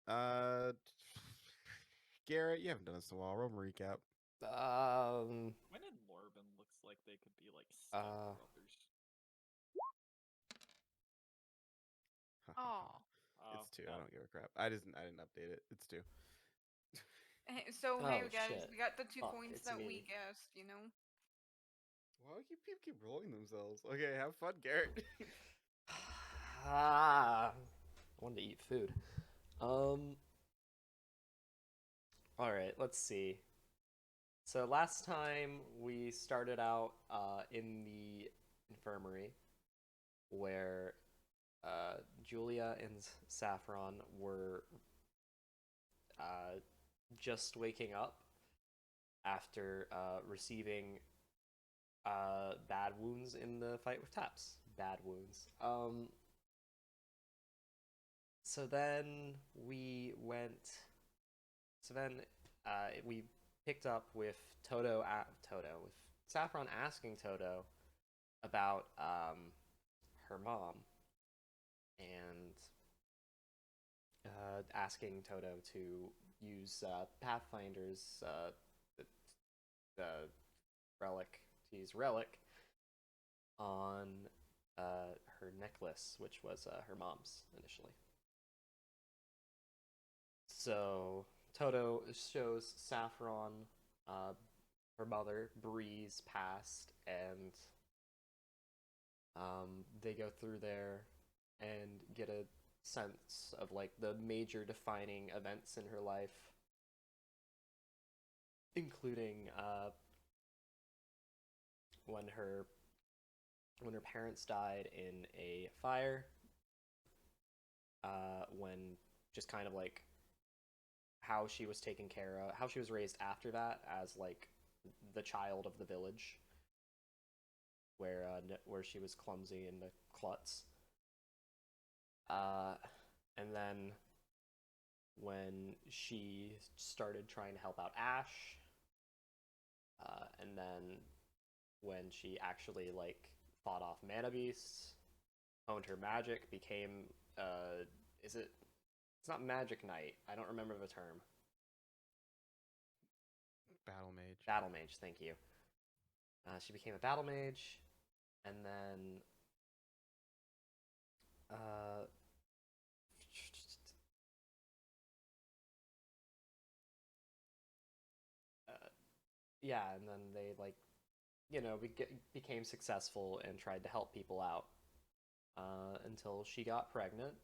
Uh, Garrett, you haven't done this in a while. Roll recap. When and Morbin looks like they could be like Uh, stepbrothers. Oh. It's two. I Well, don't give a crap. I didn't update it. It's two. So Oh, hey guys, shit. we got the 2 Fuck, points it's that me. we guessed, you know? Why do people keep rolling themselves? Okay, have fun, Garrett. I wanted to eat food. Alright, let's see. So last time we started out in the infirmary where Julia and Saffron were just waking up after receiving bad wounds in the fight with Taps. Bad wounds. So then we went. So then we picked up with Toto with Saffron asking Toto about her mom and asking Toto to use Pathfinder's the relic to use relic on her necklace, which was her mom's initially. So Toto shows Saffron her mother, Breeze, past, and they go through there and get a sense of like the major defining events in her life, including when her parents died in a fire, when just kind of like how she was taken care of, how she was raised after that as like the child of the village, where she was clumsy and a klutz. And then when she started trying to help out Ash, and then when she actually like fought off mana beasts, honed her magic, became is it? It's not Magic Knight. I don't remember the term. Battle mage. Battle mage. Thank you. She became a battle mage, and then yeah, and then they like became successful and tried to help people out until she got pregnant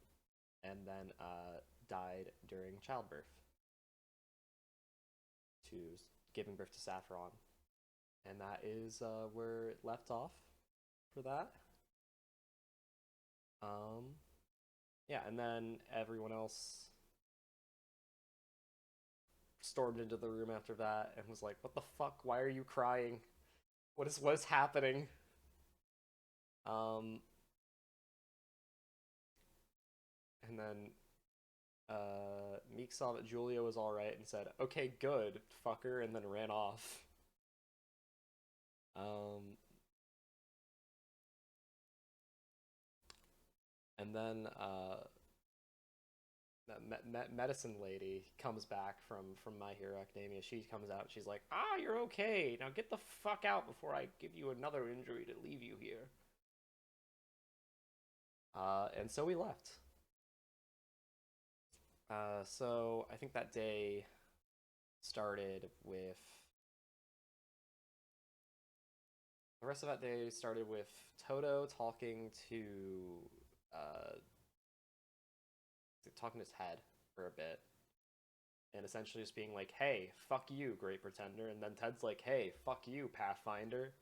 and then died during childbirth to giving birth to Saffron, and that is where it left off for that. Yeah, and then everyone else stormed into the room after that and was like, "What the fuck? Why are you crying? What is happening?" Um, and then Meek saw that Julia was all right and said, "Okay, good, fucker," and then ran off. And then medicine lady comes back from My Hero Academia. She comes out. She's like, "Ah, you're okay. Now get the fuck out before I give you another injury to leave you here." And so we left. So I think that day started with the rest of that day started with Toto uh, talking to his head for a bit, and essentially just being like, "Hey, fuck you, Great Pretender," and then Ted's like, "Hey, fuck you, Pathfinder,"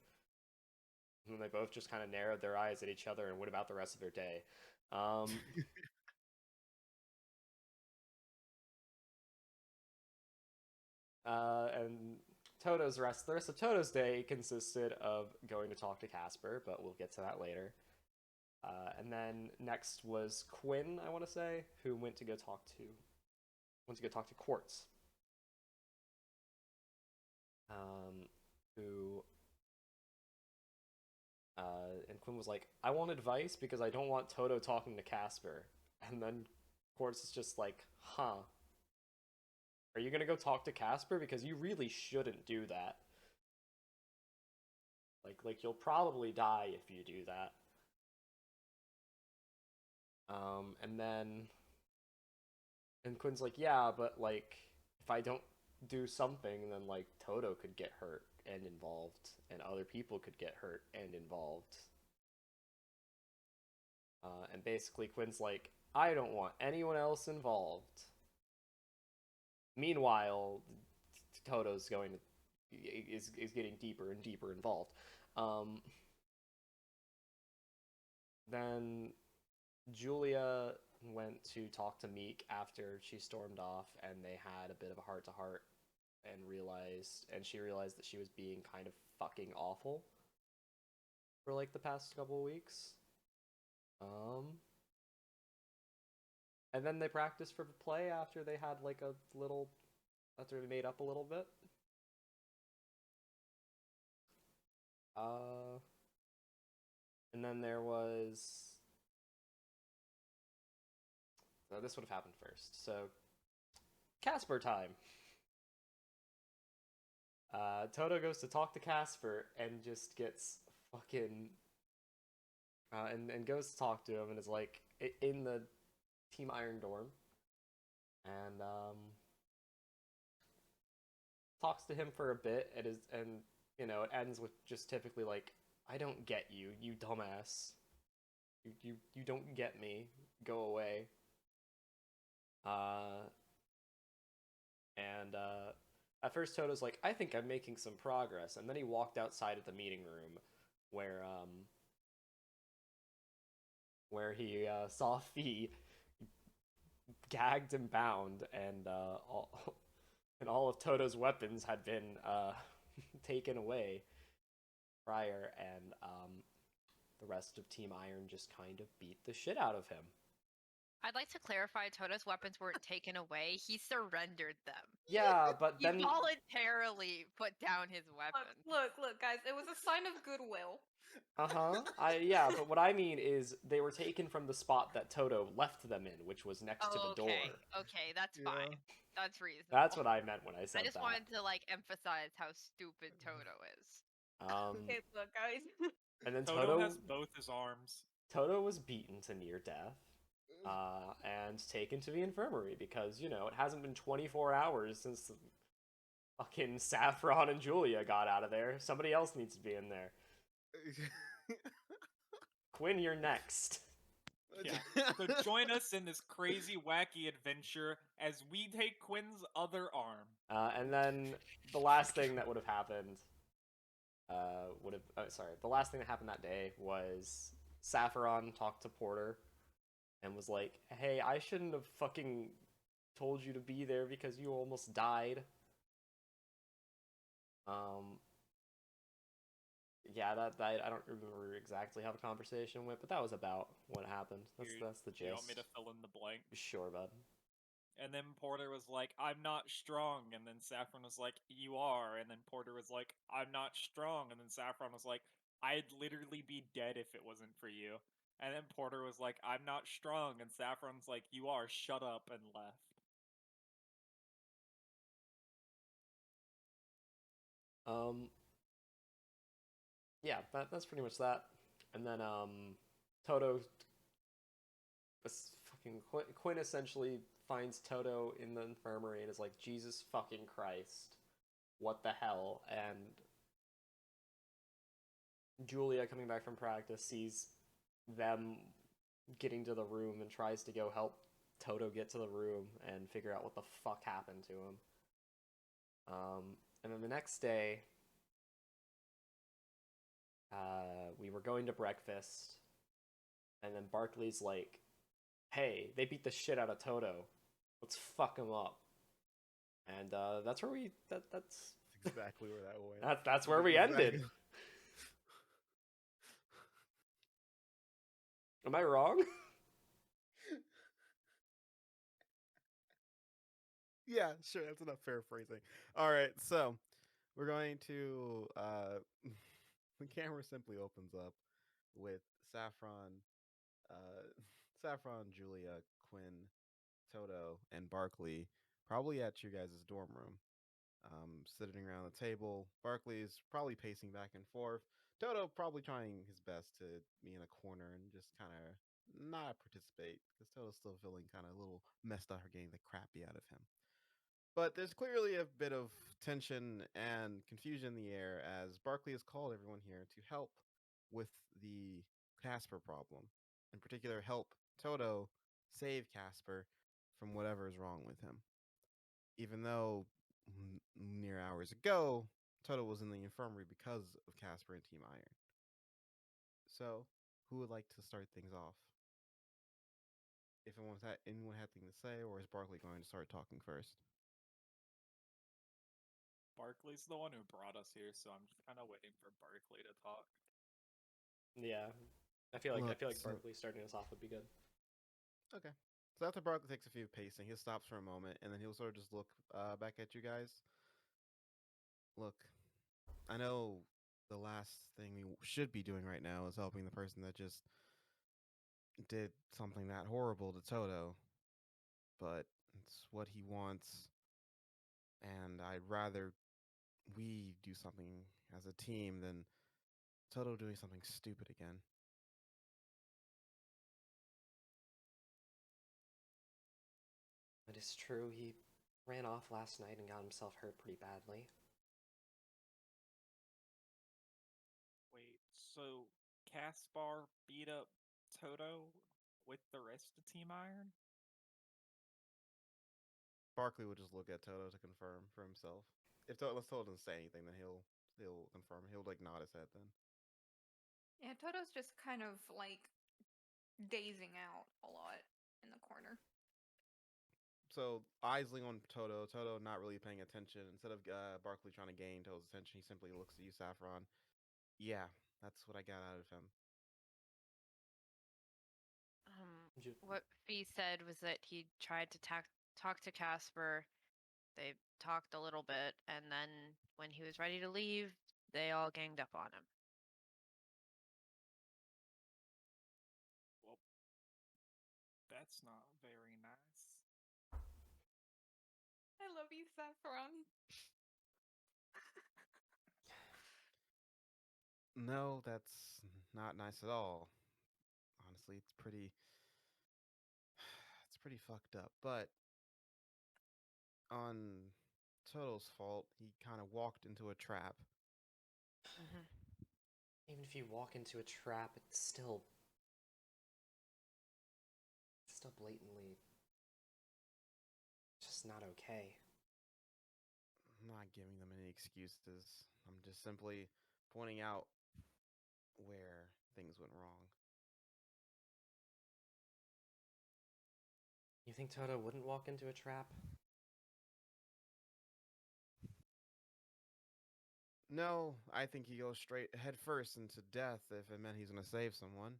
and then they both just kind of narrowed their eyes at each other and went about the rest of their day. And the rest of Toto's day consisted of going to talk to Casper, but we'll get to that later. And then next was Quinn, I want to say, who went to go talk to Quartz. Who and Quinn was like, "I want advice because I don't want Toto talking to Casper." And then Quartz is just like, huh. Are you gonna go talk to Casper? Because you really shouldn't do that. Like you'll probably die if you do that. And Quinn's like, yeah, but like if I don't do something, then like Toto could get hurt and involved, and other people could get hurt and involved. And basically Quinn's like, I don't want anyone else involved. Meanwhile, Toto's is getting deeper and deeper involved. Then Julia went to talk to Meek after she stormed off, and they had a bit of a heart-to-heart, and she realized that she was being kind of fucking awful for like the past couple of weeks. And then they practiced for play after they had like after they made up a little bit. And then there was... So this would have happened first. So, Casper time. Toto goes to talk to Casper and just gets fucking... and goes to talk to him and is like, in the Team Iron dorm. And, talks to him for a bit, and you know, it ends with just typically like, I don't get you, you dumbass. You don't get me. Go away. At first Toto's like, I think I'm making some progress, and then he walked outside of the meeting room where he saw Fee gagged and bound, and all of Toto's weapons had been taken away prior, and the rest of Team Iron just kind of beat the shit out of him. I'd like to clarify, Toto's weapons weren't taken away. He surrendered them. Yeah, but He then... voluntarily put down his weapon. Look, guys, it was a sign of goodwill. Yeah, but what I mean is they were taken from the spot that Toto left them in, which was next to the door. Okay, that's fine. That's reasonable. That's what I meant when I said that. I just wanted to like emphasize how stupid Toto is. Okay, look, guys. And then Toto has both his arms. Toto was beaten to near death, and taken to the infirmary because, you know, it hasn't been 24 hours since fucking Saffron and Julia got out of there. Somebody else needs to be in there. Quinn, you're next. Yeah. So join us in this crazy, wacky adventure as we take Quinn's other arm. And then the last thing that would have happened, the last thing that happened that day was Saffron talked to Porter and was like, hey, I shouldn't have fucking told you to be there because you almost died. Yeah, that I don't remember exactly how the conversation went, but that was about what happened. That's the gist. You want me to fill in the blank? Sure, bud. And then Porter was like, I'm not strong. And then Saffron was like, you are. And then Porter was like, I'm not strong. And then Saffron was like, I'd literally be dead if it wasn't for you. And then Porter was like, I'm not strong. And Saffron's like, you are, shut up, and left. Yeah, that's pretty much that. And then Toto, Quinn essentially finds Toto in the infirmary and is like, Jesus fucking Christ, what the hell? And Julia, coming back from practice, sees them getting to the room and tries to go help Toto get to the room and figure out what the fuck happened to him. And then the next day, we were going to breakfast, and then Barkley's like, hey, they beat the shit out of Toto. Let's fuck him up. And that's where that's exactly where that went. That's where we ended. Am I wrong? Yeah, sure, that's enough paraphrasing. All right, so we're going to the camera simply opens up with Saffron, Julia, Quinn, Toto and Barkley probably at your guys' dorm room, sitting around the table. Barkley's probably pacing back and forth. Toto probably trying his best to be in a corner and just kind of not participate because Toto's still feeling kind of a little messed up for getting the crappy out of him. But there's clearly a bit of tension and confusion in the air as Barkley has called everyone here to help with the Casper problem. In particular, help Toto save Casper from whatever is wrong with him. Even though mere hours ago, Toto was in the infirmary because of Casper and Team Iron. So, who would like to start things off? If anyone had anything to say, or is Barkley going to start talking first? Barkley's the one who brought us here, so I'm just kind of waiting for Barkley to talk. Yeah, I feel like Look, Barkley starting us off would be good. Okay. So after Barkley takes a few pacing, he stops for a moment, and then he'll sort of just look back at you guys. Look, I know the last thing we should be doing right now is helping the person that just did something that horrible to Toto, but it's what he wants, and I'd rather we do something as a team than Toto doing something stupid again. It is true, he ran off last night and got himself hurt pretty badly. Wait, so Caspar beat up Toto with the rest of Team Iron? Barkley would just look at Toto to confirm for himself. If Toto doesn't say anything, then he'll confirm. He'll like nod his head then. Yeah, Toto's just kind of like dazing out a lot in the corner. So eyes lean on Toto. Toto not really paying attention. Instead of Barkley trying to gain Toto's attention, he simply looks at you, Saffron. Yeah, that's what I got out of him. What Fee said was that he tried to talk to Casper. They talked a little bit, and then when he was ready to leave, they all ganged up on him. Well, that's not very nice. I love you, Saffron. No, that's not nice at all. Honestly, it's pretty fucked up. But on Toto's fault, he kind of walked into a trap. Even if you walk into a trap, it's still blatantly just not okay. I'm not giving them any excuses. I'm just simply pointing out where things went wrong. You think Toto wouldn't walk into a trap? No, I think he goes straight head first into death if it meant he's going to save someone.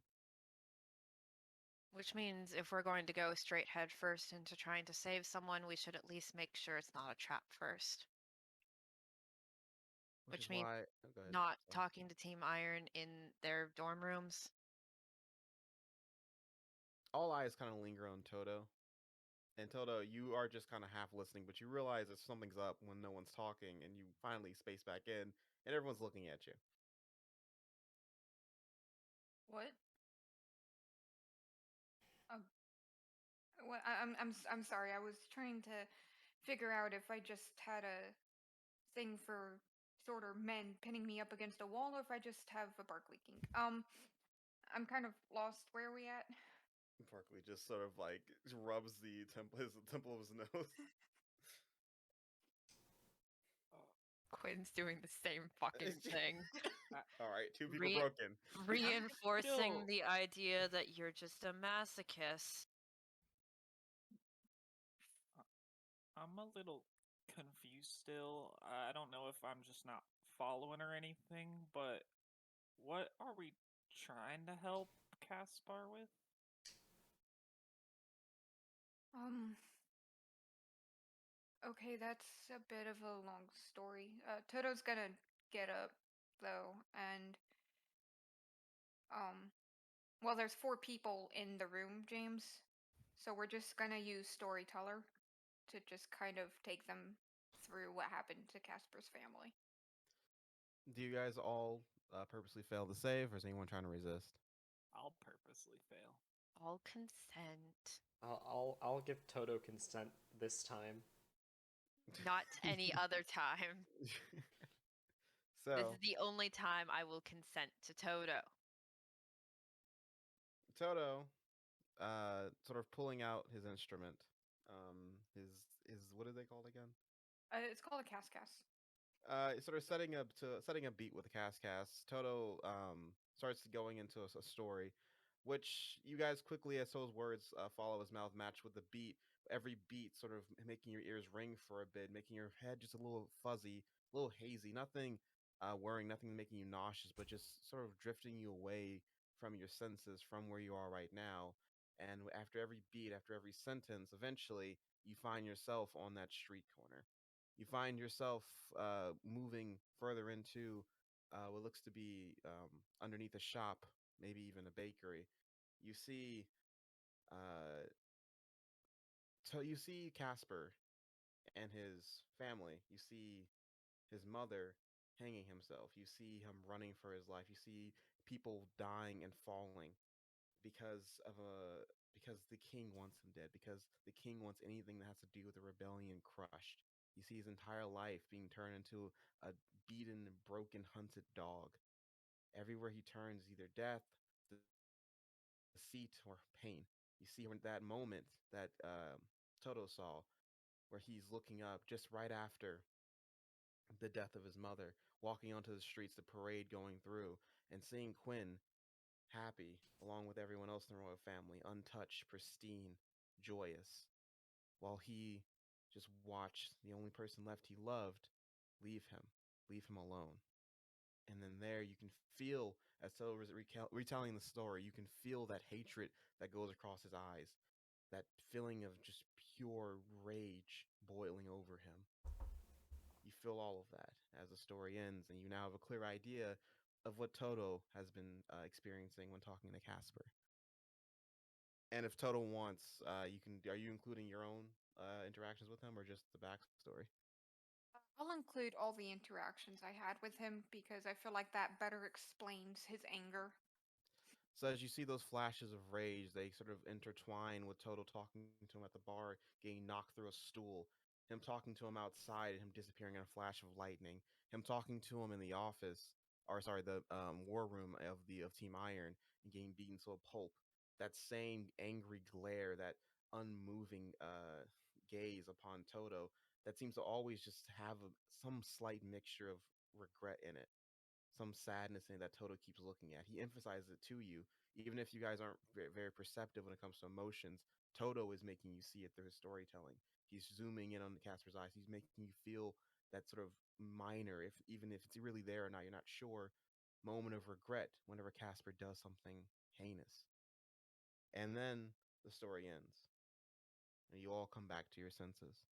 Which means if we're going to go straight head first into trying to save someone, we should at least make sure it's not a trap first. Which means not talking to Team Iron in their dorm rooms. All eyes kind of linger on Toto. And Toto, you are just kind of half listening, but you realize that something's up when no one's talking, and you finally space back in, and everyone's looking at you. What? What? I'm sorry. I was trying to figure out if I just had a thing for sort of men pinning me up against a wall, or if I just have a Barkley kink. I'm kind of lost. Where are we at? Barkley just sort of like rubs the temple of his nose. Quinn's doing the same fucking thing. All right, two people broken. Reinforcing the idea that you're just a masochist. I'm a little confused still. I don't know if I'm just not following or anything, but what are we trying to help Caspar with? Okay, that's a bit of a long story. Toto's gonna get up, though, and, well, there's 4 people in the room, James. So we're just gonna use storyteller to just kind of take them through what happened to Casper's family. Do you guys all purposely fail to save, or is anyone trying to resist? I'll purposely fail. All consent. I'll give Toto consent this time. Not any other time. This So is the only time I will consent to Toto. Toto, sort of pulling out his instrument, his what are they called again? It's called a cas. Sort of setting a beat with the cast. Toto starts going into a story, which you guys quickly, as Toto's words follow his mouth, match with the beat. Every beat sort of making your ears ring for a bit, making your head just a little fuzzy, a little hazy. Nothing worrying, nothing making you nauseous, but just sort of drifting you away from your senses, from where you are right now. And after every beat, after every sentence, eventually you find yourself on that street corner. You find yourself moving further into what looks to be underneath a shop, maybe even a bakery. You see, uh, you see Casper and his family. You see his mother hanging himself. You see him running for his life. You see people dying and falling because the king wants him dead, because the king wants anything that has to do with the rebellion crushed. You see his entire life being turned into a beaten, broken, hunted dog. Everywhere he turns, either death, deceit, or pain. You see when that moment that Toto saw, where he's looking up just right after the death of his mother, walking onto the streets, the parade going through, and seeing Quinn happy, along with everyone else in the royal family, untouched, pristine, joyous, while he just watched the only person left he loved leave him alone. And then there you can feel, as Toto was retelling the story, you can feel that hatred that goes across his eyes, that feeling of just pure rage boiling over him. You feel all of that as the story ends, and you now have a clear idea of what Toto has been experiencing when talking to Casper. And if Toto wants, you can. Are you including your own interactions with him, or just the backstory? I'll include all the interactions I had with him because I feel like that better explains his anger. So as you see those flashes of rage, they sort of intertwine with Toto talking to him at the bar, getting knocked through a stool, him talking to him outside, and him disappearing in a flash of lightning, him talking to him in the office, or sorry, the war room of Team Iron, and getting beaten to a pulp. That same angry glare, that unmoving gaze upon Toto, that seems to always just have some slight mixture of regret in it, some sadness in that Toto keeps looking at. He emphasizes it to you, even if you guys aren't very perceptive when it comes to emotions. Toto is making you see it through his storytelling. He's zooming in on Casper's eyes. He's making you feel that sort of minor, if even if it's really there or not, you're not sure, moment of regret whenever Casper does something heinous. And then the story ends, and you all come back to your senses.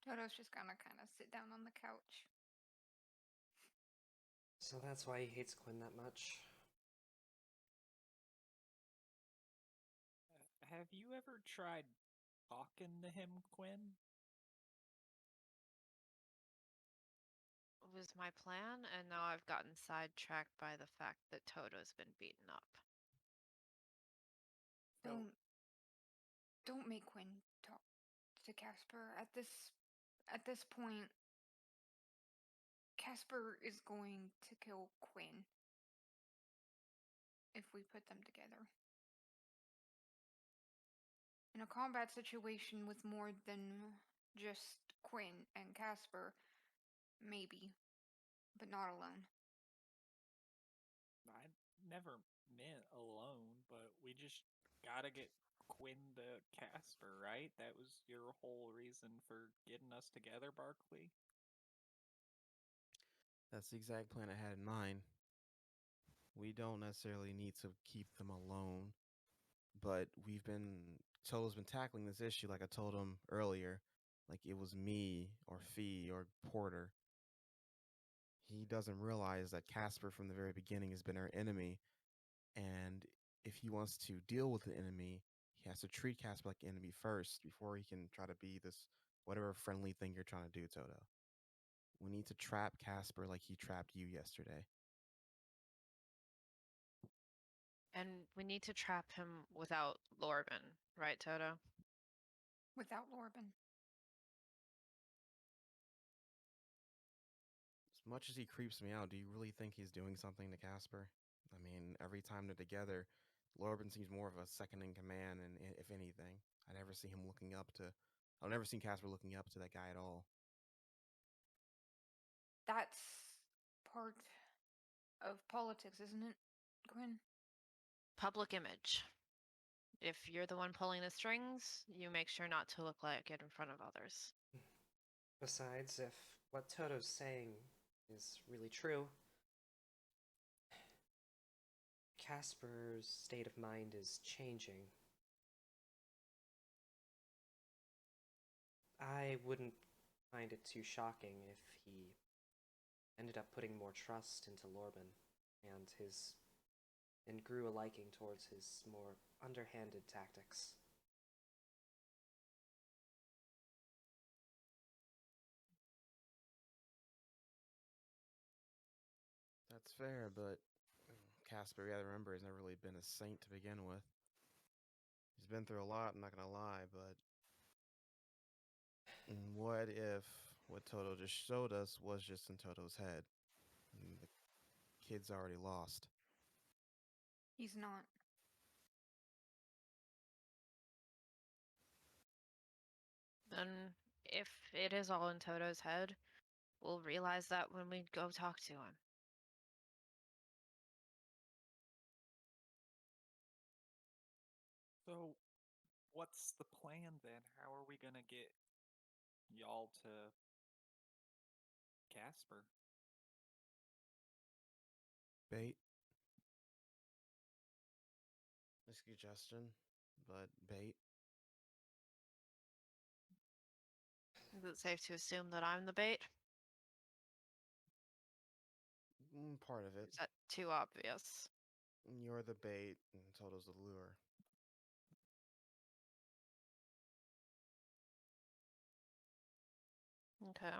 Toto's just gonna kind of sit down on the couch. So that's why he hates Quinn that much. Have you ever tried talking to him, Quinn? Was my plan, and now I've gotten sidetracked by the fact that Toto's been beaten up. So, Don't make Quinn talk to Casper at this point. Casper is going to kill Quinn if we put them together. In a combat situation with more than just Quinn and Casper, maybe, but not alone. I never meant alone, but we just gotta get Quinn to Casper, right? That was your whole reason for getting us together, Barkley? That's the exact plan I had in mind. We don't necessarily need to keep them alone, but Toto's been tackling this issue like I told him earlier, like it was me or Fee or Porter. he doesn't realize that Casper from the very beginning has been our enemy, and if he wants to deal with the enemy, he has to treat Casper like enemy first before he can try to be this whatever friendly thing you're trying to do, Toto. We need to trap Casper like he trapped you yesterday. And we need to trap him without Lorben, right, Toto? Without Lorben. As much as he creeps me out, do you really think he's doing something to Casper? I mean, every time they're together, Lorben seems more of a second in command, and if anything, I never see him looking up to. I've never seen Casper looking up to that guy at all. That's part of politics, isn't it, Quinn? Public image. If you're the one pulling the strings, you make sure not to look like it in front of others. Besides, if what Toto's saying is really true, Casper's state of mind is changing. I wouldn't find it too shocking if he ended up putting more trust into Lorben and grew a liking towards his more underhanded tactics. That's fair, but Casper, you gotta remember, he's never really been a saint to begin with. He's been through a lot, I'm not gonna lie, but what if what Toto just showed us was just in Toto's head? And the kid's already lost. He's not. Then, if it is all in Toto's head, we'll realize that when we go talk to him. So, what's the plan then? How are we gonna get y'all to Casper? Bait. A suggestion, but bait. Is it safe to assume that I'm the bait? Part of it. Is that too obvious? You're the bait, and Toto's the lure. Okay.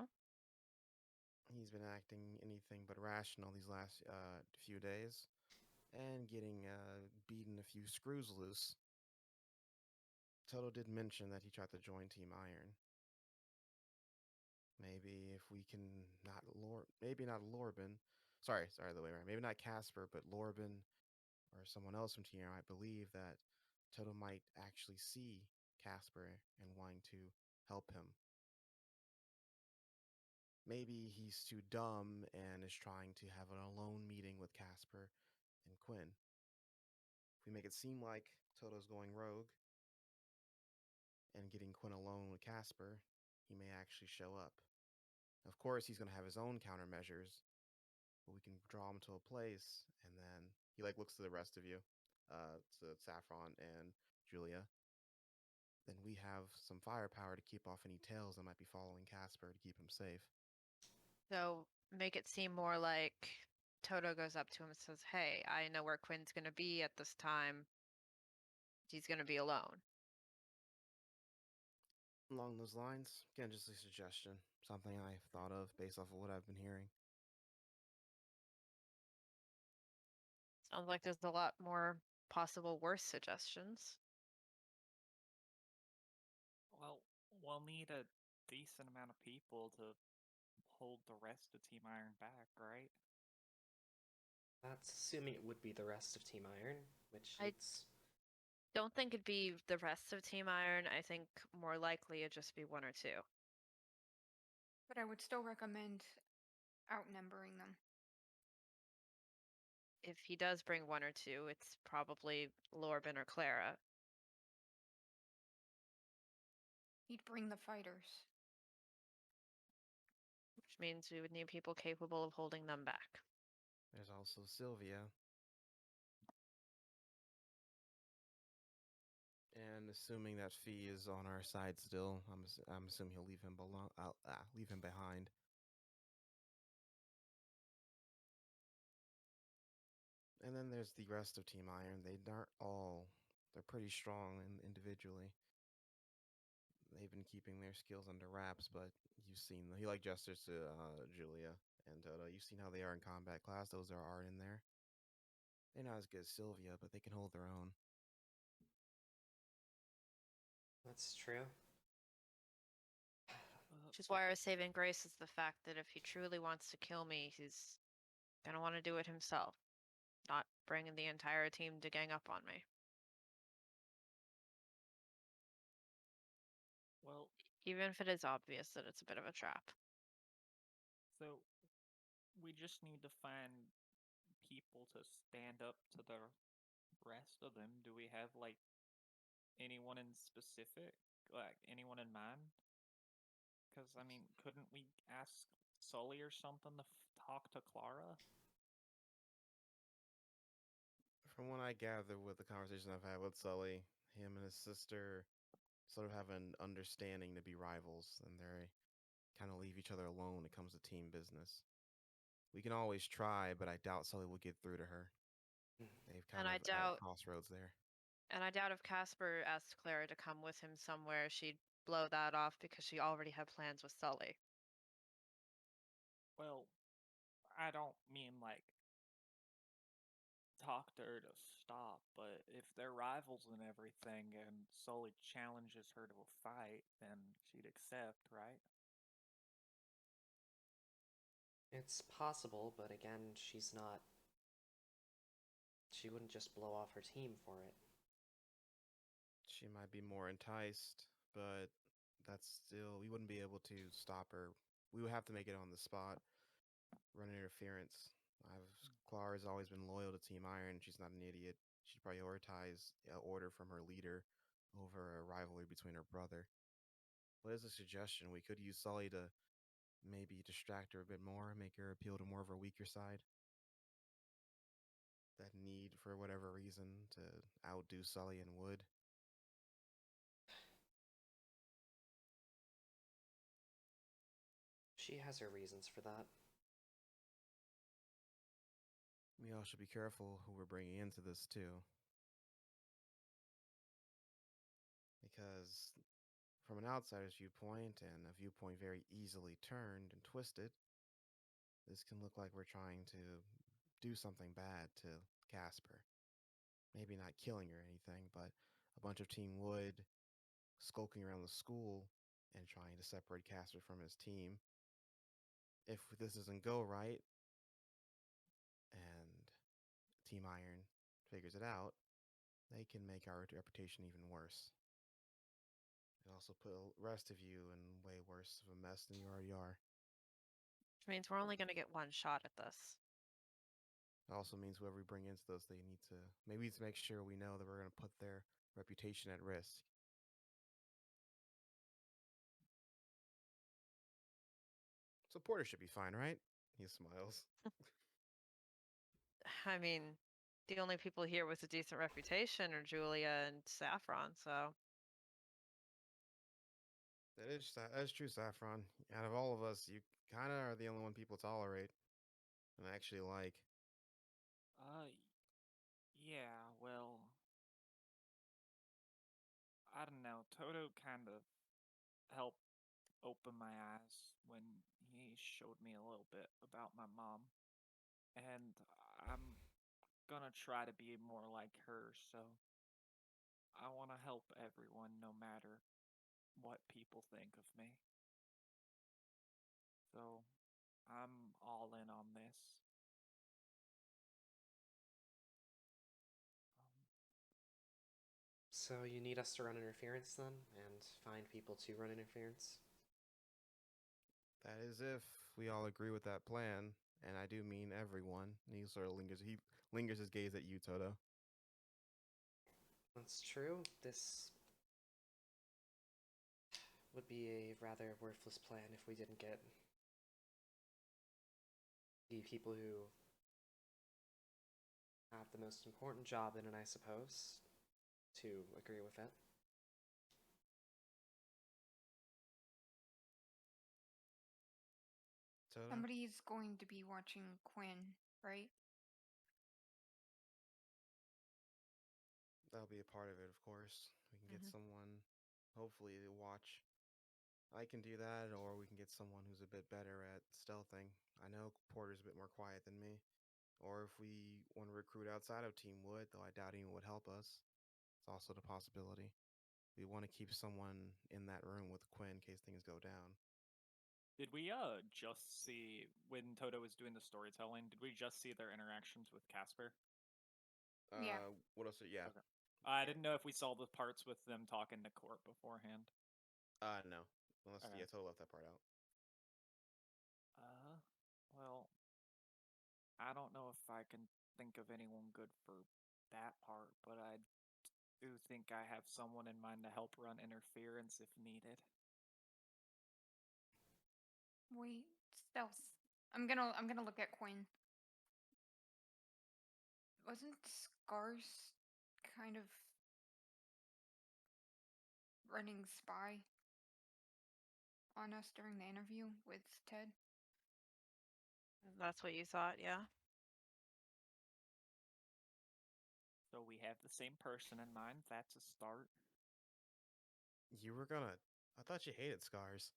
He's been acting anything but rational these last few days, and getting beaten a few screws loose. Toto did mention that he tried to join Team Iron. Maybe if we can maybe not Lorben. Sorry, the way around. Maybe not Casper, but Lorben or someone else from Team Iron. I believe that Toto might actually see Casper and wanting to help him. Maybe he's too dumb and is trying to have an alone meeting with Casper and Quinn. If we make it seem like Toto's going rogue and getting Quinn alone with Casper, he may actually show up. Of course, he's going to have his own countermeasures, but we can draw him to a place, and then he looks to the rest of you, to Saffron and Julia. Then we have some firepower to keep off any tails that might be following Casper to keep him safe. So make it seem more like Toto goes up to him and says, "Hey, I know where Quinn's going to be at this time. He's going to be alone." Along those lines, again, just a suggestion, something I've thought of based off of what I've been hearing. Sounds like there's a lot more possible worse suggestions. Well, we'll need a decent amount of people to hold the rest of Team Iron back, right? That's assuming it would be the rest of Team Iron, which it's... Don't think it'd be the rest of Team Iron. I think more likely it'd just be one or two. But I would still recommend outnumbering them. If he does bring one or two, it's probably Lorben or Clara. He'd bring the fighters. Which means we would need people capable of holding them back. There's also Sylvia. And assuming that Fee is on our side still, I'm assuming he'll leave him behind. And then there's the rest of Team Iron. They're pretty strong individually. They've been keeping their skills under wraps, but you've seen he like gestures to Julia and Toto. You've seen how they are in combat class. Those are in there. They're not as good as Sylvia, but they can hold their own. That's true. Which is why our saving grace is the fact that if he truly wants to kill me, he's gonna want to do it himself, not bringing the entire team to gang up on me. Well, Even if it is obvious that it's a bit of a trap. so we just need to find people to stand up to the rest of them. Do we have like anyone in specific, like anyone in mind? Because I mean, couldn't we ask Sully or something to talk to Clara? From what I gather with the conversation I've had with Sully, him and his sister sort of have an understanding to be rivals, and they kind of leave each other alone when it comes to team business. We can always try, but I doubt Sully will get through to her. They've kind And of I at a doubt crossroads there. And I doubt if Casper asked Clara to come with him somewhere, she'd blow that off because she already had plans with Sully. Well, I don't mean like talk to her to stop, but if they're rivals and everything and Sully challenges her to a fight, then she'd accept, right? It's possible, but again, she's not. She wouldn't just blow off her team for it. She might be more enticed, but that's still, we wouldn't be able to stop her. We would have to make it on the spot, run interference. Clara's always been loyal to Team Iron. She's not an idiot. She'd prioritize order from her leader over a rivalry between her brother. But as a suggestion, we could use Sully to maybe distract her a bit more, make her appeal to more of her weaker side. That need for whatever reason to outdo Sully and Wood. She has her reasons for that. We all should be careful who we're bringing into this too. Because from an outsider's viewpoint, and a viewpoint very easily turned and twisted, this can look like we're trying to do something bad to Casper. Maybe not killing her or anything, but a bunch of Team Wood skulking around the school and trying to separate Casper from his team. If this doesn't go right, and Team Iron figures it out, they can make our reputation even worse. It also put the rest of you in way worse of a mess than you already are. Which means we're only going to get one shot at this. It also means whoever we bring into this, they need to maybe to make sure we know that we're going to put their reputation at risk. So Porter should be fine, right? He smiles. I mean, the only people here with a decent reputation are Julia and Saffron, so. That is true, Saffron. Out of all of us, you kind of are the only one people tolerate and actually like. Yeah, well, I don't know. Toto kind of helped open my eyes when he showed me a little bit about my mom. And I'm gonna try to be more like her, so I want to help everyone no matter what people think of me. So I'm all in on this. So you need us to run interference then, and find people to run interference? That is if we all agree with that plan, and I do mean everyone. And he sort of lingers his gaze at you, Toto. That's true. This would be a rather worthless plan if we didn't get the people who have the most important job in it, I suppose, to agree with it. Toto? Somebody's going to be watching Quinn, right? That'll be a part of it, of course. We can get someone, hopefully, to watch. I can do that, or we can get someone who's a bit better at stealthing. I know Porter's a bit more quiet than me. Or if we want to recruit outside of Team Wood, though I doubt anyone would help us. It's also the possibility. We want to keep someone in that room with Quinn in case things go down. Did we just see when Toto was doing the storytelling? Did we just see their interactions with Casper? Yeah. What else? Yeah. Okay. I didn't know if we saw the parts with them talking to Court beforehand. No. Unless Okay. Toto left that part out. Well, I don't know if I can think of anyone good for that part, but I do think I have someone in mind to help run interference if needed. Wait, stealth. I'm gonna look at Quinn. Wasn't Scars kind of running spy on us during the interview with Ted? That's what you thought, yeah? So we have the same person in mind. That's a start. You were gonna. I thought you hated Scars.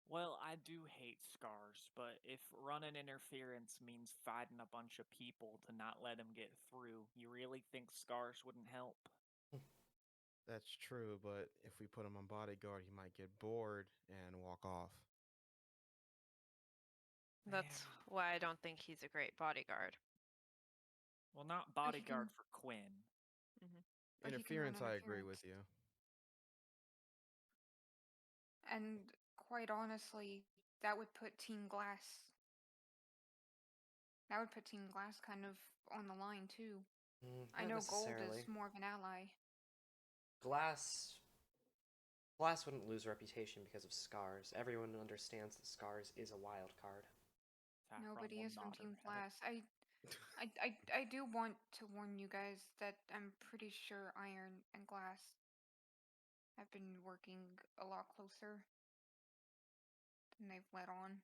Well, I do hate Scars, but if running interference means fighting a bunch of people to not let him get through, you really think Scars wouldn't help? That's true, but if we put him on bodyguard, he might get bored and walk off. That's why I don't think he's a great bodyguard. Well, not But he bodyguard can- for Quinn. But he can run Interference, I agree with you. And quite honestly, that would put Team Glass. That would put Team Glass kind of on the line too. I Not know Gold necessarily. is more of an ally. Glass wouldn't lose reputation because of Scars. Everyone understands that Scars is a wild card. Saffron Nobody will is from nod her Team head. Glass. I do want to warn you guys that I'm pretty sure Iron and Glass have been working a lot closer than they've let on.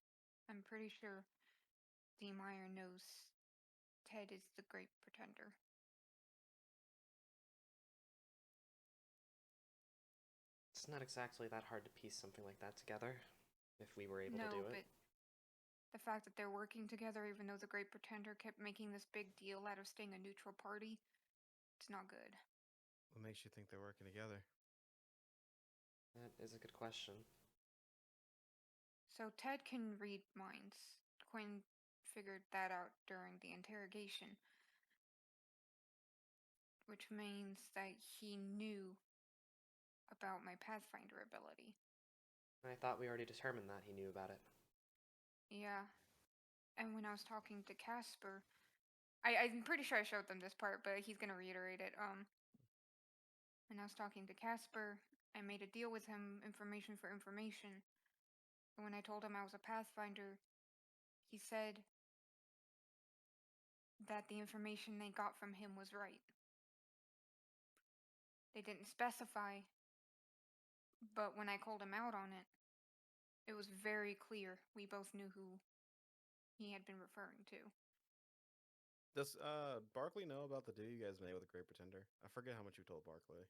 I'm pretty sure Team Iron knows Ted is the Great Pretender. It's not exactly that hard to piece something like that together, if we were able to do But it. the fact that they're working together, even though the Great Pretender kept making this big deal out of staying a neutral party, it's not good. What makes you think they're working together? That is a good question. So Ted can read minds. Quinn figured that out during the interrogation, which means that he knew about my Pathfinder ability. I thought we already determined that he knew about it. Yeah. And when I was talking to Casper, I'm pretty sure I showed them this part, but he's gonna reiterate it. When I was talking to Casper, I made a deal with him, information for information. And when I told him I was a Pathfinder, he said that the information they got from him was right. They didn't specify, but when I called him out on it, it was very clear we both knew who he had been referring to. Does Barkley know about the deal you guys made with the Great Pretender? I forget how much you told Barkley.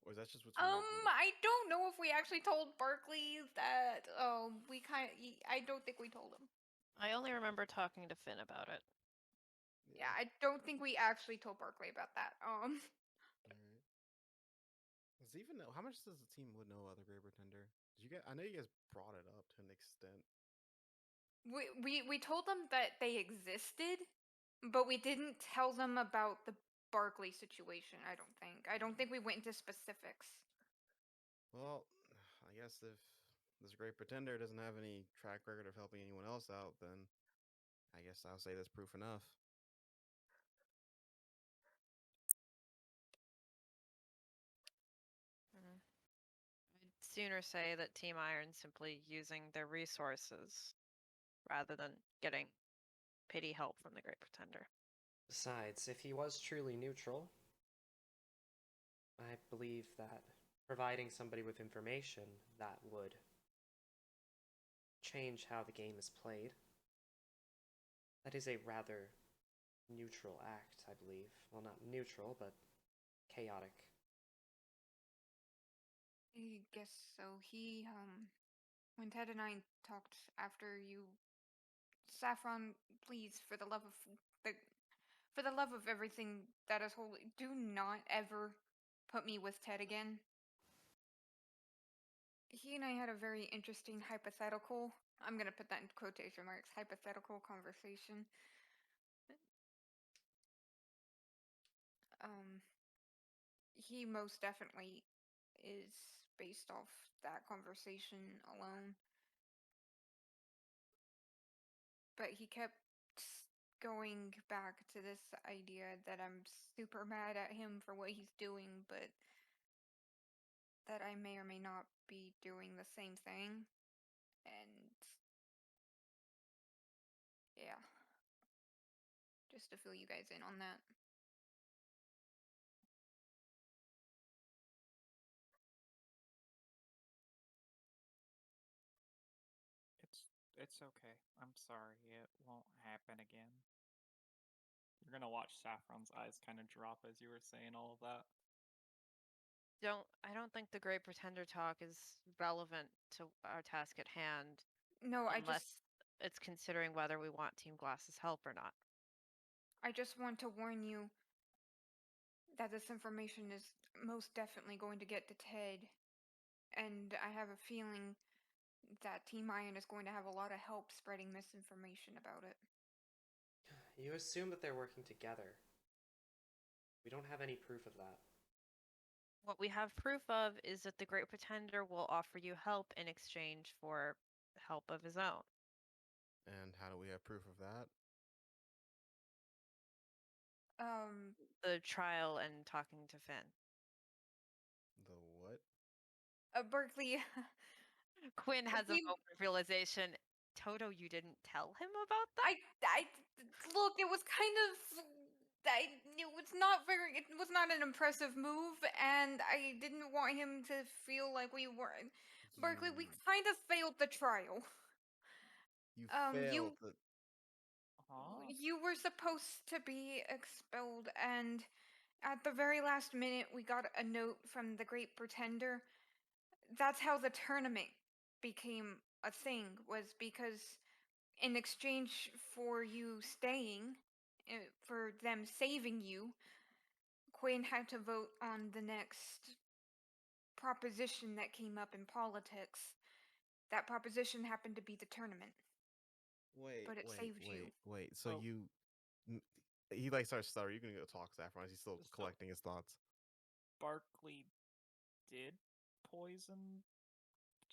Or is that just between you two? I don't know if we actually told Barkley that. I don't think we told him. I only remember talking to Finn about it. Yeah, I don't think we actually told Barkley about that. Alright. Does he even know how much does the team would know about the Great Pretender? Did you guys? I know you guys brought it up to an extent. We told them that they existed, but we didn't tell them about the Barkley situation. I don't think we went into specifics. Well, I guess if this Great Pretender doesn't have any track record of helping anyone else out, then I guess I'll say that's proof enough. I'd sooner say that Team Iron's simply using their resources rather than getting pity help from the Great Pretender. Besides, if he was truly neutral, I believe that providing somebody with information that would change how the game is played, that is a rather neutral act, I believe. Well, not neutral, but chaotic. I guess so. When Ted and I talked after you, Saffron, please, for the love of everything that is holy, do not ever put me with Ted again. He and I had a very interesting hypothetical. I'm gonna put that in quotation marks. Hypothetical conversation. He most definitely is based off that conversation alone. But he kept going back to this idea that I'm super mad at him for what he's doing, but that I may or may not be doing the same thing. And yeah, just to fill you guys in on that. It's okay. I'm sorry. It won't happen again. You're gonna watch Saffron's eyes kind of drop as you were saying all of that. I don't think the Great Pretender talk is relevant to our task at hand. No, unless it's considering whether we want Team Glass's help or not. I just want to warn you that this information is most definitely going to get to Ted, and I have a feeling that Team Iron is going to have a lot of help spreading misinformation about it. You assume that they're working together. We don't have any proof of that. What we have proof of is that the Great Pretender will offer you help in exchange for help of his own. And how do we have proof of that? The trial and talking to Finn. The what? Barkley. Quinn has a moment of realization. Toto, you didn't tell him about that? I look, it was kind of it was not an impressive move, and I didn't want him to feel like we were Barkley, we kind of failed the trial. You failed the... You were supposed to be expelled, and at the very last minute we got a note from the Great Pretender. That's how the tournament became a thing, was because in exchange for you staying, for them saving you, Quinn had to vote on the next proposition that came up in politics. That proposition happened to be the tournament. But it saved you. Wait. So you... He like starts stuttering. You can go talk, Saffron. He's still collecting his thoughts. Barkley did poison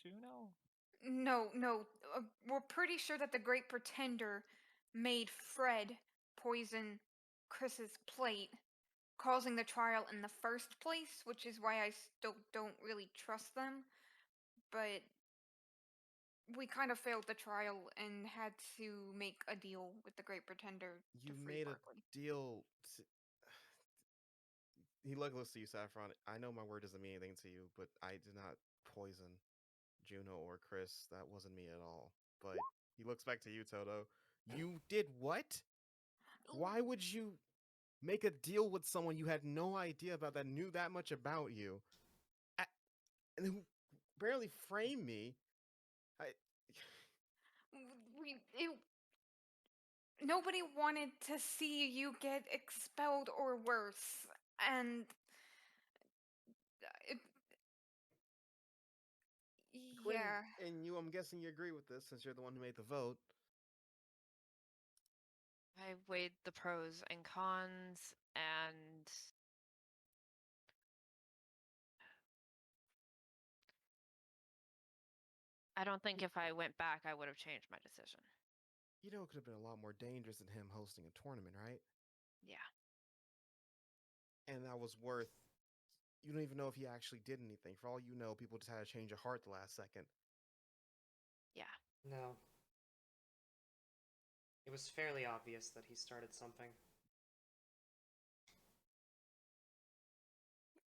Juno? No. We're pretty sure that the Great Pretender made Fred poison Chris's plate, causing the trial in the first place, which is why I still don't really trust them. But we kind of failed the trial and had to make a deal with the Great Pretender You to free made Barkley. a deal to... He looks to you, Saffron. I know my word doesn't mean anything to you, but I did not poison Juno or Chris. That wasn't me at all. But he looks back to you, Toto. You did what? Why would you make a deal with someone you had no idea about, that knew that much about you, and who barely framed me? Nobody wanted to see you get expelled or worse, and Quinn, yeah. and you, I'm guessing you agree with this since you're the one who made the vote. I weighed the pros and cons, and I don't think if I went back, I would have changed my decision. You know, it could have been a lot more dangerous than him hosting a tournament, right? Yeah. And that was worth... You don't even know if he actually did anything. For all you know, people just had to change a heart the last second. Yeah. No. It was fairly obvious that he started something.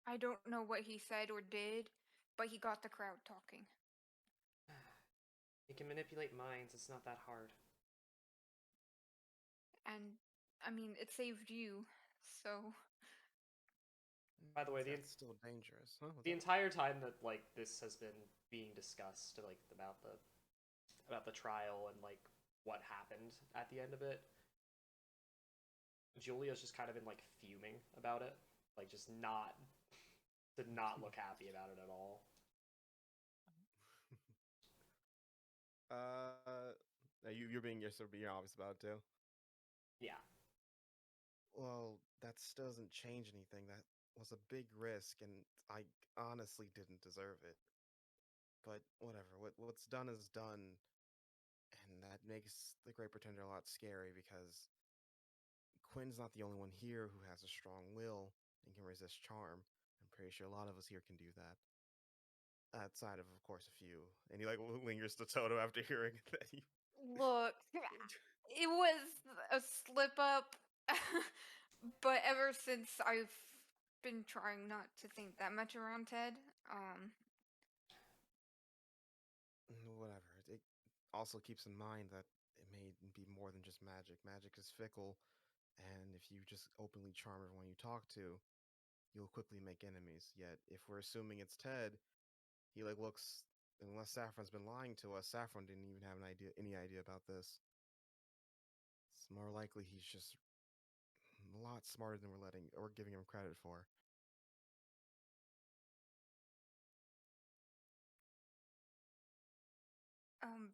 I don't know what he said or did, but he got the crowd talking. He can manipulate minds, it's not that hard. And, I mean, it saved you, so... By the way, That's still dangerous. Huh? the entire time that like this has been being discussed, like about the trial and like what happened at the end of it, Julia's just kind of been like fuming about it, like just did not look happy about it at all. You're being obvious about it too. Yeah. Well, that still doesn't change anything. That was a big risk, and I honestly didn't deserve it. But whatever. What's done is done, and that makes the Great Pretender a lot scary because Quinn's not the only one here who has a strong will and can resist charm. I'm pretty sure a lot of us here can do that. Outside of course, a few. And he like lingers to Toto after hearing that. Look, it was a slip up, but ever since I've been trying not to think that much around Ted, Whatever. It also keeps in mind that it may be more than just magic. Magic is fickle, and if you just openly charm everyone you talk to, you'll quickly make enemies. Yet, if we're assuming it's Ted, he like looks. Unless Saffron's been lying to us, Saffron didn't even have any idea about this. It's more likely he's just a lot smarter than we're giving him credit for.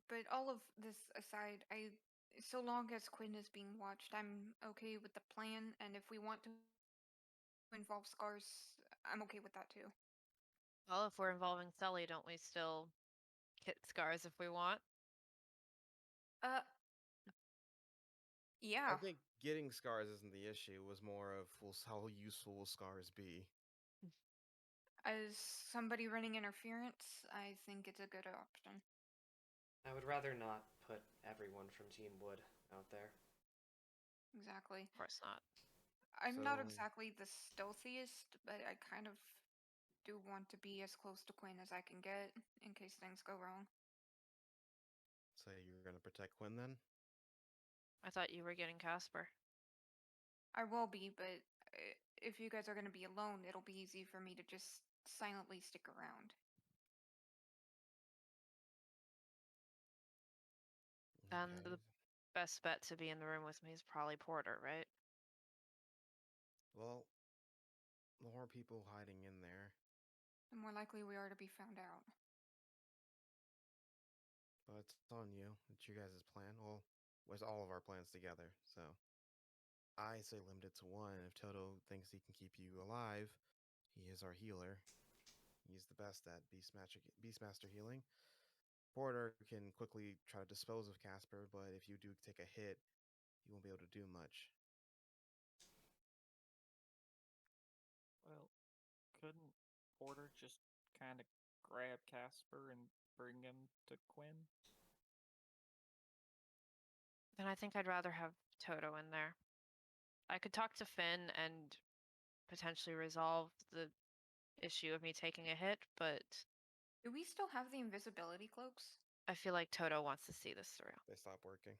but all of this aside, so long as Quinn is being watched, I'm okay with the plan, and if we want to involve Scars, I'm okay with that too. Well, if we're involving Sully, don't we still hit Scars if we want? Yeah. I think getting scars isn't the issue. It was more of how useful will scars be. As somebody running interference, I think it's a good option. I would rather not put everyone from Team Wood out there. Exactly. Of course not. I'm not So- exactly the stealthiest, but I kind of do want to be as close to Quinn as I can get in case things go wrong. So you're gonna protect Quinn then? I thought you were getting Casper. I will be, but if you guys are going to be alone, it'll be easy for me to just silently stick around. And Okay. the best bet to be in the room with me is probably Porter, right? Well, the more people hiding in there, The more likely we are to be found out. but it's on you. It's your guys' plan. Well, it's all of our plans together. So I say limit it to one. If Toto thinks he can keep you alive, he is our healer. He's the best at Beastmaster healing. Porter can quickly try to dispose of Casper, but if you do take a hit, you won't be able to do much. Well, couldn't Porter just kind of grab Casper and bring him to Quinn? Then I think I'd rather have Toto in there. I could talk to Finn and potentially resolve the issue of me taking a hit, but Do we still have the invisibility cloaks? I feel like Toto wants to see this through. They stopped working.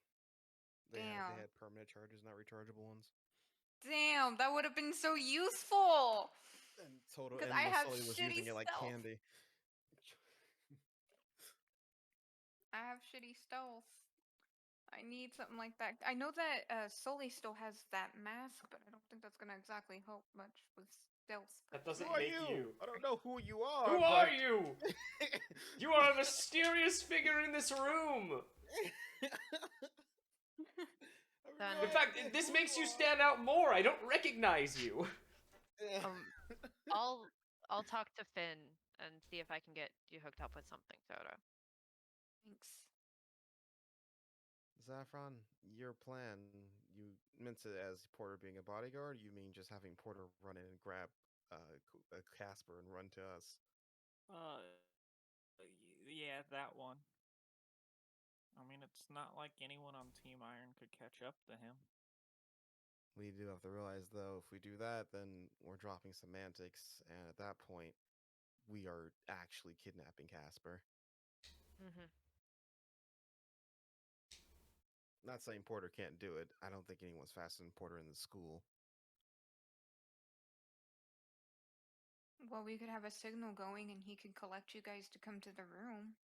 Damn. They had permanent charges, not rechargeable ones. Damn, that would have been so useful! And Toto Because and I have Sully was shitty using it like stealth. candy. I have shitty stealth. I need something like that. I know that Sully still has that mask, but I don't think that's gonna exactly help much with stealth. That doesn't Who are make you? you. I don't know who you are. Who but... are you? You are a mysterious figure in this room. In fact, this makes you stand out more. I don't recognize you. I'll talk to Finn and see if I can get you hooked up with something, Toto. Thanks. Saffron, your plan, you meant it as Porter being a bodyguard, you mean just having Porter run in and grab Casper and run to us? Yeah, that one. I mean, it's not like anyone on Team Iron could catch up to him. We do have to realize, though, if we do that, then we're dropping semantics, and at that point, we are actually kidnapping Casper. Mm-hmm. Not saying Porter can't do it. I don't think anyone's faster than Porter in the school. Well, we could have a signal going and he could collect you guys to come to the room.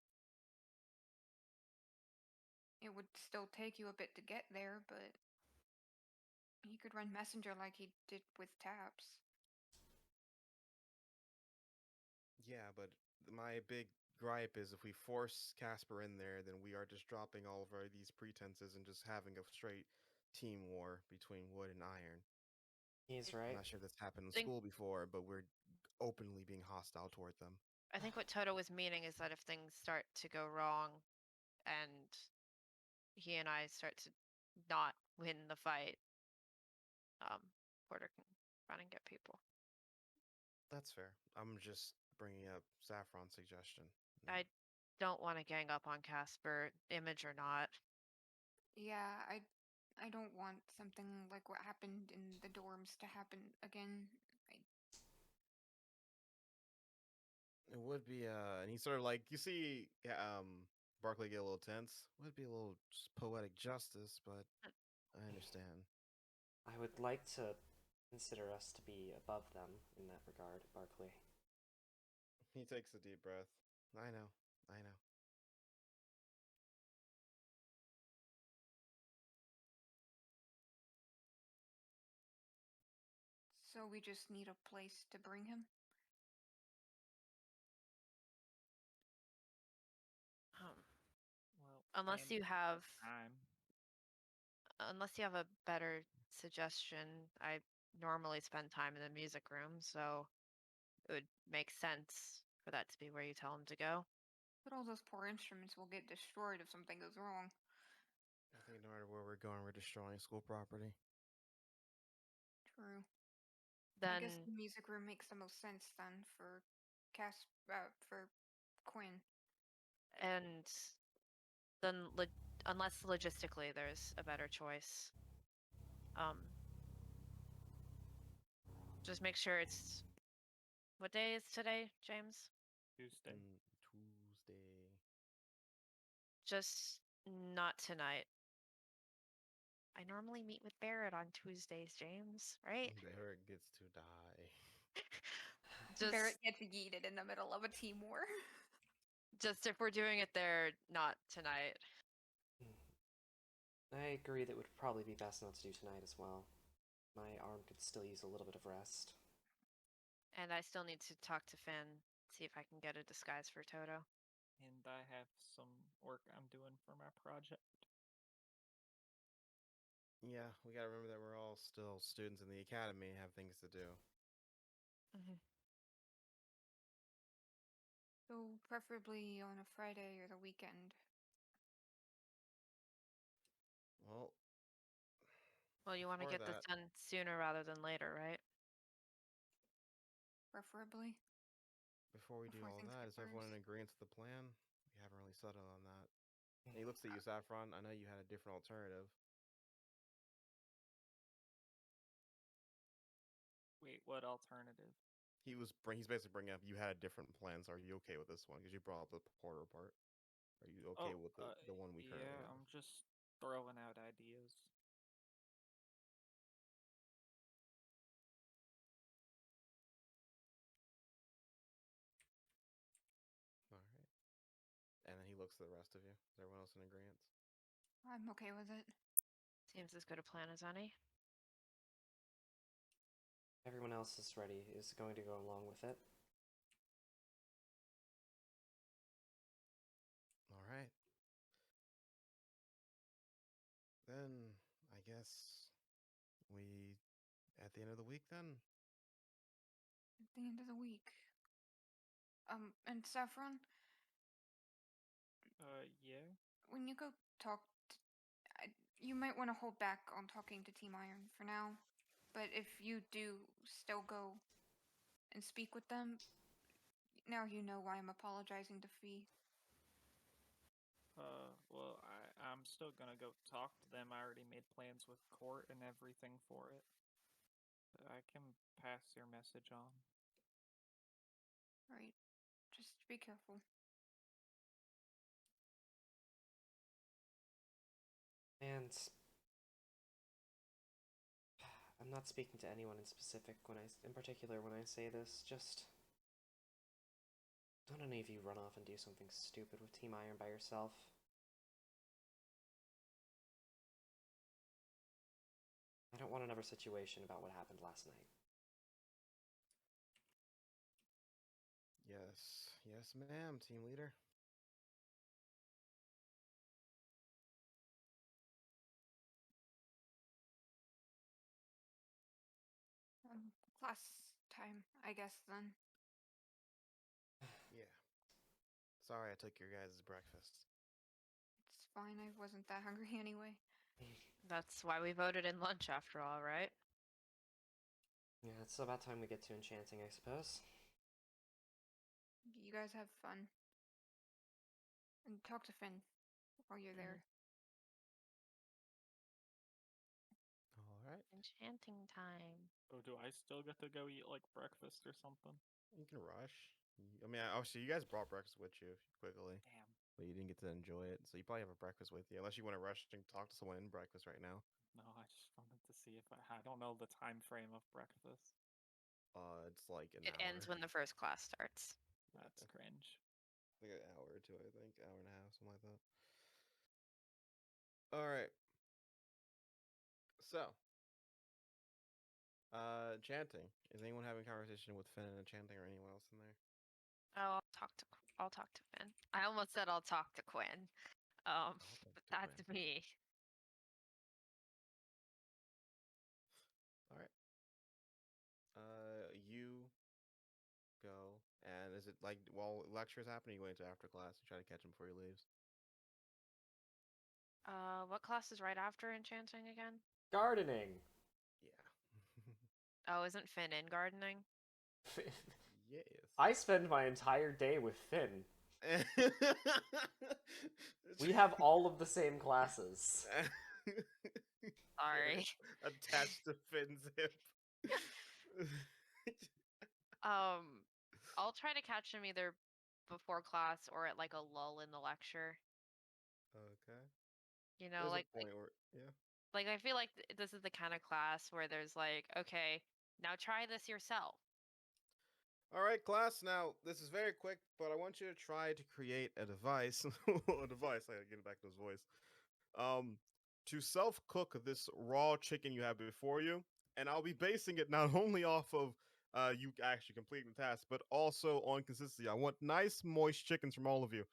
It would still take you a bit to get there, but he could run messenger like he did with Taps. Yeah, but my big gripe is if we force Casper in there, then we are just dropping all of these pretenses and just having a straight team war between wood and iron. He's I'm right. not sure that's happened in Think- school before, but we're openly being hostile toward them. I think what Toto was meaning is that if things start to go wrong and he and I start to not win the fight, Porter can run and get people. That's fair. I'm just bringing up Saffron's suggestion. I don't want to gang up on Casper, image or not. Yeah, I don't want something like what happened in the dorms to happen again. It would be, and he's sort of like, you see, Barkley get a little tense. Would be a little poetic justice, but I understand. I would like to consider us to be above them in that regard, Barkley. He takes a deep breath. I know. So we just need a place to bring him? Well, Unless and you have time. a better suggestion, I normally spend time in the music room, so it would make sense for that to be where you tell him to go. But all those poor instruments will get destroyed if something goes wrong. I think no matter where we're going, we're destroying school property. True. I Then guess the music room makes the most sense then for for Quinn. and then unless logistically there's a better choice, just make sure it's what day is today, James? Tuesday. Tuesday. Just not tonight. I normally meet with Barrett on Tuesdays, James, right? Barrett gets to die. Just Barrett gets yeeted in the middle of a team war. just if we're doing it there, not tonight. I agree that it would probably be best not to do tonight as well. My arm could still use a little bit of rest. And I still need to talk to Finn, see if I can get a disguise for Toto. And I have some work I'm doing for my project. Yeah, we gotta remember that we're all still students in the academy and have things to do. So preferably on a Friday or the weekend. Well, you want to before get this that- done sooner rather than later, right? Preferably. before we do Before all things that, get is everyone in worse. agreement with the plan? We haven't really settled on that. And he looks at you, Saffron. I know you had a different alternative. Wait, what alternative? He's basically bringing up you had different plans. Are you okay with this one? Because you brought up the Porter part. Are you okay with the one we currently Yeah, have? I'm just throwing out ideas. All right. And then he looks at the rest of you. Is everyone else in agreement? I'm okay with it. Seems as good a plan as any. Everyone else is ready, is going to go along with it. All right. Then I guess we at the end of the week then. At the end of the week. And Saffron, Yeah. when you go talk, you might want to hold back on talking to Team Iron for now. But if you do still go and speak with them, now you know why I'm apologizing to Fee. Well, I'm still gonna go talk to them. I already made plans with court and everything for it. But I can pass your message on. Right. Just be careful. And I'm not speaking to anyone in specific in particular when I say this, just Don't any of you run off and do something stupid with Team Iron by yourself. I don't want another situation about what happened last night. Yes. Yes, ma'am, team leader. Class time, I guess, then. Yeah. Sorry I took your guys' breakfast. It's fine, I wasn't that hungry anyway. That's why we voted in lunch after all, right? Yeah, it's about time we get to enchanting, I suppose. You guys have fun. And talk to Finn while you're there. All right. Enchanting time. Oh, do I still get to go eat like breakfast or something? You can rush. I mean, obviously, you guys brought breakfast with you quickly, Damn. but you didn't get to enjoy it. So you probably have a breakfast with you, unless you want to rush and talk to someone in breakfast right now. No, I just wanted to see if I don't know the time frame of breakfast. It's like an It hour. ends when the first class starts. That's cringe. Like an hour or two, I think. Hour and a half, something like that. All right. So, chanting. Is anyone having conversation with Finn and chanting, or anyone else in there? Oh, I'll talk to Finn. I almost said I'll talk to Quinn. talk But to that's Quinn. me. All right. You go, and is it like while lecture's happening, you go into after class and try to catch him before he leaves? What class is right after enchanting again? Gardening! Yeah. Oh, isn't Finn in gardening? Yes. I spend my entire day with Finn. We have all of the same classes. Sorry. Attached to Finn's hip. I'll try to catch him either before class or at like a lull in the lecture. Okay. You know, There's like a point where, yeah. like I feel like this is the kind of class where there's like, okay, now try this yourself. All right, class. Now, this is very quick, but I want you to try to create a device. A device. I gotta get back to his voice. To self-cook this raw chicken you have before you, and I'll be basing it not only off of you actually completing the task, but also on consistency. I want nice, moist chickens from all of you.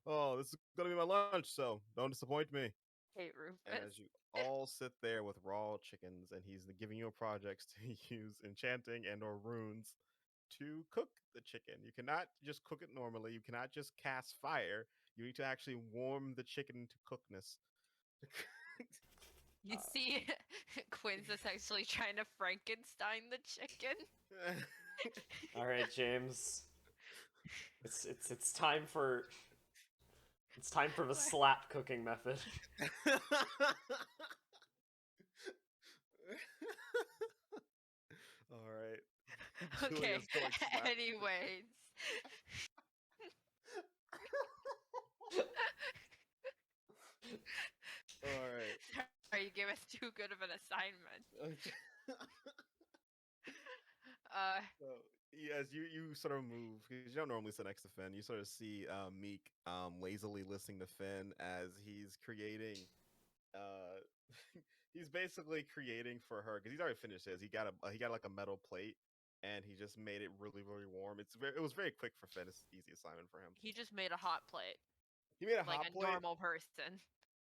Oh, this is gonna be my lunch, so don't disappoint me. Hey, And Rufus. as you all sit there with raw chickens, and he's giving you projects to use enchanting and or runes to cook the chicken. You cannot just cook it normally. You cannot just cast fire. You need to actually warm the chicken to cookness. You see, Quinn's essentially trying to Frankenstein the chicken. All right, James. It's time for the slap cooking method. All right. Okay. Julia's going slap. Anyways. All right. Sorry, you gave us too good of an assignment. Okay. So, as you sort of move, because you don't normally sit next to Finn, you sort of see Meek lazily listening to Finn as he's creating. He's basically creating for her because he's already finished his. He got like a metal plate, and he just made it really really warm. It was very quick for Finn. It's an easy assignment for him. He just made a hot plate. He made a like hot a plate. normal person.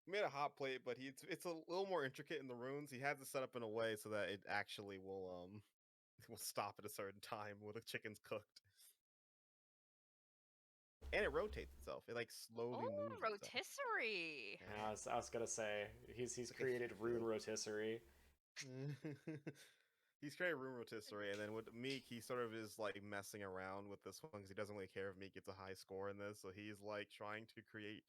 He made a hot plate, but it's a little more intricate in the runes. He has it set up in a way so that it actually will stop at a certain time when the chicken's cooked. And it rotates itself. It like slowly moves. Rotisserie. Yeah, I was gonna say he's like created rune rotisserie. He's created rune rotisserie, and then with Meek, he sort of is like messing around with this one because he doesn't really care if Meek gets a high score in this. So he's like trying to create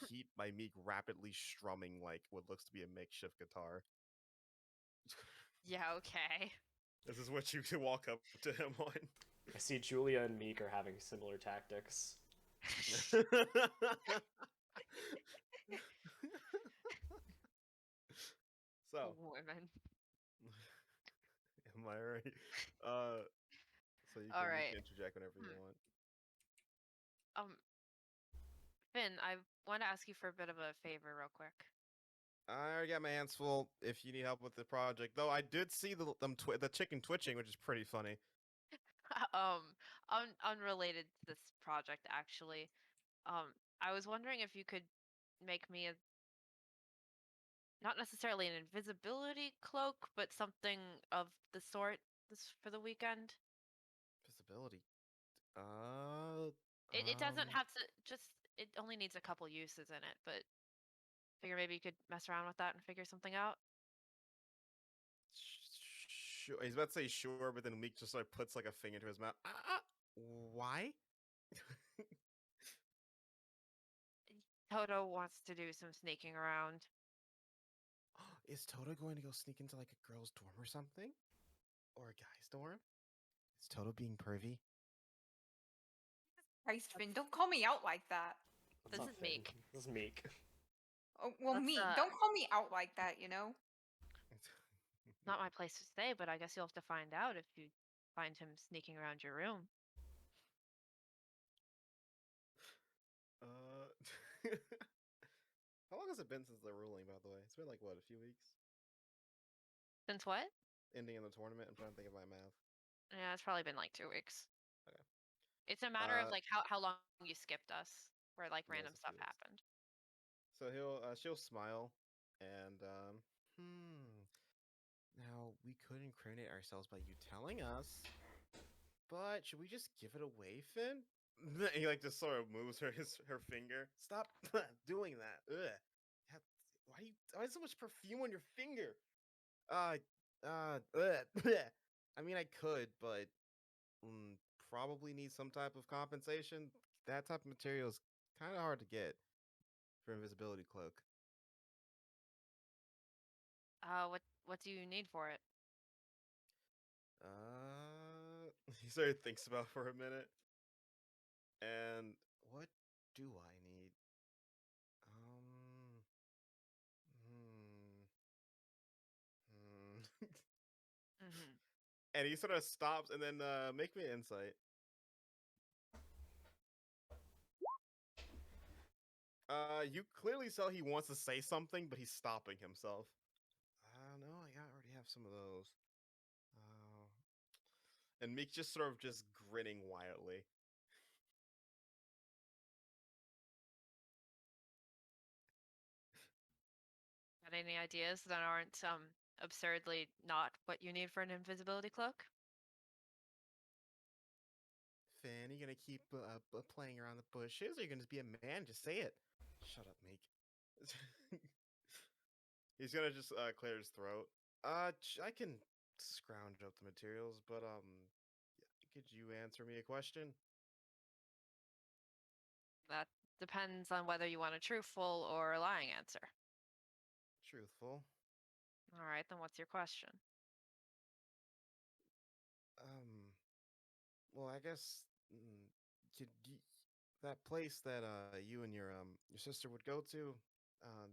heat by Meek rapidly strumming like what looks to be a makeshift guitar. Yeah, okay. This is what you can walk up to him on. I see Julia and Meek are having similar tactics. So women. am I right? So you All can right. interject whenever you want. Finn, I want to ask you for a bit of a favor, real quick. I already got my hands full. If you need help with the project, though, I did see the chicken twitching, which is pretty funny. Unrelated to this project, actually. I was wondering if you could make me not necessarily an invisibility cloak, but something of the sort for the weekend. Visibility. It doesn't have to it only needs a couple uses in it, but figure maybe you could mess around with that and figure something out. Sure. He's about to say sure, but then Meek just like puts like a finger to his mouth. Why? Toto wants to do some sneaking around. Is Toto going to go sneak into like a girl's dorm or something? Or a guy's dorm? Is Toto being pervy? Christ, Finn, don't call me out like that. That's This not is Finn. Meek. This is Meek. Oh, well, Let's, me. Don't call me out like that, you know? Not my place to say, but I guess you'll have to find out if you find him sneaking around your room. How long has it been since the ruling, by the way? It's been like, what, a few weeks? Since what? Ending in the tournament? I'm trying to think of my math. Yeah, it's probably been like 2 weeks. Okay. It's a matter of like how long you skipped us, where like Yeah, random it's a stuff few weeks. happened. So she'll smile and now we could incriminate ourselves by you telling us, but should we just give it away, Finn? He like just sort of moves her finger. Stop doing that. Ugh. Why is so much perfume on your finger? Ugh. I mean, I could, but probably need some type of compensation. That type of material is kind of hard to get for invisibility cloak. What do you need for it? He sort of thinks about it for a minute. And what do I need? And he sort of stops and then make me an insight. You clearly tell he wants to say something, but he's stopping himself. No, I already have some of those. And Meek just sort of just grinning wildly. Got any ideas that aren't absurdly not what you need for an invisibility cloak? Finn, you gonna keep playing around the bushes, or you gonna be a man? Just say it. Shut up, Meek. He's gonna just clear his throat. I can scrounge up the materials, but could you answer me a question? That depends on whether you want a truthful or a lying answer. Truthful. All right, then what's your question? Well, I guess could that place that you and your sister would go to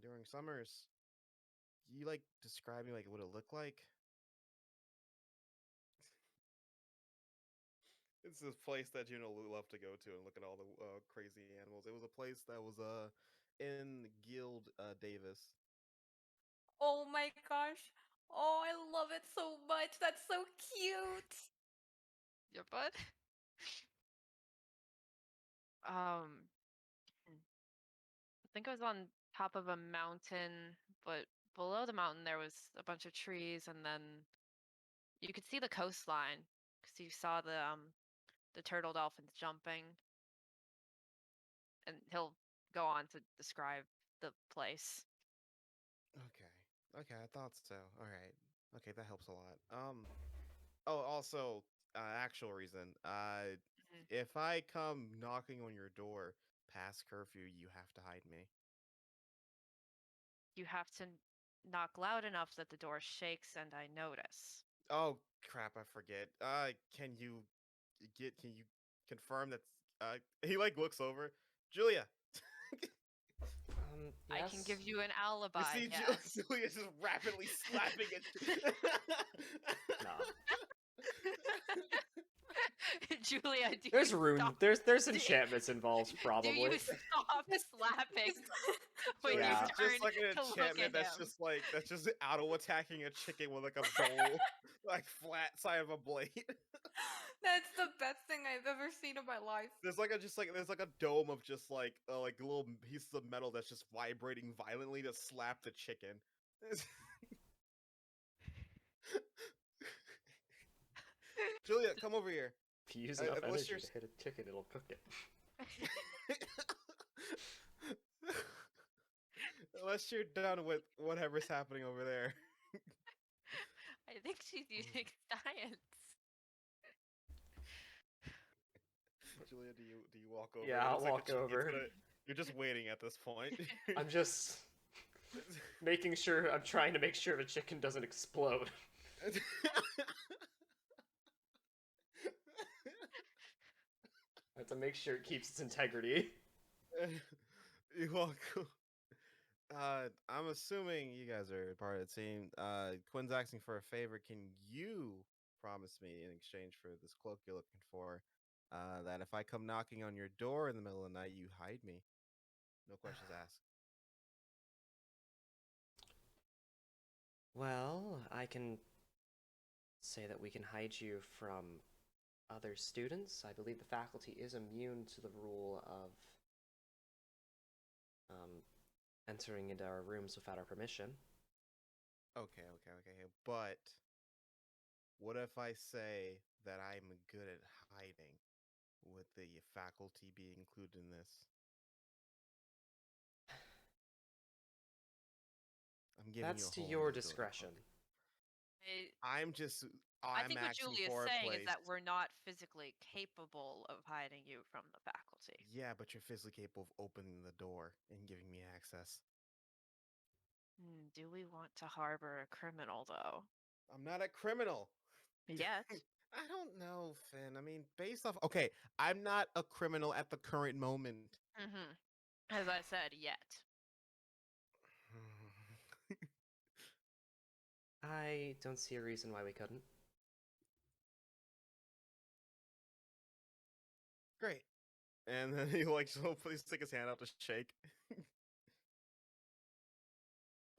during summers. You like describing like what it looked like? It's this place that you know love to go to and look at all the crazy animals. It was a place that was in Guild Davis. Oh my gosh. Oh, I love it so much. That's so cute. Your bud? I think it was on top of a mountain, but below the mountain there was a bunch of trees, and then you could see the coastline because you saw the turtle dolphins jumping, and he'll go on to describe the place. Okay, I thought so. All right. Okay, that helps a lot. Oh, also, actual reason. If I come knocking on your door past curfew, you have to hide me. You have to knock loud enough that the door shakes and I notice. Oh crap! I forget. Can you confirm that? He like looks over. Julia. I can give you an alibi. You see, yes. Julia's just rapidly slapping it. No. Julia, do There's you rune. stop? There's enchantments involved, probably. Do you stop slapping when Julia, you Yeah. is it turn just like an to look enchantment at that's him? just auto attacking a chicken with like a bowl, like flat side of a blade? That's the best thing I've ever seen in my life. There's a dome of just like little pieces of metal that's just vibrating violently to slap the chicken. Julia, come over here. If you use enough unless energy you're to hit a chicken, it'll cook it. Unless you're done with whatever's happening over there. I think she's using science. Julia, do you walk over? Yeah, It I'll looks like walk the chicken's over. You're just waiting at this point. I'm just making sure. I'm trying to make sure the chicken doesn't explode. I have to make sure it keeps its integrity. You're welcome. I'm assuming you guys are part of the team. Quinn's asking for a favor. Can you promise me in exchange for this cloak you're looking for, that if I come knocking on your door in the middle of the night, you hide me? No questions asked. Well, I can say that we can hide you from other students. I believe the faculty is immune to the rule of entering into our rooms without our permission. Okay. But what if I say that I'm good at hiding? Would the faculty be included in this? I'm giving That's you to a whole your invisibility discretion. cloak. I think what asking Julia's for a saying is that place. we're not physically capable of hiding you from the faculty. Yeah, but you're physically capable of opening the door and giving me access. Do we want to harbor a criminal, though? I'm not a criminal. Yet. I don't know, Finn. I mean, based off. Okay, I'm not a criminal at the current moment. As I said, yet. I don't see a reason why we couldn't. Great. And then he like so please stick his hand out to shake.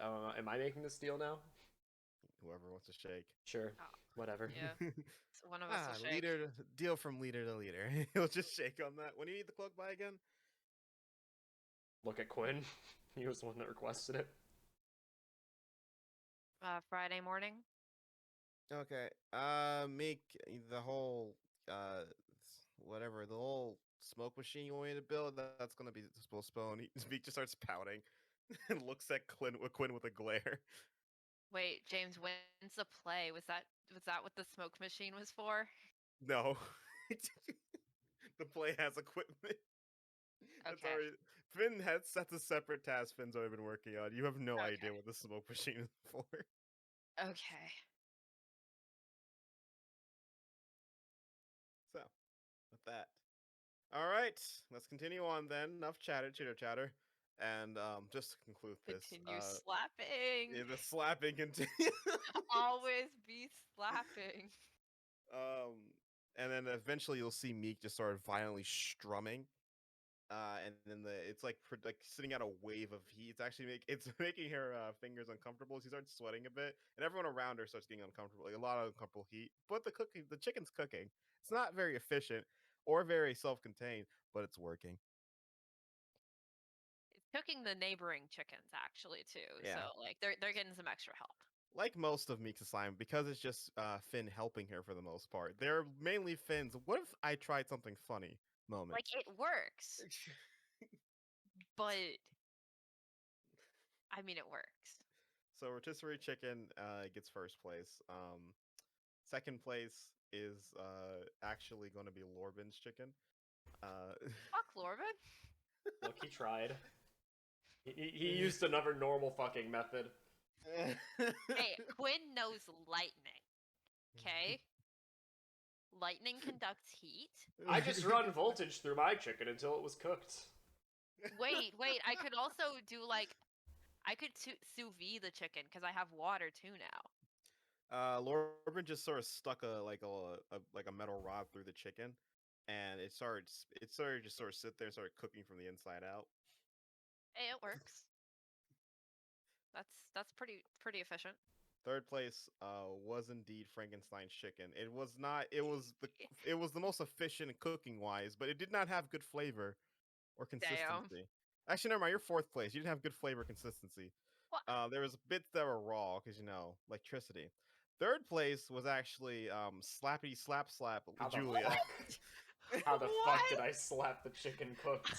Am I making this deal now? Whoever wants to shake. Sure. Oh, Whatever. yeah. So one of us will shake. Deal from leader to leader. He'll just shake on that. When do you need the cloak by again? Look at Quinn. He was the one that requested it. Friday morning. Okay. Make the whole whatever, the whole smoke machine you want me to build, that's gonna be postponed. Meek just starts pouting and looks at Quinn with a glare. Wait, James, when's the play? Was that what the smoke machine was for? No. The play has equipment. That's Okay. already that's a separate task Finn's already been working on. You have no idea what the smoke machine is for. Okay. So, with that. All right, let's continue on then. Enough chitter chatter. And just to conclude this, Continue slapping. yeah, the slapping continues. Always be slapping. And then eventually you'll see Meek just start violently strumming. And then it's like sitting out a wave of heat. It's making her fingers uncomfortable. She starts sweating a bit, and everyone around her starts getting uncomfortable, like a lot of uncomfortable heat. But the chicken's cooking. It's not very efficient or very self-contained, but it's working. It's cooking the neighboring chickens actually too. Yeah. So like they're getting some extra help. Like most of Meek's assignment, because it's just Finn helping her for the most part. They're mainly Finn's. What if I tried something funny moment? Like it works. But I mean it works. So rotisserie chicken gets first place. Second place is actually going to be Lorbin's chicken. Fuck Lorben. Look, he tried. He used another normal fucking method. Hey, Quinn knows lightning. Okay? Lightning conducts heat. I just run voltage through my chicken until it was cooked. Wait, I could also do like I could sous vide the chicken because I have water too now. Lorbin just sort of stuck a metal rod through the chicken, and it started just sort of sit there and started cooking from the inside out. Hey, it works. That's pretty efficient. Third place was indeed Frankenstein's chicken. It was not. It was the most efficient cooking wise, but it did not have good flavor or consistency. Actually, never mind. You're fourth place. You didn't have good flavor consistency. What? There was bits that were raw because electricity. Third place was actually Slappity Slap Slap How the Julia. fuck? How the fuck did I slap the chicken cooked?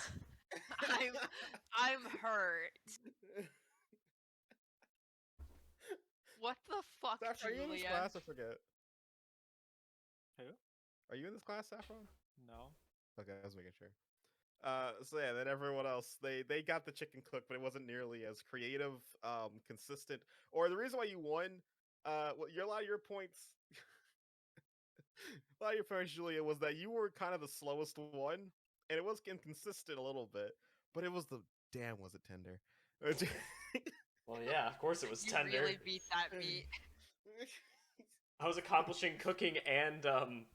I'm hurt. What the fuck, Saffron, are you in this Julia? class? I forget. Who? Are you in this class, Saffron? No. Okay, I was making sure. So yeah, then everyone else they got the chicken cooked, but it wasn't nearly as creative, consistent. Or the reason why you won, a lot of your points, a lot of your points, Julia, was that you were kind of the slowest one, and it was inconsistent a little bit, but it was was it tender? Well, yeah, of course it was You tender. really beat that meat. I was accomplishing cooking and And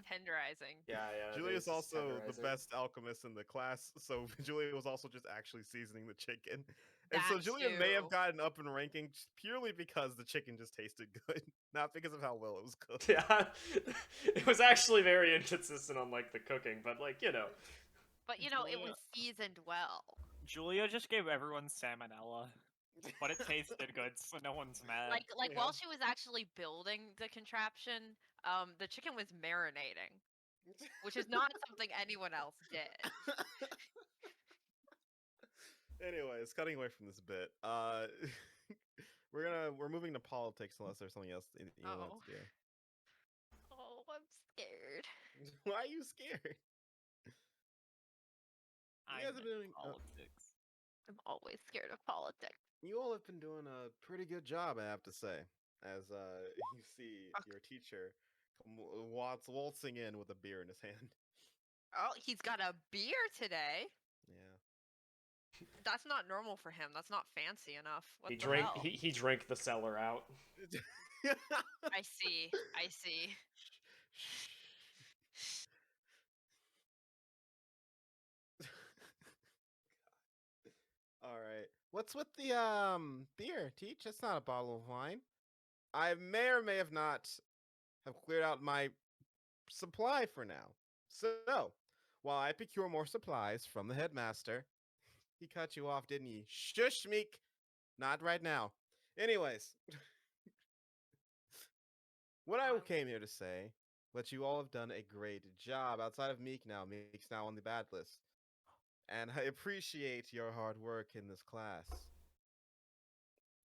tenderizing. yeah. Julia's there's also the tenderizer. best alchemist in the class, so Julia was also just actually seasoning the chicken. And so That Julia may have too. gotten up in ranking purely because the chicken just tasted good, not because of how well it was cooked. Yeah, it was actually very inconsistent on like the cooking, but like But it Julia- was seasoned well. Julia just gave everyone salmonella, but it tasted good, so no one's mad. Like while she was actually building the contraption, the chicken was marinating, which is not something anyone else did. Anyways, cutting away from this bit, we're moving to politics unless there's something else you want Oh. to do. Oh, I'm scared. Why are you scared? I'm guys have been in doing- politics. I'm always scared of politics. You all have been doing a pretty good job, I have to say. As you see your teacher waltzing in with a beer in his hand. Oh, he's got a beer today. Yeah. That's not normal for him. That's not fancy enough. What he the drank hell? he drank the cellar out. I see. I see. All right. What's with the beer, Teach? That's not a bottle of wine. I may or may have not have cleared out my supply for now. So, while I procure more supplies from the headmaster, he cut you off, didn't he? Shush, Meek. Not right now. Anyways, what I came here to say, that you all have done a great job outside of Meek now. Meek's now on the bad list. And I appreciate your hard work in this class. And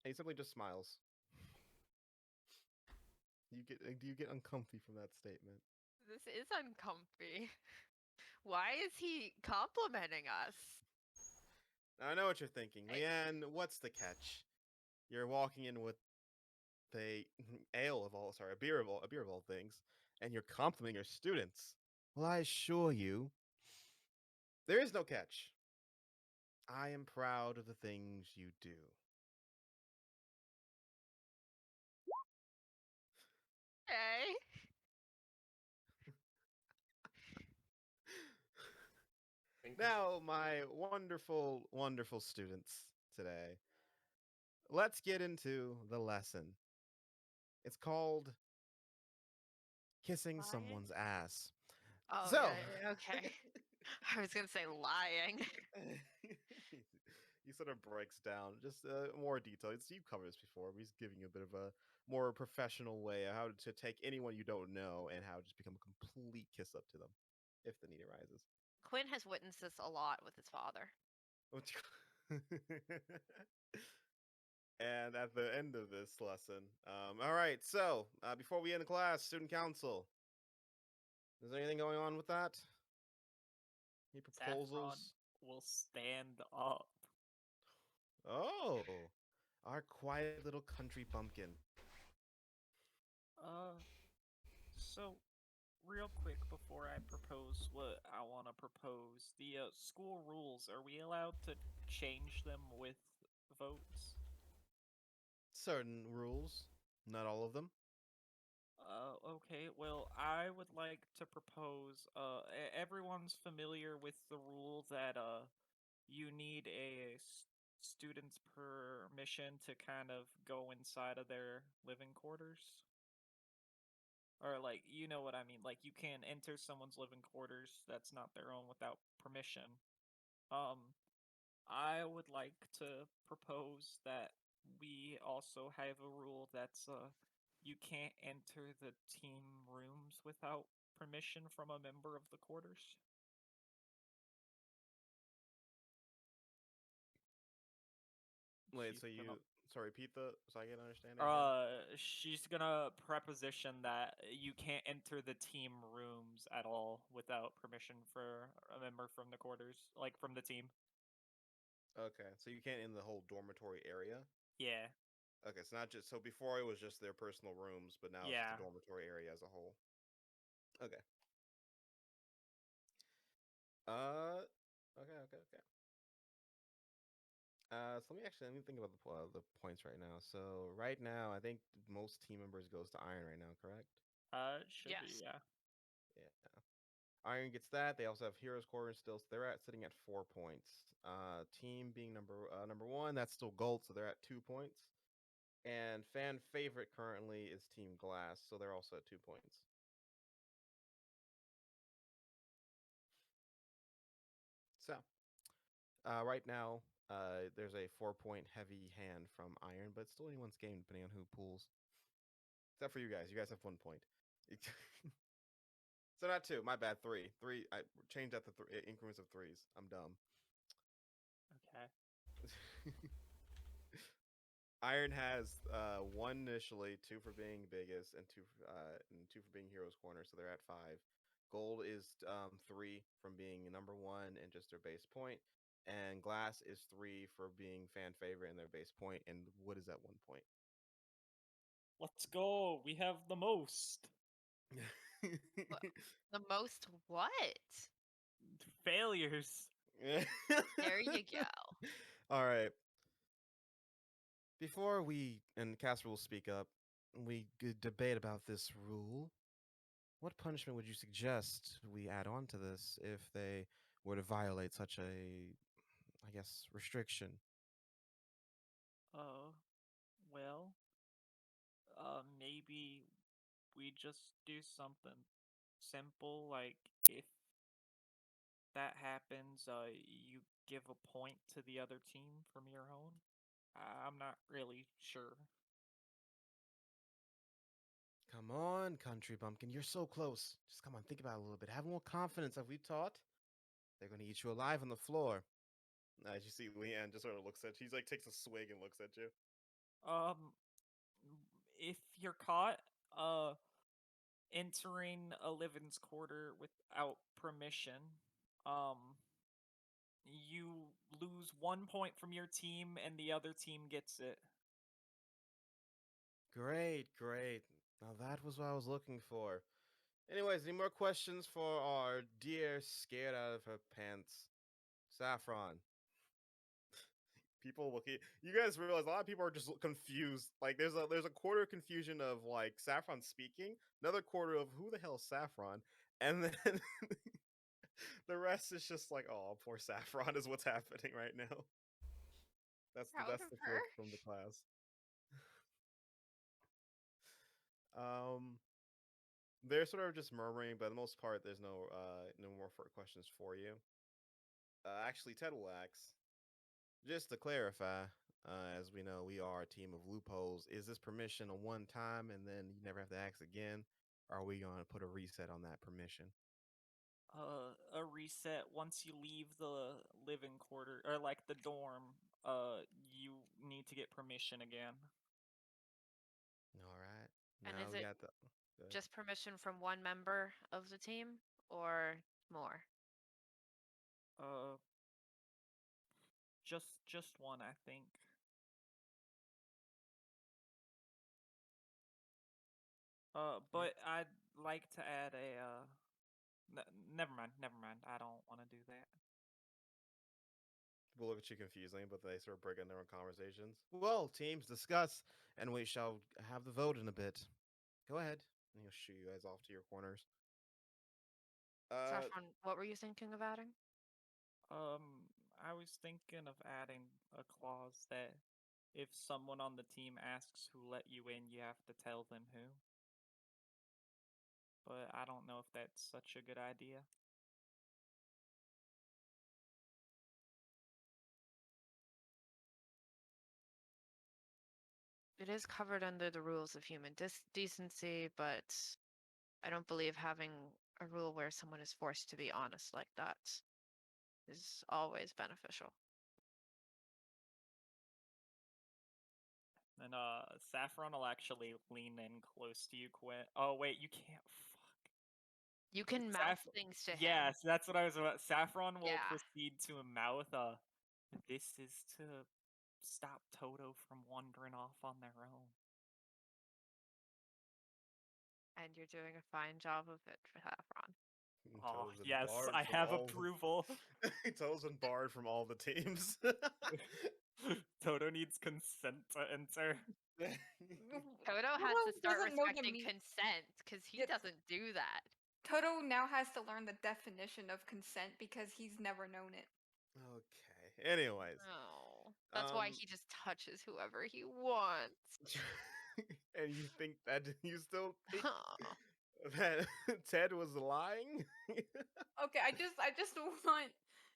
he simply just smiles. Do you get uncomfy from that statement? This is uncomfy. Why is he complimenting us? Now, I know what you're thinking. Leanne, what's the catch? You're walking in with a beer of all things, and you're complimenting your students. Well, I assure you, there is no catch. I am proud of the things you do. Okay. Now, my wonderful, wonderful students today, let's get into the lesson. It's called Kissing Lying? Someone's Ass. Oh, So- yeah, okay. I was gonna say lying. He sort of breaks down just more details. You've covered this before, but he's giving you a bit of a more professional way of how to take anyone you don't know and how to just become a complete kiss up to them, if the need arises. Quinn has witnessed this a lot with his father. And at the end of this lesson, all right. So before we end the class, student council. Is there anything going on with that? Any proposals? Will stand up. Oh, our quiet little country bumpkin. So, real quick before I propose what I want to propose, the school rules, are we allowed to change them with votes? Certain rules, not all of them. Okay, well, I would like to propose, everyone's familiar with the rule that, you need a student's permission to kind of go inside of their living quarters? Or, like, you know what I mean, like, you can't enter someone's living quarters that's not their own without permission. I would like to propose that we also have a rule that's you can't enter the team rooms without permission from a member of the quarters. Wait, She's so gonna sorry, repeat so I get an understanding again? she's gonna preposition that you can't enter the team rooms at all without permission for a member from the quarters, like from the team. Okay, so you can't in the whole dormitory area? Yeah. Okay, so not just so before it was just their personal rooms, but now it's just Yeah. the dormitory area as a whole. Okay. Okay. So let me think about the points right now. So right now, I think most team members goes to Iron right now, correct? It should be, Yes. yeah. Yeah. Iron gets that. They also have Heroes Corner still, so they're sitting at 4 points. Team being number one, that's still gold, so they're at 2 points. And fan favorite currently is Team Glass, so they're also at 2 points. So, right now, there's a 4 point heavy hand from Iron, but it's still anyone's game depending on who pulls. Except for you guys. You guys have 1 point. So not two. My bad. Three. I changed that to increments of threes. I'm dumb. Okay. Iron has one initially, two for being biggest, and two for being Heroes Corner, so they're at 5. Gold is 3 from being number one and just their base point, and Glass is 3 for being fan favorite and their base point, and Wood is at 1 point. Let's go. We have the most The most what? failures. There you go. All right. Before we and Casper will speak up, we could debate about this rule. What punishment would you suggest we add on to this if they were to violate such a, I guess, restriction? Well, maybe we just do something simple, like if that happens, you give a point to the other team from your own. I'm not really sure. Come on, country bumpkin, you're so close. Just come on, think about it a little bit. Have more confidence. Have we taught? They're going to eat you alive on the floor. As you see, Leanne just sort of looks at you. He's like takes a swig and looks at you. Um, if you're caught, entering a living's quarter without permission, um, you lose 1 point from your team and the other team gets it. Great. Now that was what I was looking for. Anyways, any more questions for our dear scared out of her pants Saffron? People looking. You guys realize a lot of people are just confused. Like there's a quarter of confusion of like Saffron speaking, another quarter of who the hell is Saffron, and then the rest is just like, oh, poor Saffron is what's happening right now. Proud That's of the her. feel from the class. Um, they're sort of just murmuring, but for the most part, there's no more questions for you. Actually, Ted will ask. Just to clarify, as we know, we are a team of loopholes. Is this permission a one time and then you never have to ask again? Or are we going to put a reset on that permission? A reset once you leave the living quarter or like the dorm. You need to get permission again. All right. And Now is we it got the. just permission from one member of the team or more? Uh, just one, I think. But I'd like to add a never mind. I don't want to do that. People look at you confusingly, but they sort of break in their own conversations. Well, teams discuss, and we shall have the vote in a bit. Go ahead. and he'll shoo you guys off to your corners. Saffron, what were you thinking of adding? I was thinking of adding a clause that if someone on the team asks who let you in, you have to tell them who. But I don't know if that's such a good idea. It is covered under the rules of human decency, but I don't believe having a rule where someone is forced to be honest like that is always beneficial. And Saffron will actually lean in close to you, Quinn. Oh wait, you can't. Fuck. You can mouth things to him. Yes, that's what I was about. Saffron will Yeah. proceed to mouth this is to stop Toto from wandering off on their own. And you're doing a fine job of it for Saffron. Oh, Toto's been yes, barred I from have all approval. Toto's been barred from all the teams. Toto needs consent to enter. Toto has Toto to start doesn't know the respecting me- consent because he Yeah. doesn't do that. Toto now has to learn the definition of consent because he's never known it. Okay. Anyways. Oh, that's why he just touches whoever he wants. And you think that you still think Huh. that Ted was lying? Okay, I just want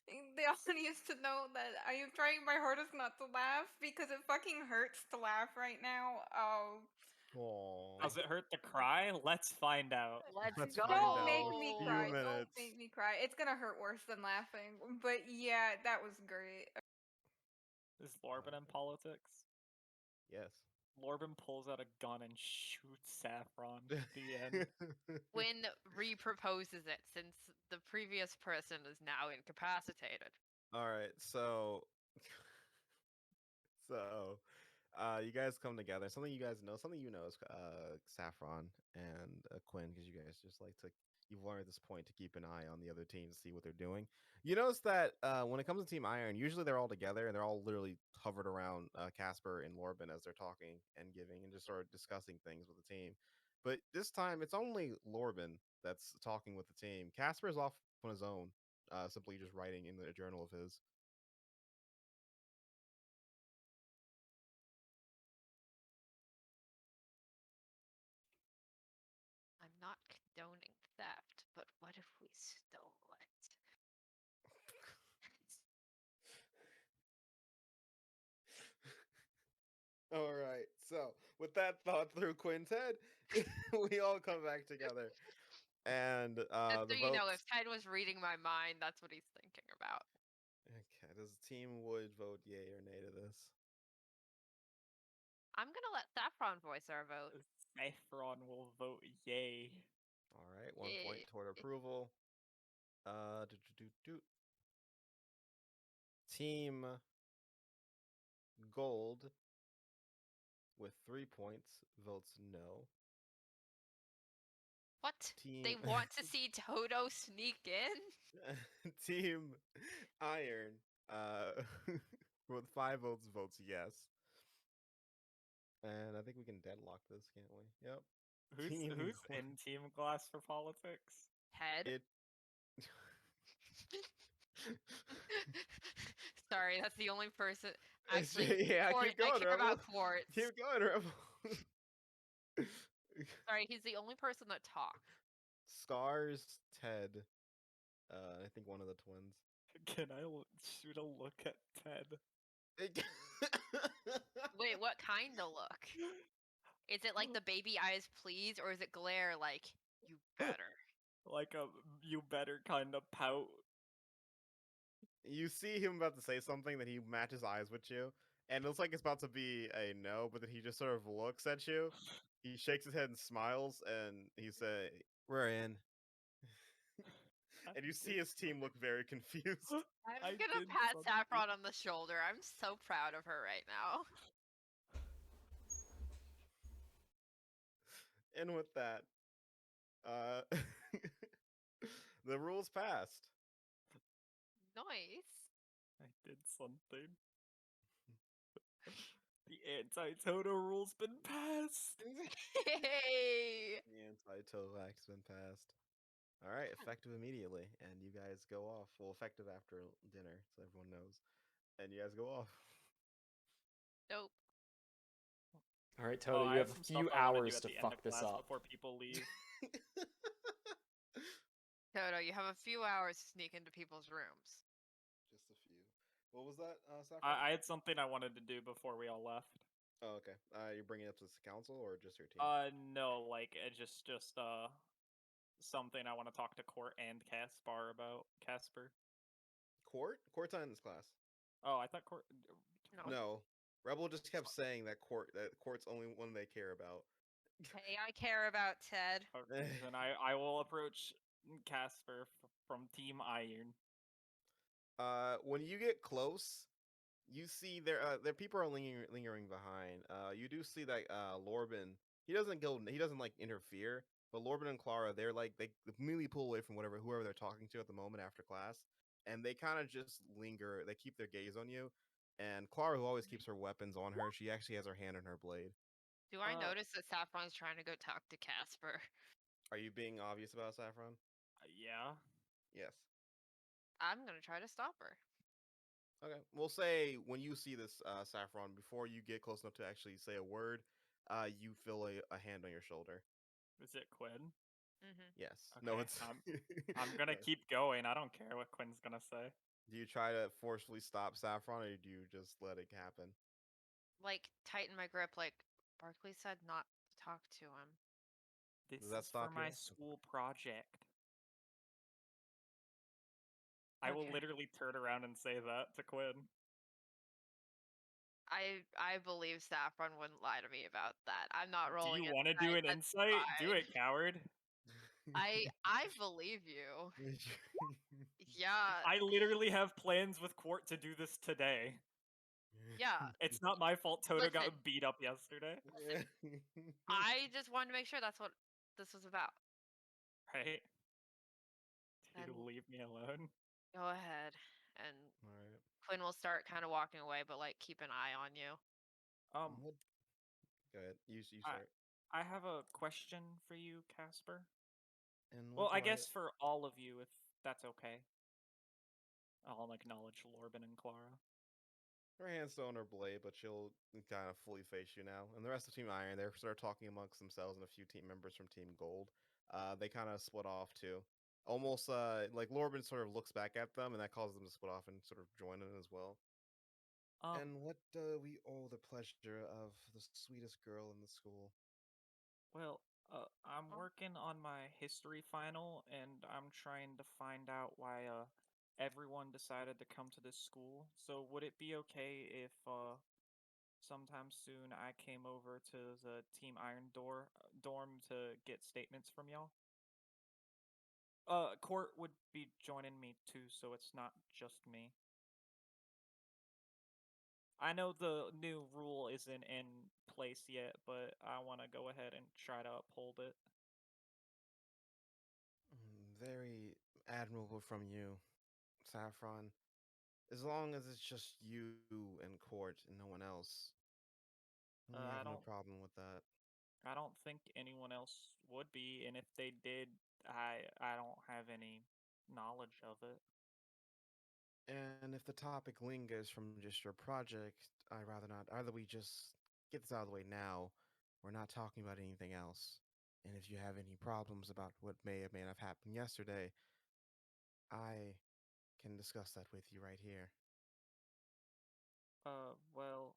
the audience to know that I am trying my hardest not to laugh because it fucking hurts to laugh right now. Aww. Does it hurt to cry? Let's find out. Let's Find go. out Don't make in a me few cry. Don't minutes. make me cry. It's gonna hurt worse than laughing. But yeah, that was great. Is Lorben in politics? Yes. Lorben pulls out a gun and shoots Saffron at the end. Quinn reproposes it since the previous person is now incapacitated. All right, so you guys come together. Something you guys know, something you know is Saffron and Quinn, because you guys just like to. You've learned at this point to keep an eye on the other teams, see what they're doing. You notice that when it comes to Team Iron, usually they're all together and they're all literally hovered around Casper and Lorben as they're talking and giving and just sort of discussing things with the team. But this time, it's only Lorben that's talking with the team. Casper's off on his own, simply just writing in a journal of his. I'm not condoning theft, but what if we stole it? All right. So, with that thought through Quinn's head, we all come back together. And Just the so you know, votes. if Ted was reading my mind, that's what he's thinking about. Okay, does Team Wood vote yay or nay to this? I'm gonna let Saffron voice our vote. Saffron will vote yay. All right, 1 point toward approval. Team Gold with 3 points votes no. What? Team They want to see Toto sneak in? Team Iron with 5 votes yes. And I think we can deadlock this, can't we? Yep. Who's in Team Glass for politics? Ted? It Sorry, that's the only person. Actually, yeah, keep going, I care Rebel. about Quartz. Keep going, Rebel. Sorry, he's the only person that talks. Scars, Ted, I think one of the twins. Can I shoot a look at Ted? Wait, what kind of look? Is it like the baby eyes please, or is it glare like, you better? Like a you better kind of pout. You see him about to say something, then he matches eyes with you, and it looks like it's about to be a no, but then he just sort of looks at you. He shakes his head and smiles, and he says, "We're in." And you see his team look very confused. I'm gonna pat Saffron on the shoulder. I'm so proud of her right now. And with that, the rules passed. Nice. I did something. The anti-Toto rule's been passed. Hey! The anti-Toto act's been passed. All right, effective immediately, and you guys go off. Well, effective after dinner, so everyone knows. And you guys go off. Nope. All right, Oh, Toto, I you have have a some stuff few I want to do hours at to the end fuck of this class up. before people leave. Toto, you have a few hours to sneak into people's rooms. Just a few. What was that, Saffron? I had something I wanted to do before we all left. Oh, okay. You're bringing it up to the council or just your team? No, like just something I want to talk to Court and Caspar about. Casper. Court? Court's not in this class. Oh, I thought Court. No. Rebel just kept saying that Court's only one they care about. Hey, I care about Ted. Okay, then I will approach Casper from Team Iron. When you get close, you see there people are lingering behind. You do see that Lorben, he doesn't like interfere, but Lorben and Clara, they immediately pull away from whoever they're talking to at the moment after class, and they kind of just linger. They keep their gaze on you. And Clara, who always keeps her weapons on her, she actually has her hand on her blade. Do I notice that Saffron's trying to go talk to Casper? Are you being obvious about Saffron? Yeah. Yes. I'm gonna try to stop her. Okay. We'll say when you see this Saffron, before you get close enough to actually say a word, you feel a hand on your shoulder. Is it Quinn? Mm-hmm. Yes. Okay, No, it's. I'm gonna No. keep going. I don't care what Quinn's gonna say. Do you try to forcefully stop Saffron, or do you just let it happen? Like, tighten my grip, like, Barkley said not to talk to him. This Does that is for stop you? my school project. I will Okay. literally turn around and say that to Quinn. I believe Saffron wouldn't lie to me about that. I'm not Do rolling you it. want to do an That's insight? Do fine. it, coward. I believe you. Yeah. I literally have plans with Court to do this today. Yeah. It's not my fault Toto got Listen. beat up yesterday. I just wanted to make sure that's what this was about. Right? Do And you leave me alone? go ahead. And All right. Quinn will start kind of walking away, but like keep an eye on you. What? Go ahead. You start. I have a question for you, Casper. And Well, I guess for all of you, if that's okay. I'll acknowledge Lorben and Clara. Her hand's still on her blade, but she'll kind of fully face you now. And the rest of Team Iron, they start talking amongst themselves, and a few team members from Team Gold. They kind of split off too. Almost like Lorben sort of looks back at them, and that causes them to split off and sort of join in as well. And what do we owe the pleasure of the sweetest girl in the school? Well, I'm working on my history final, and I'm trying to find out why everyone decided to come to this school. So would it be okay if sometime soon I came over to the Team Iron dorm to get statements from y'all? Court would be joining me too, so it's not just me. I know the new rule isn't in place yet, but I want to go ahead and try to uphold it. Very admirable from you, Saffron. As long as it's just you and Court and no one else, we have no problem with that. I don't think anyone else would be, and if they did, I don't have any knowledge of it. And if the topic lingers from just your project, I'd rather not. Either we just get this out of the way now. We're not talking about anything else. And if you have any problems about what may or may not have happened yesterday, I can discuss that with you right here. Well,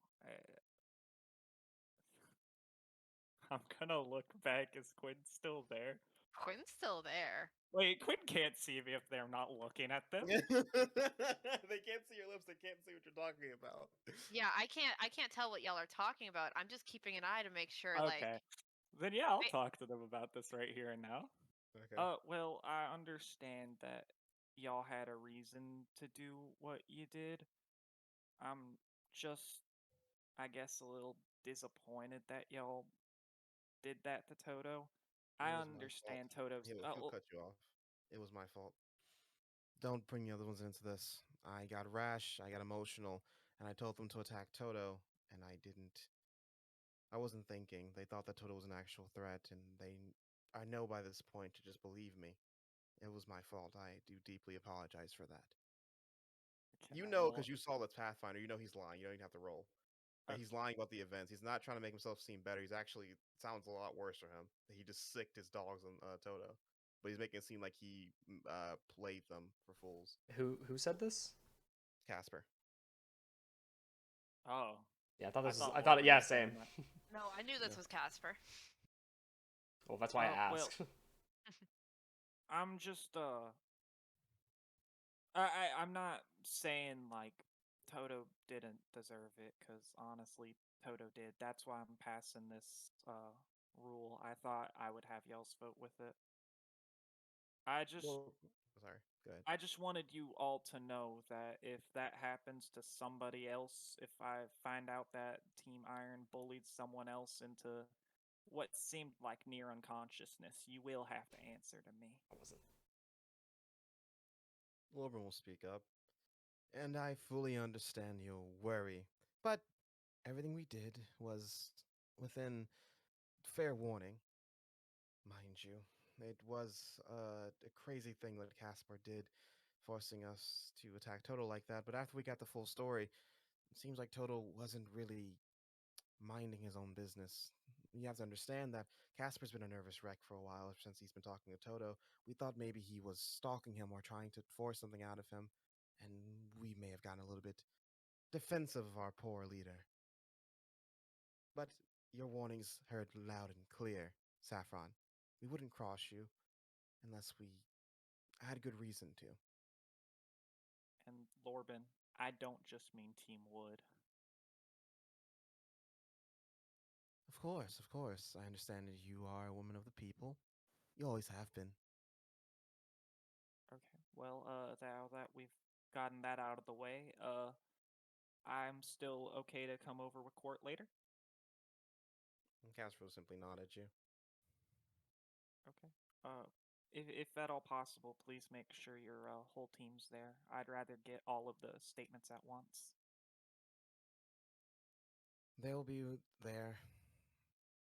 I'm gonna look back. Is Quinn still there? Quinn's still there. Wait, Quinn can't see me if they're not looking at them. They can't see your lips. They can't see what you're talking about. Yeah, I can't tell what y'all are talking about. I'm just keeping an eye to make sure Okay. Then yeah, I'll talk to them about this right here and now. Okay. Well, I understand that y'all had a reason to do what you did. I'm just, I guess, a little disappointed that y'all did that to Toto. I understand Toto's. He'll cut you off. It was my fault. Don't bring the other ones into this. I got rash, I got emotional, and I told them to attack Toto, and I wasn't thinking. They thought that Toto was an actual threat, and I know by this point to just believe me. It was my fault. I do deeply apologize for that. You Okay, know, well, because you saw the Pathfinder, you know he's lying. You don't even have to roll. That he's okay. lying about the events. He's not trying to make himself seem better. He's actually sounds a lot worse for him. He just sicked his dogs on Toto, but he's making it seem like he played them for fools. Who said this? Casper. Oh, Yeah, I thought I this was. thought I thought. Lauren Yeah, was saying same. that. No, I knew this Yeah. was Casper. Well, that's why I Well, asked. I'm just I'm not saying like Toto didn't deserve it, because honestly, Toto did. That's why I'm passing this rule. I thought I would have y'all's vote with it. I just Well, sorry. Go ahead. I just wanted you all to know that if that happens to somebody else, if I find out that Team Iron bullied someone else into what seemed like near unconsciousness, you will have to answer to me. I wasn't. Wilburn will speak up, and I fully understand your worry, but everything we did was within fair warning, mind you. It was a crazy thing that Caspar did, forcing us to attack Toto like that. But after we got the full story, it seems like Toto wasn't really minding his own business. You have to understand that Casper's been a nervous wreck for a while since he's been talking to Toto. We thought maybe he was stalking him or trying to force something out of him, and we may have gotten a little bit defensive of our poor leader. But your warnings heard loud and clear, Saffron. We wouldn't cross you unless we had good reason to. And Lorben, I don't just mean Team Wood. Of course, of course. I understand that you are a woman of the people. You always have been. Okay. Well, now that we've gotten that out of the way, I'm still okay to come over with Court later. And Casper will simply nod at you. Okay. If at all possible, please make sure your whole team's there. I'd rather get all of the statements at once. They'll be there.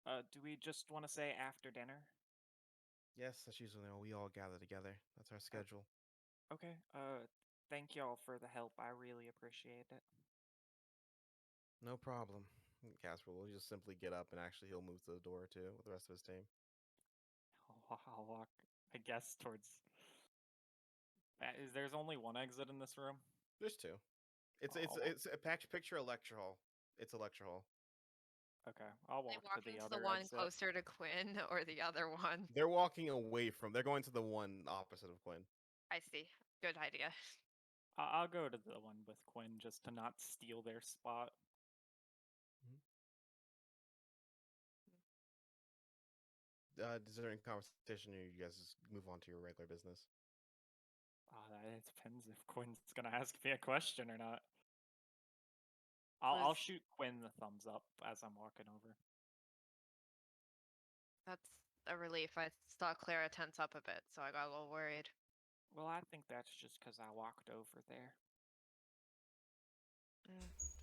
Do we just want to say after dinner? Yes, that's usually when we all gather together. That's our schedule. Okay. Thank y'all for the help. I really appreciate it. No problem. Casper will just simply get up and actually he'll move to the door too with the rest of his team. I'll walk, I guess, towards. There's only one exit in this room. There's two. It's Oh. it's a picture a lecture hall. It's a lecture hall. Okay, I'll They walk walk to the into other the one exit. closer to Quinn or the other one. They're walking away from. They're going to the one opposite of Quinn. I see. Good idea. I'll go to the one with Quinn just to not steal their spot. During conversation, you guys just move on to your regular business. It depends if Quinn's gonna ask me a question or not. I'll shoot Quinn the thumbs up as I'm walking over. That's a relief. I saw Clara tense up a bit, so I got a little worried. Well, I think that's just because I walked over there.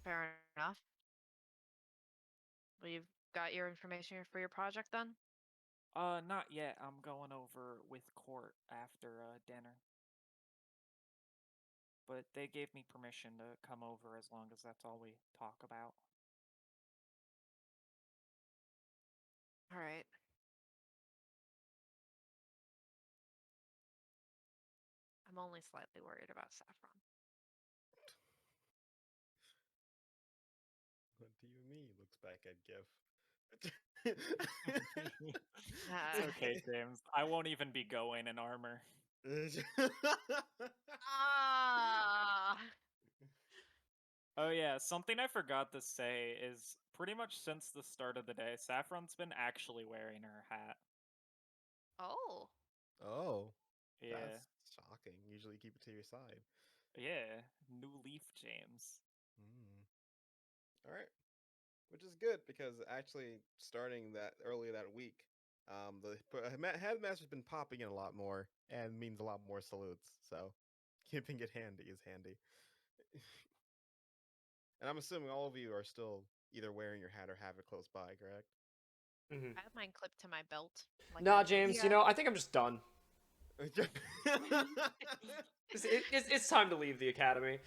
Fair enough. Well, you've got your information for your project then? Not yet. I'm going over with Court after dinner. But they gave me permission to come over as long as that's all we talk about. All right. I'm only slightly worried about Saffron. What do you mean? Looks back at GIF. It's okay, James. I won't even be going in armor. Ah! Oh yeah, something I forgot to say is pretty much since the start of the day, Saffron's been actually wearing her hat. Oh. Oh, Yeah. that's shocking. Usually keep it to your side. Yeah. New leaf, James. All right, which is good because actually starting that earlier that week, the headmaster's been popping in a lot more and means a lot more salutes. So keeping it handy is handy. And I'm assuming all of you are still either wearing your hat or have it close by, correct? Mhm. I have mine clipped to my belt. Like Nah, always. James, Yeah. you know, I think I'm just done. It's time to leave the academy.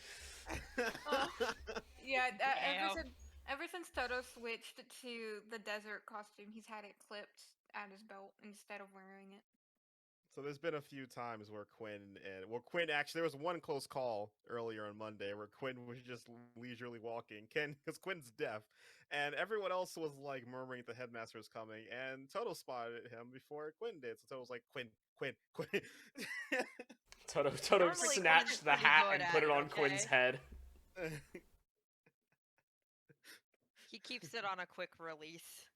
Yeah, Damn. ever since Toto switched to the desert costume, he's had it clipped at his belt instead of wearing it. So there's been a few times where Quinn actually, there was one close call earlier on Monday where Quinn was just leisurely walking, because Quinn's deaf, and everyone else was like murmuring the headmaster was coming, and Toto spotted him before Quinn did. So Toto was like, Quinn, Quinn, Quinn. Toto Normally Quinn's snatched the pretty hat good and at put it it, on Quinn's okay? head. He keeps it on a quick release.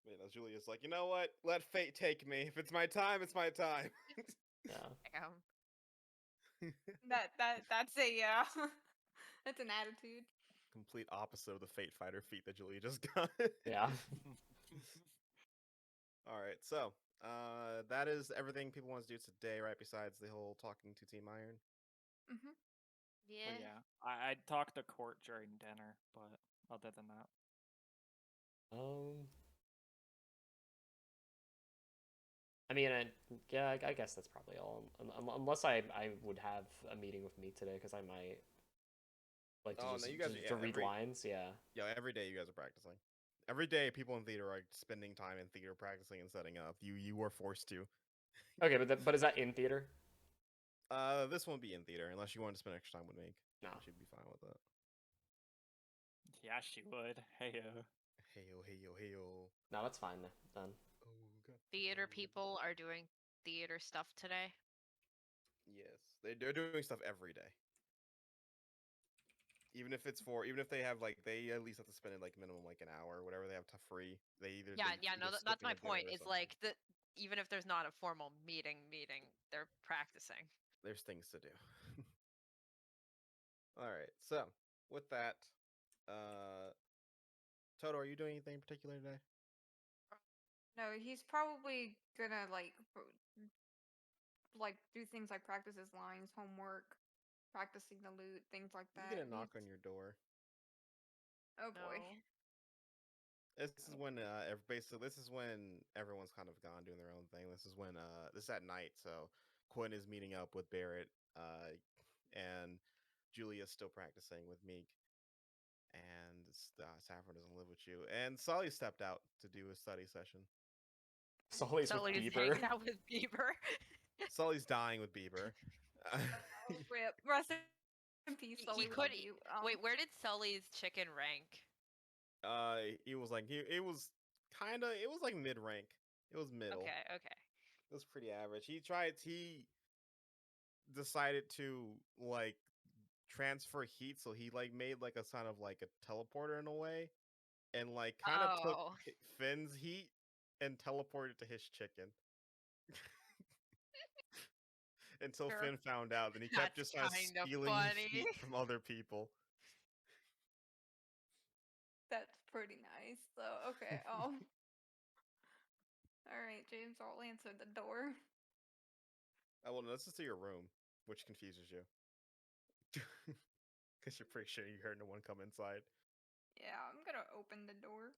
Yeah, Julia's like, you know what? Let fate take me. If it's my time, it's my time. Yeah. Damn. That's a that's an attitude. Complete opposite of the Fate Fighter feat that Julia just got. Yeah. All right, so that is everything people want to do today, right? Besides the whole talking to Team Iron. Hmm. Yeah. But yeah, I'd talk to Court during dinner, but other than that, I mean, I guess that's probably all. Unless I would have a meeting with me today, because I might like to Oh, just, no, you guys, to read lines. Yeah. Yeah, every day you guys are practicing. Every day, people in theater are spending time in theater practicing and setting up. You were forced to. Okay, but is that in theater? This won't be in theater unless you want to spend extra time with me. No. She'd be fine with that. yeah, she would. Heyo. Heyo, heyo, heyo. No, that's fine then. Oh, God. Theater people are doing theater stuff today. Yes, they're doing stuff every day. Even if they have like, they at least have to spend it like minimum like an hour or whatever they have to free. They either No, that's skipping my a dinner point. or Is something. like that even if there's not a formal meeting, they're practicing. There's things to do. All right, so with that, Toto, are you doing anything in particular today? No, he's probably gonna like do things like practice his lines, homework, practicing the loot, things like You that. get a knock on your door. Oh boy. No. This is when basically this is when everyone's kind of gone doing their own thing. This is when this is at night, so Quinn is meeting up with Barrett, and Julia's still practicing with Meek, and Saffron doesn't live with you, and Sully stepped out to do a study session. Sully's with Sully's Bieber. hanging out with Bieber. Sully's dying with Bieber. Oh, rip. Rest in peace, Sully. He could. Love you. Wait, where did Sully's chicken rank? He was like it was like mid rank. It was middle. Okay. It was pretty average. He decided to like transfer heat, so he like made like a kind of like a teleporter in a way, and like kind of took Oh. Finn's heat and teleported to his chicken. Until Sure. Finn found out, then he kept That's just kind of kind of stealing funny. heat from other people. That's pretty nice. So okay. All right, James. I'll answer the door. Oh well, no, this is to your room, which confuses you, because you're pretty sure you heard no one come inside. Yeah, I'm gonna open the door.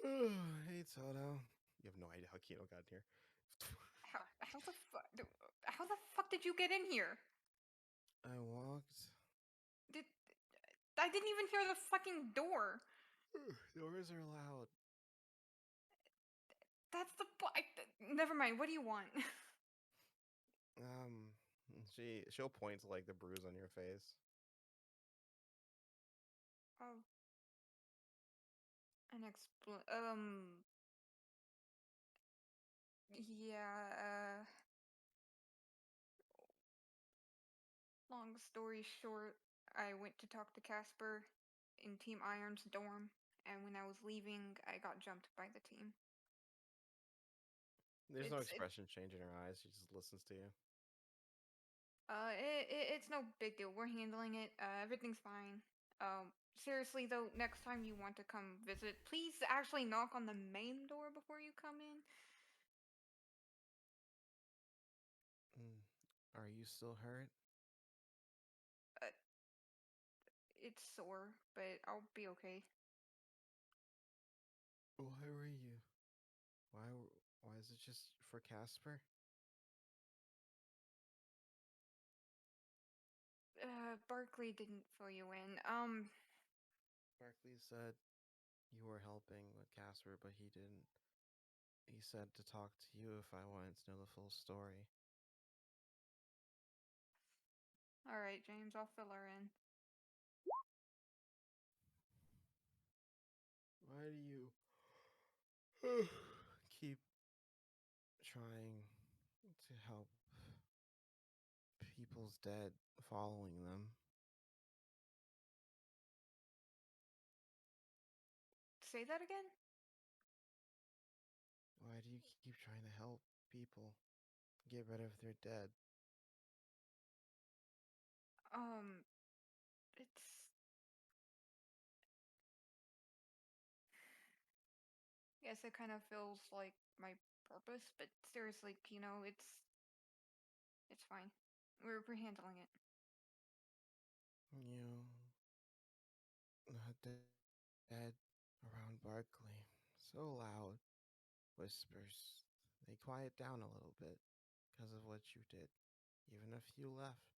Hey Toto, you have no idea how Kino got in here. How the fuck did you get in here? I walked. Did I didn't even hear the fucking door. Doors are loud. That's the never mind. What do you want? She'll point to like the bruise on your face. Oh, an yeah. Long story short, I went to talk to Casper in Team Iron's dorm, and when I was leaving, I got jumped by the team. There's no It's expression change in her eyes. She just listens to you. it's no big deal. We're handling it. Everything's fine. Seriously though, next time you want to come visit, please actually knock on the main door before you come in. Are you still hurt? it's sore, but I'll be okay. Why were you? Why is it just for Casper? Barkley didn't fill you in. Barkley said you were helping with Casper, but he didn't. He said to talk to you if I wanted to know the full story. All right, James, I'll fill her in. Why do you keep trying to help people's dead following them? Say that again? Why do you keep trying to help people get rid of their dead? It's. Yes, it kind of feels like my purpose, but seriously, Kino, it's fine. We're handling it. You not dead around Barkley. So loud. Whispers. They quiet down a little bit because of what you did. Even if you left.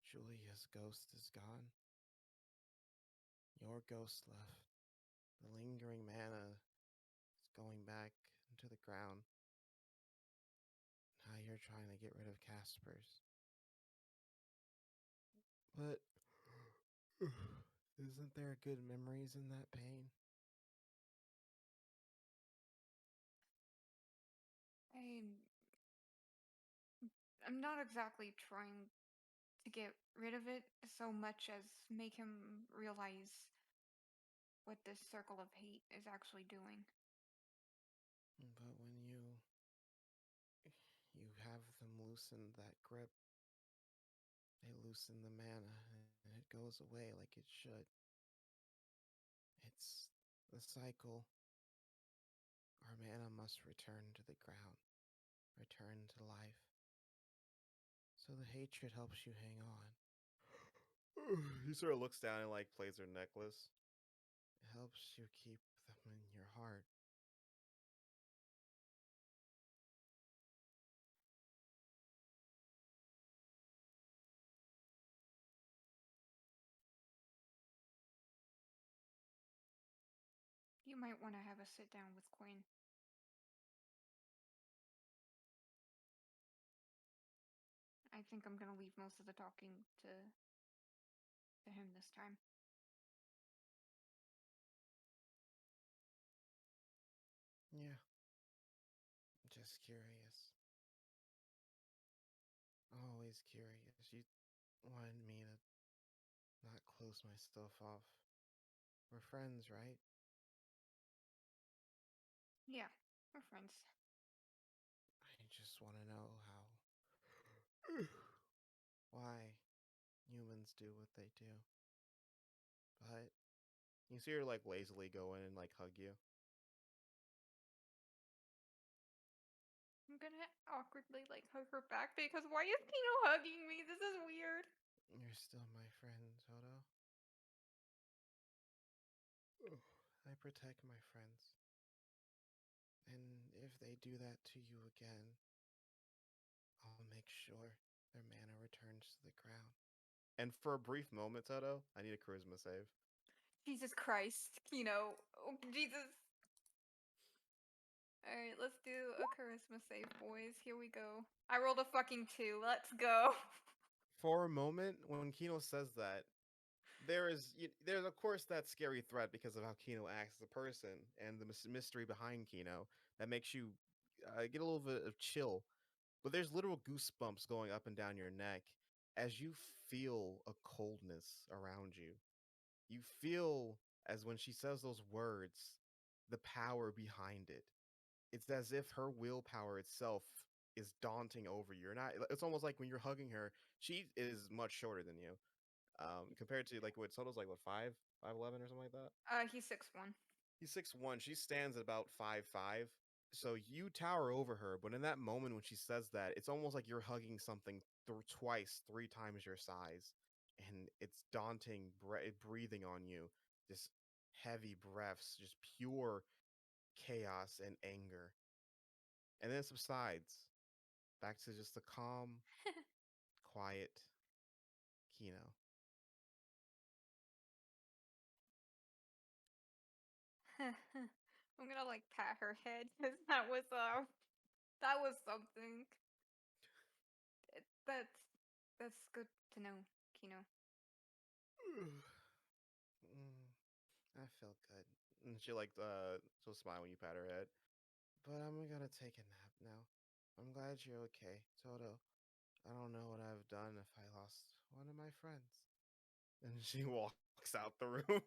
Julia's ghost is gone. Your ghost left. The lingering mana is going back into the ground. Now you're trying to get rid of Casper's. But isn't there good memories in that pain? I'm not exactly trying to get rid of it so much as make him realize what this circle of hate is actually doing. But when you have them loosen that grip, they loosen the mana and it goes away like it should. It's the cycle. Our mana must return to the ground, return to life. So the hatred helps you hang on. He sort of looks down and like plays her necklace. It helps you keep them in your heart. You might want to have a sit down with Quinn. I think I'm gonna leave most of the talking to him this time. Yeah. Just curious. Always curious. You wanted me to not close myself off. We're friends, right? Yeah, we're friends. I just want to know how. Why humans do what they do. But you see her like lazily go in and like hug you. I'm gonna awkwardly like hug her back because why is Kino hugging me? This is weird. You're still my friend, Toto. I protect my friends. And if they do that to you again, I'll make sure their mana returns to the ground. And for a brief moment, Toto, I need a charisma save. Jesus Christ, Kino. Oh, Jesus. Alright, let's do a charisma save, boys. Here we go. I rolled a fucking 2. Let's go. For a moment, when Kino says that, there's of course that scary threat because of how Kino acts as a person and the mystery behind Kino that makes you get a little bit of chill. But there's literal goosebumps going up and down your neck as you feel a coldness around you. You feel, as when she says those words, the power behind it. It's as if her willpower itself is daunting over you. You're not. It's almost like when you're hugging her. She is much shorter than you, compared to like what Soto's like what 5'11" or something like that. He's 6'1". He's 6'1". She stands at about 5'5". So you tower over her, but in that moment when she says that, it's almost like you're hugging something twice, 3 times your size. and it's daunting breathing on you. Just heavy breaths, just pure chaos and anger. And then it subsides back to just a calm, quiet Kino. I'm gonna like pat her head because that was something. That's good to know, Kino. I felt good. And she'll smile when you pat her head. But I'm gonna take a nap now. I'm glad you're okay, Toto. I don't know what I've done if I lost one of my friends. And she walks out the room.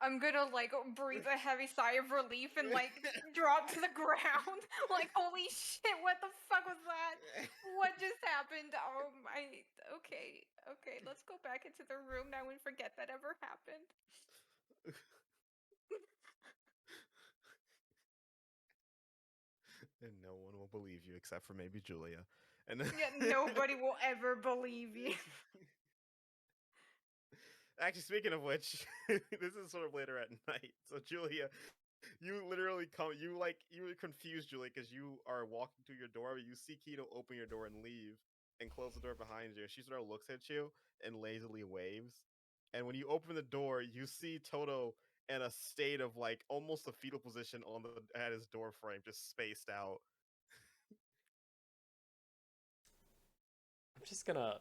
I'm gonna like breathe a heavy sigh of relief and like drop to the ground. Like, holy shit, what the fuck was that? What just happened? Okay, let's go back into the room now and forget that ever happened. And no one will believe you except for maybe Julia. And Yeah, nobody will ever believe you. Actually, speaking of which, this is sort of later at night. So Julia, you literally you were confused, Julia, because you are walking to your door, but you see Keto open your door and leave and close the door behind you. She sort of looks at you and lazily waves. And when you open the door, you see Toto in a state of like almost a fetal position at his door frame, just spaced out. I'm just gonna.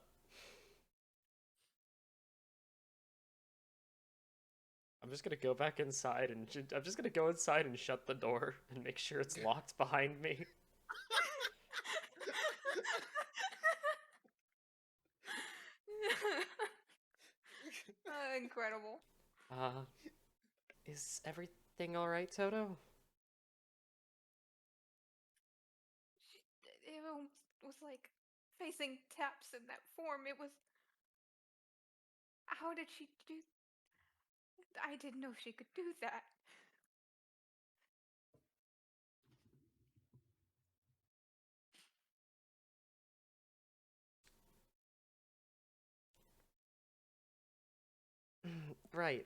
I'm just gonna go back inside and I'm just gonna go inside and shut the door and make sure it's locked behind me. Incredible. Is everything all right, Toto? It was like facing taps in that form. It was. How did she do? I didn't know she could do that. Right,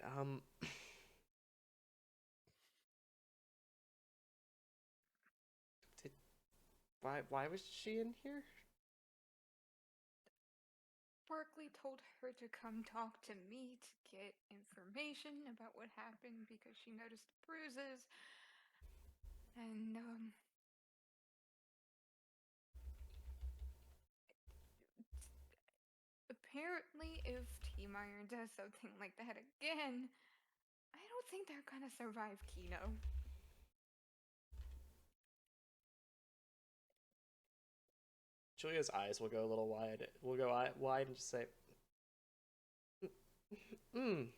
Did... Why was she in here? Barkley told her to come talk to me to get information about what happened because she noticed the bruises. And, apparently if T-Meyer does something like that again, I don't think they're gonna survive Kino. Julia's eyes will go a little wide. Will go wide and just say, "Hmm."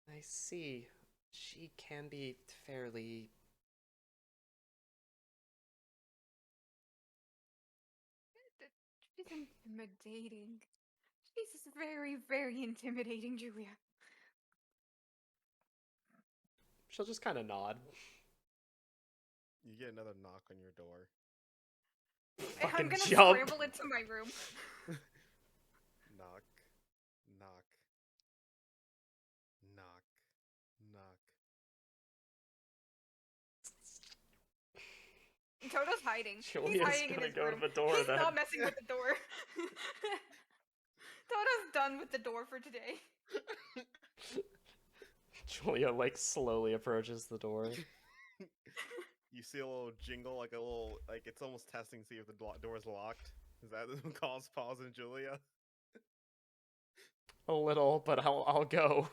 I see. She can be fairly... She's intimidating. She's very, very intimidating, Julia. She'll just kind of nod. You get another knock on your door. I'm gonna jump. scramble into my room. Knock, knock, knock, knock. Toto's hiding. Julia's He's hiding in gonna his go room. to the door He's then. not messing with the door. Toto's done with the door for today. Julia, like, slowly approaches the door. You see a little jingle, like it's almost testing to see if the door's locked. Is that cause pause in Julia? A little, but I'll go.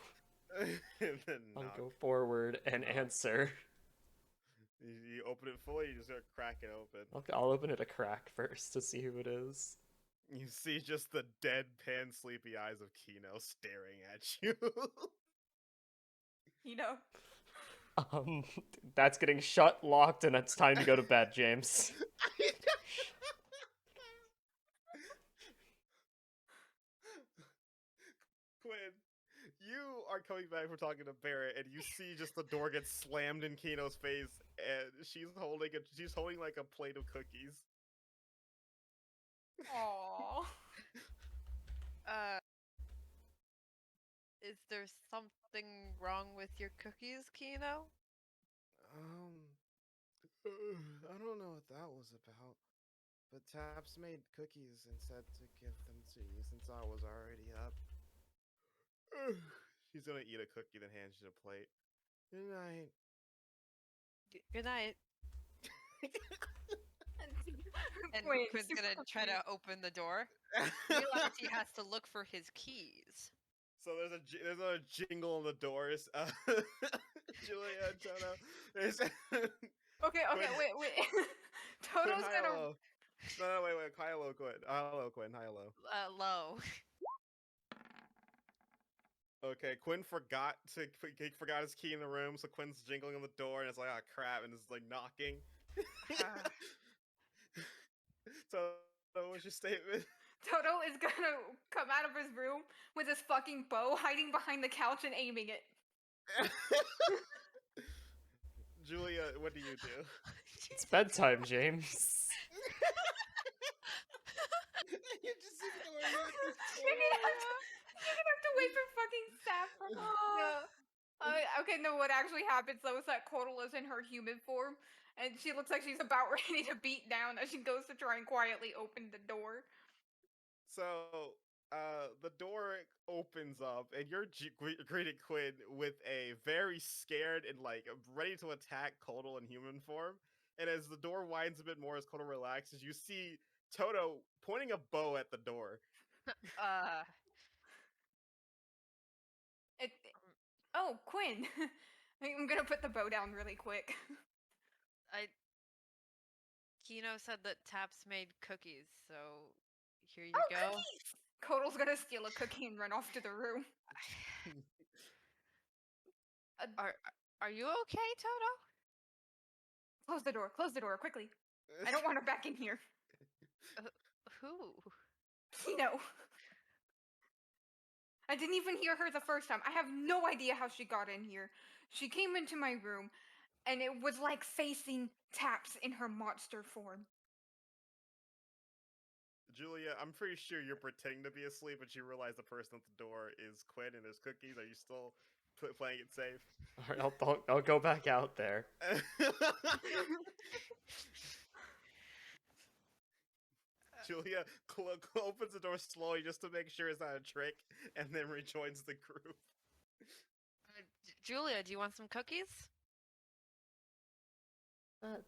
And then I'll knock. go forward and answer. You open it fully, you just gotta crack it open. I'll open it a crack first to see who it is. You see just the deadpan sleepy eyes of Kino staring at you. You know. That's getting shut, locked, and it's time to go to bed, James. Quinn, you are coming back from talking to Barrett, and you see just the door get slammed in Kino's face, and she's holding like a plate of cookies. Aww. Is there something wrong with your cookies, Kino? I don't know what that was about, but Taps made cookies and said to give them to you since I was already up. She's gonna eat a cookie, then hands you a plate. Good night. Good night. And Wait, Quinn's super gonna try to open the door. Realize he has to look for his keys. So there's a jingle on the doors. Julia and Toto. Okay, wait. Toto's gonna. No, wait. Hello, Quinn. Hello, Quinn. Hi, hello. Low. Okay, Quinn forgot his key in the room, so Quinn's jingling on the door, and it's like, ah, crap, and it's like knocking. So, what's your statement? Toto is gonna come out of his room with his fucking bow, hiding behind the couch and aiming it. Julia, what do you do? It's bedtime, James. You just see the way you You're gonna have to wait for fucking Saffron. No. Okay, no, what actually happens though is that Cordal is in her human form, and she looks like she's about ready to beat down as she goes to try and quietly open the door. So, the door opens up, and you're greeted Quinn with a very scared and like ready to attack Codal in human form. And as the door winds a bit more, as Codal relaxes, you see Toto pointing a bow at the door. Oh, Quinn. I'm gonna put the bow down really quick. Kino said that Taps made cookies, so here you Oh, go. cookies! Codal's gonna steal a cookie and run off to the room. Are you okay, Toto? Close the door, quickly. I don't want her back in here. Who? Kino. I didn't even hear her the first time. I have no idea how she got in here. She came into my room, and it was like facing Taps in her monster form. Julia, I'm pretty sure you're pretending to be asleep, but you realize the person at the door is Quinn and there's cookies. Are you still playing it safe? All right, I'll go back out there. Julia opens the door slowly just to make sure it's not a trick, and then rejoins the group. Julia, do you want some cookies? That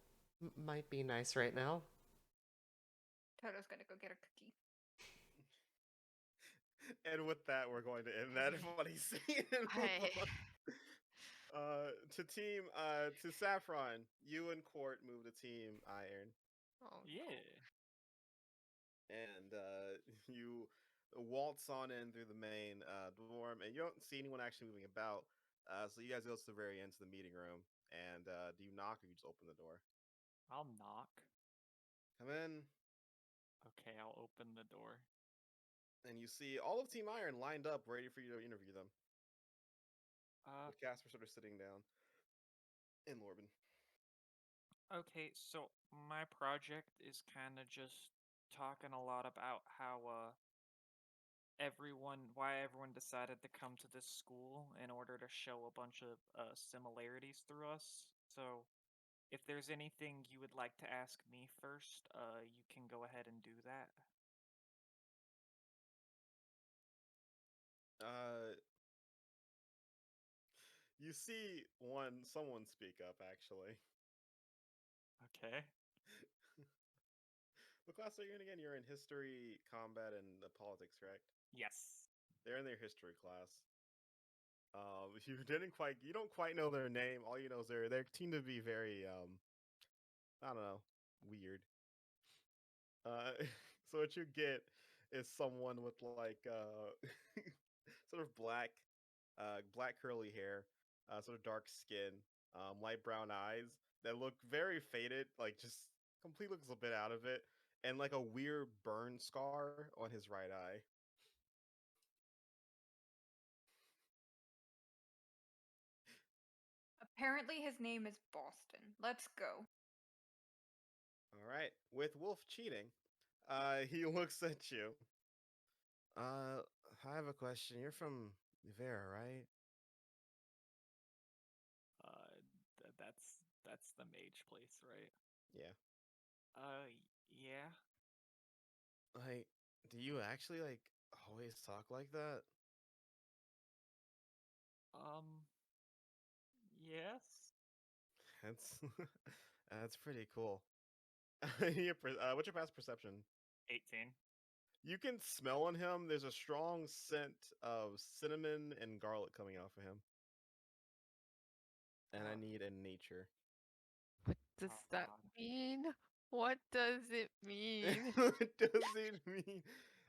might be nice right now. Toto's gonna go get a cookie. And with that, we're going to end that funny scene. To Saffron, you and Court move to Team Iron. Oh, Yeah. And you waltz on in through the main dorm, and you don't see anyone actually moving about. So you guys go to the very end of the meeting room, and do you knock or you just open the door? I'll knock. Come in. Okay, I'll open the door. And you see all of Team Iron lined up, ready for you to interview them. With Casper sort of sitting down. And Lorben. Okay, so my project is kind of just talking a lot about how why everyone decided to come to this school in order to show a bunch of similarities through us. So if there's anything you would like to ask me first, you can go ahead and do that. You see someone speak up, actually. Okay. What class are you in again? You're in history, combat, and politics, correct? Yes. They're in their history class. You don't quite know their name. All you know is they seem to be very I don't know, weird. So what you get is someone with like sort of black curly hair, sort of dark skin, light brown eyes that look very faded, like just completely looks a bit out of it, and like a weird burn scar on his right eye. Apparently his name is Boston. Let's go. All right. With Wolf cheating, he looks at you. I have a question. You're from Vera, right? That's the mage place, right? Yeah. Yeah. Like, do you actually always talk like that? Yes. That's that's pretty cool. What's your past perception? 18. You can smell on him. There's a strong scent of cinnamon and garlic coming off of him. And I need a nature. What does that mean? What does it mean? What does it mean?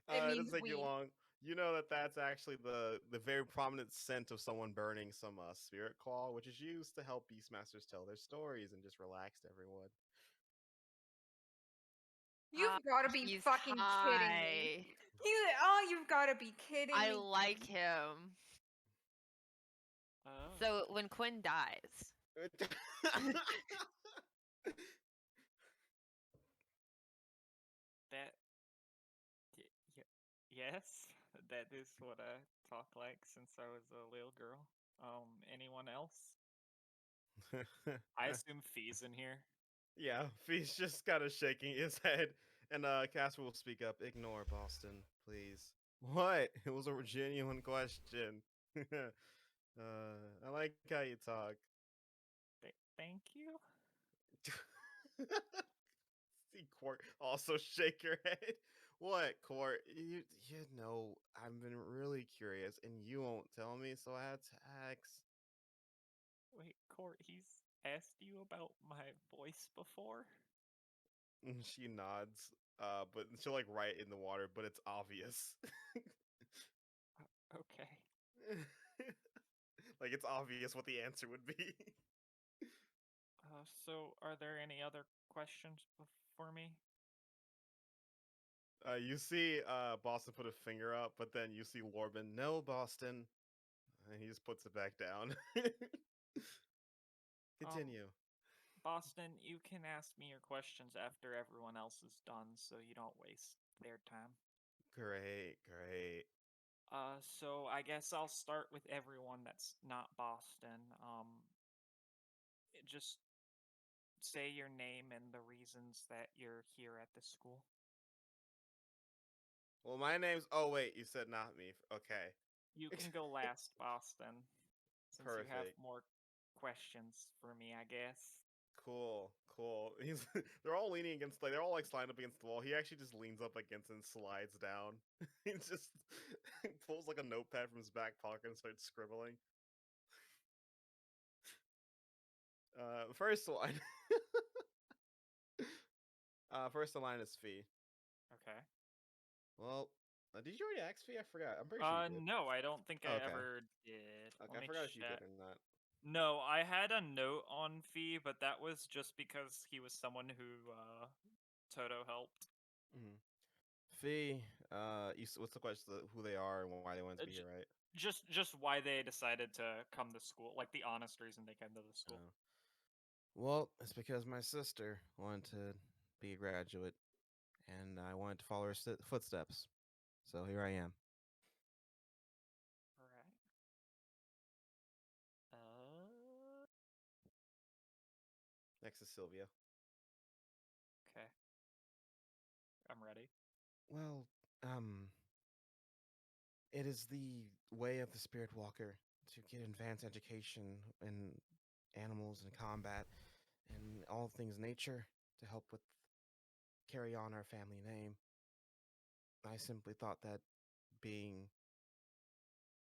It It means doesn't take you we. long. You know that's actually the very prominent scent of someone burning some spirit claw, which is used to help Beastmasters tell their stories and just relax everyone. You've got to be He's fucking kidding me. high. You've got to be kidding I me. like him. Oh. So when Quinn dies, That. Yes, that is what I talk like since I was a little girl. Anyone else? I assume Fee's in here. Yeah, Fee's just kind of shaking his head, and Casper will speak up. Ignore Boston, please. What? It was a genuine question. I like how you talk. Thank you. See Court also shake your head. What, Court? You know, I've been really curious, and you won't tell me, so I had to ask. Wait, Court, he's asked you about my voice before? She nods, but she'll write in the water, but it's obvious. Okay. It's obvious what the answer would be. So are there any other questions for me? You see Boston put a finger up, but then you see Lorben, no, Boston. And he just puts it back down. Continue. Boston, you can ask me your questions after everyone else is done so you don't waste their time. Great. So I guess I'll start with everyone that's not Boston. Just say your name and the reasons that you're here at the school. Well, my name's... Oh, wait, you said not me. Okay. You can go last, Boston, since you have Perfect. more questions for me, I guess. Cool. They're all leaning against... they're all sliding up against the wall. He actually just leans up against it and slides down. He just pulls a notepad from his back pocket and starts scribbling. First line. First line is Fee. Okay. Well, did you already ask Fee? I forgot. I'm pretty sure you did. No, I don't think I Okay. ever did. Okay, Let I me forgot if you check. did or not. No, I had a note on Fee, but that was just because he was someone who Toto helped. Mm-hmm. Fee, what's the question? Who they are and why they wanted to be here, right? Just why they decided to come to school, the honest reason they came to the school. Well, it's because my sister wanted to be a graduate, and I wanted to follow her footsteps. So here I am. All right. Next is Sylvia. Okay. I'm ready. Well, it is the way of the Spirit Walker to get advanced education in animals and combat and all things nature to help with carry on our family name. I simply thought that being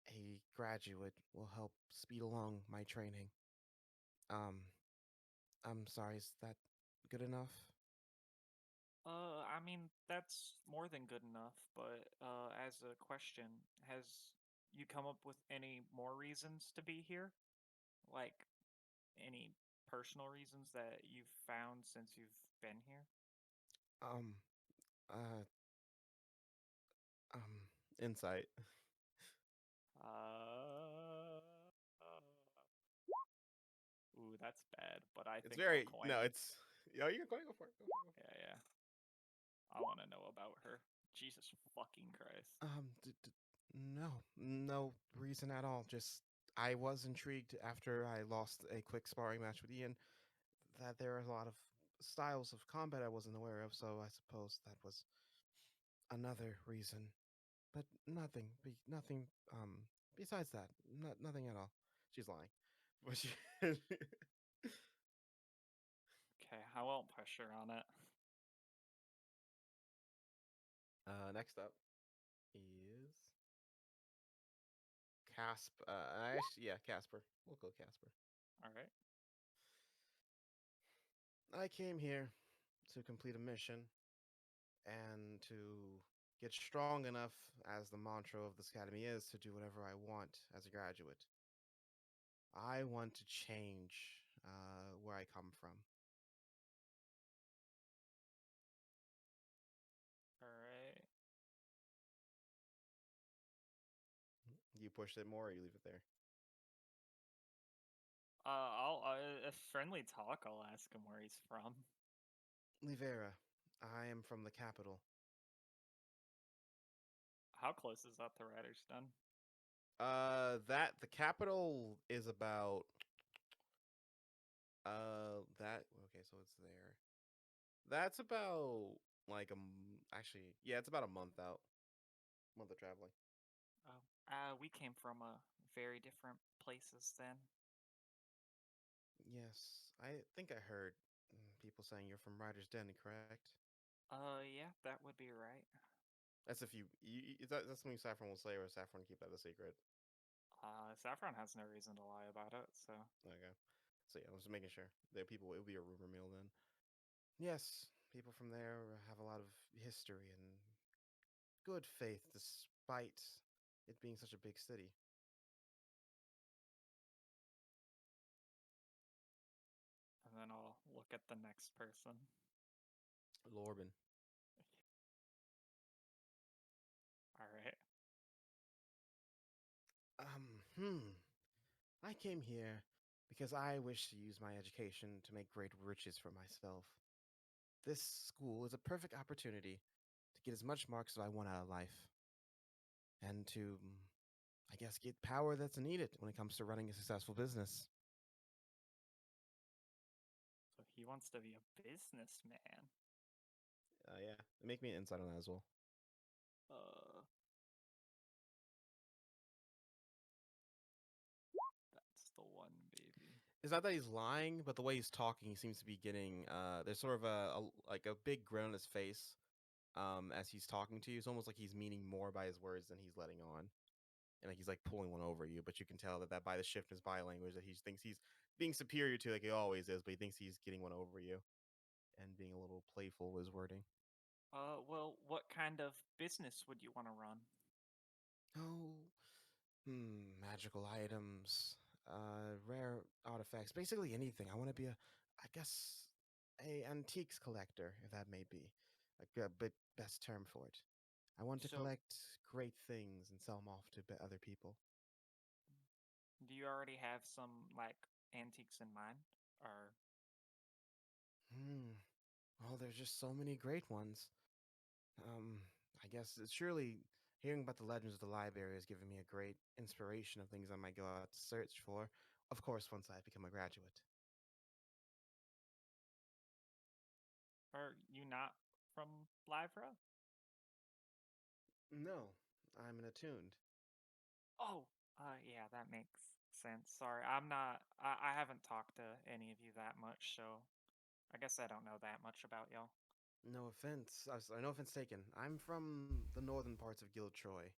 a graduate will help speed along my training. I'm sorry, is that good enough? I mean, that's more than good enough, but as a question, has you come up with any more reasons to be here? Like any personal reasons that you've found since you've been here? Um, uh, Insight. Uh, that's bad. But I It's think very I'll coin. no. It's you're going go for it. Go for it. Yeah. I want to know about her. Jesus fucking Christ. No reason at all. Just I was intrigued after I lost a quick sparring match with Ian that there are a lot of styles of combat I wasn't aware of. So I suppose that was another reason, but nothing. Besides that, nothing at all. She's lying, but she. Okay, I won't push her on it. Next up is Casper. We'll go Casper. All right. I came here to complete a mission and to get strong enough, as the mantra of this academy is, to do whatever I want as a graduate. I want to change where I come from. All right. You push it more, or you leave it there? I'll a friendly talk. I'll ask him where he's from. Livera. I am from the capital. How close is that to Riderston? The capital is about okay, so it's there. That's about like actually, yeah, it's about a month out. Month of traveling. Oh, we came from very different places then. Yes, I think I heard people saying you're from Ryder's Den, correct? Yeah, that would be right. That's if that's something Saffron will say, or Saffron keep that a secret. Saffron has no reason to lie about it, so. Okay. So yeah, I was making sure that people it would be a rumor mill then. Yes, people from there have a lot of history and good faith, despite it being such a big city. And then I'll look at the next person. Lorben. All right. I came here because I wish to use my education to make great riches for myself. This school is a perfect opportunity to get as much marks as I want out of life. And to, I guess, get power that's needed when it comes to running a successful business. So he wants to be a businessman. Yeah. Make me an insight on that as well. That's the one, baby. It's not that he's lying, but the way he's talking, he seems to be getting there's sort of a big grin on his face as he's talking to you. It's almost like he's meaning more by his words than he's letting on. And like he's like pulling one over you, but you can tell that by the shift in his body language that he thinks he's being superior to, like he always is, but he thinks he's getting one over you and being a little playful with his wording. Well, what kind of business would you want to run? Magical items, rare artifacts, basically anything. I want to be I guess, a antiques collector, if that may be a bit best term for it. I want to collect great things and sell them off to other people. Do you already have some like antiques in mind, or? Well, there's just so many great ones. I guess it's surely hearing about the legends of the library has given me a great inspiration of things I might go out to search for. Of course, once I become a graduate. Are you not from Livra? No, I'm an attuned. Oh, yeah, that makes sense. Sorry, I'm not. I haven't talked to any of you that much, so I guess I don't know that much about y'all. No offense. No offense taken. I'm from the northern parts of Guild Troy.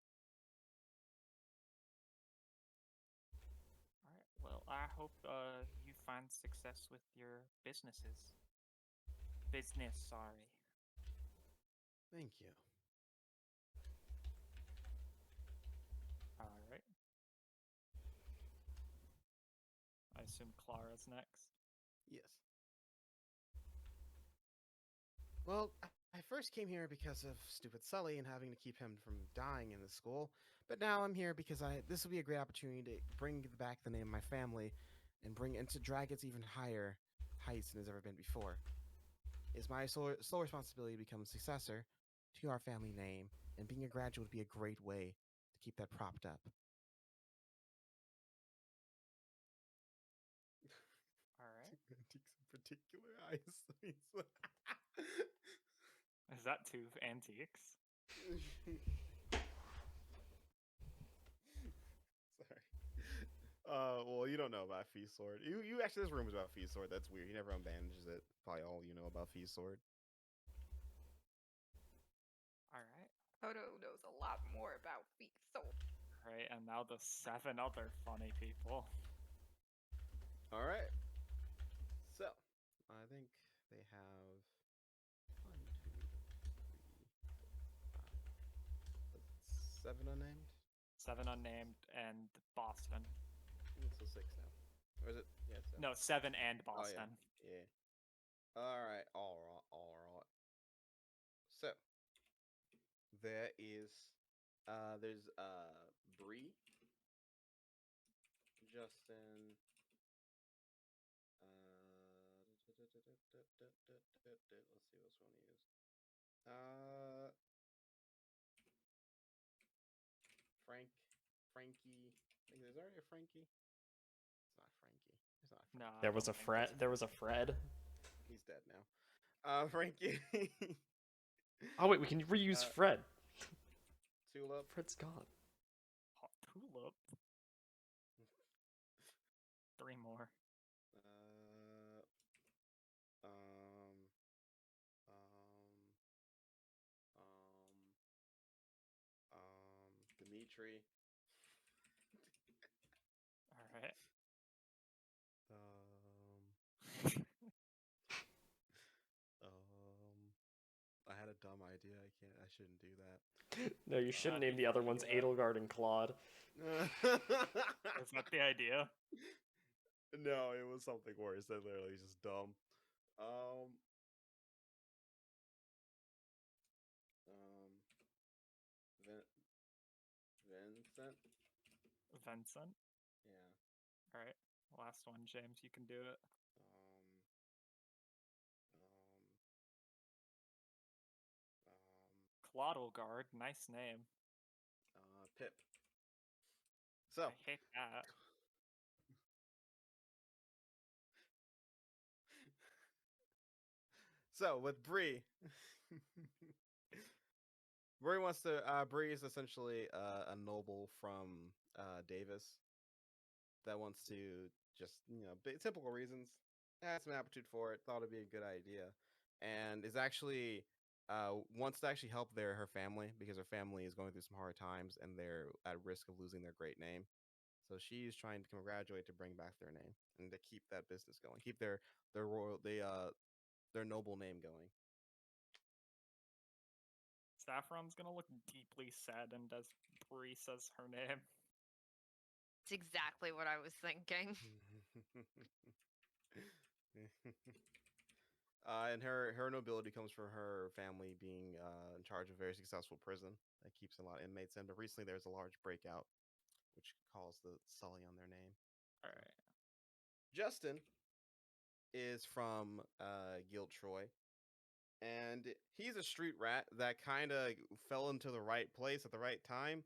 All right. Well, I hope you find success with your businesses. Business, sorry. Thank you. All right. I assume Clara's next. Yes. Well, I first came here because of stupid Sully and having to keep him from dying in the school. But now I'm here because this will be a great opportunity to bring back the name of my family and bring and to drag it to even higher heights than it's ever been before. It's my sole responsibility to become a successor to our family name, and being a graduate would be a great way to keep that propped up. All right. Antiques in particular eyes. Is that two antiques? Sorry. Well, you don't know about Feast Sword. You actually, this room is about Feast Sword. That's weird. He never unbandages it. Probably all you know about Feast Sword. All right. Toto knows a lot more about feet, so All right, and now the 7 other funny people. All right. So, I think they have 1, 2, 3, 5. 7 unnamed. 7 unnamed and Boston. So 6 now. Or is it? Yeah, it's 7. No, 7 and Oh, Boston. yeah. All right. All right. So, there is, there's Bree, Justin. Let's see which one he is. Frankie. Is there a Frankie? It's not Frankie. It's not Frankie. No, There was a Fred. There was a Fred. He's dead now. Frankie. Oh wait, we can reuse Fred. Tulip. Fred's gone. Hot Tulip. 3 more. Dimitri. All right. I had a dumb idea. I shouldn't do that. No, you shouldn't name the other ones Edelgard and Claude. Is that the idea? No, it was something worse. That literally is just dumb. Vincent. Vincent. Yeah. All right. Last one, James. You can do it. Claudelgard. Nice name. Pip. So. I hate that. So with Bree, Bree is essentially a noble from Davis that wants to just typical reasons. Has some aptitude for it. Thought it'd be a good idea, and is actually wants to actually help her family because her family is going through some hard times and they're at risk of losing their great name. So she's trying to become a graduate to bring back their name and to keep that business going, keep their noble name going. Saffron's gonna look deeply saddened as Bree says her name. It's exactly what I was thinking. And her nobility comes from her family being in charge of a very successful prison that keeps a lot of inmates in. But recently there's a large breakout, which calls the Sully on their name. All right. Justin is from Guild Troy, and he's a street rat that kind of fell into the right place at the right time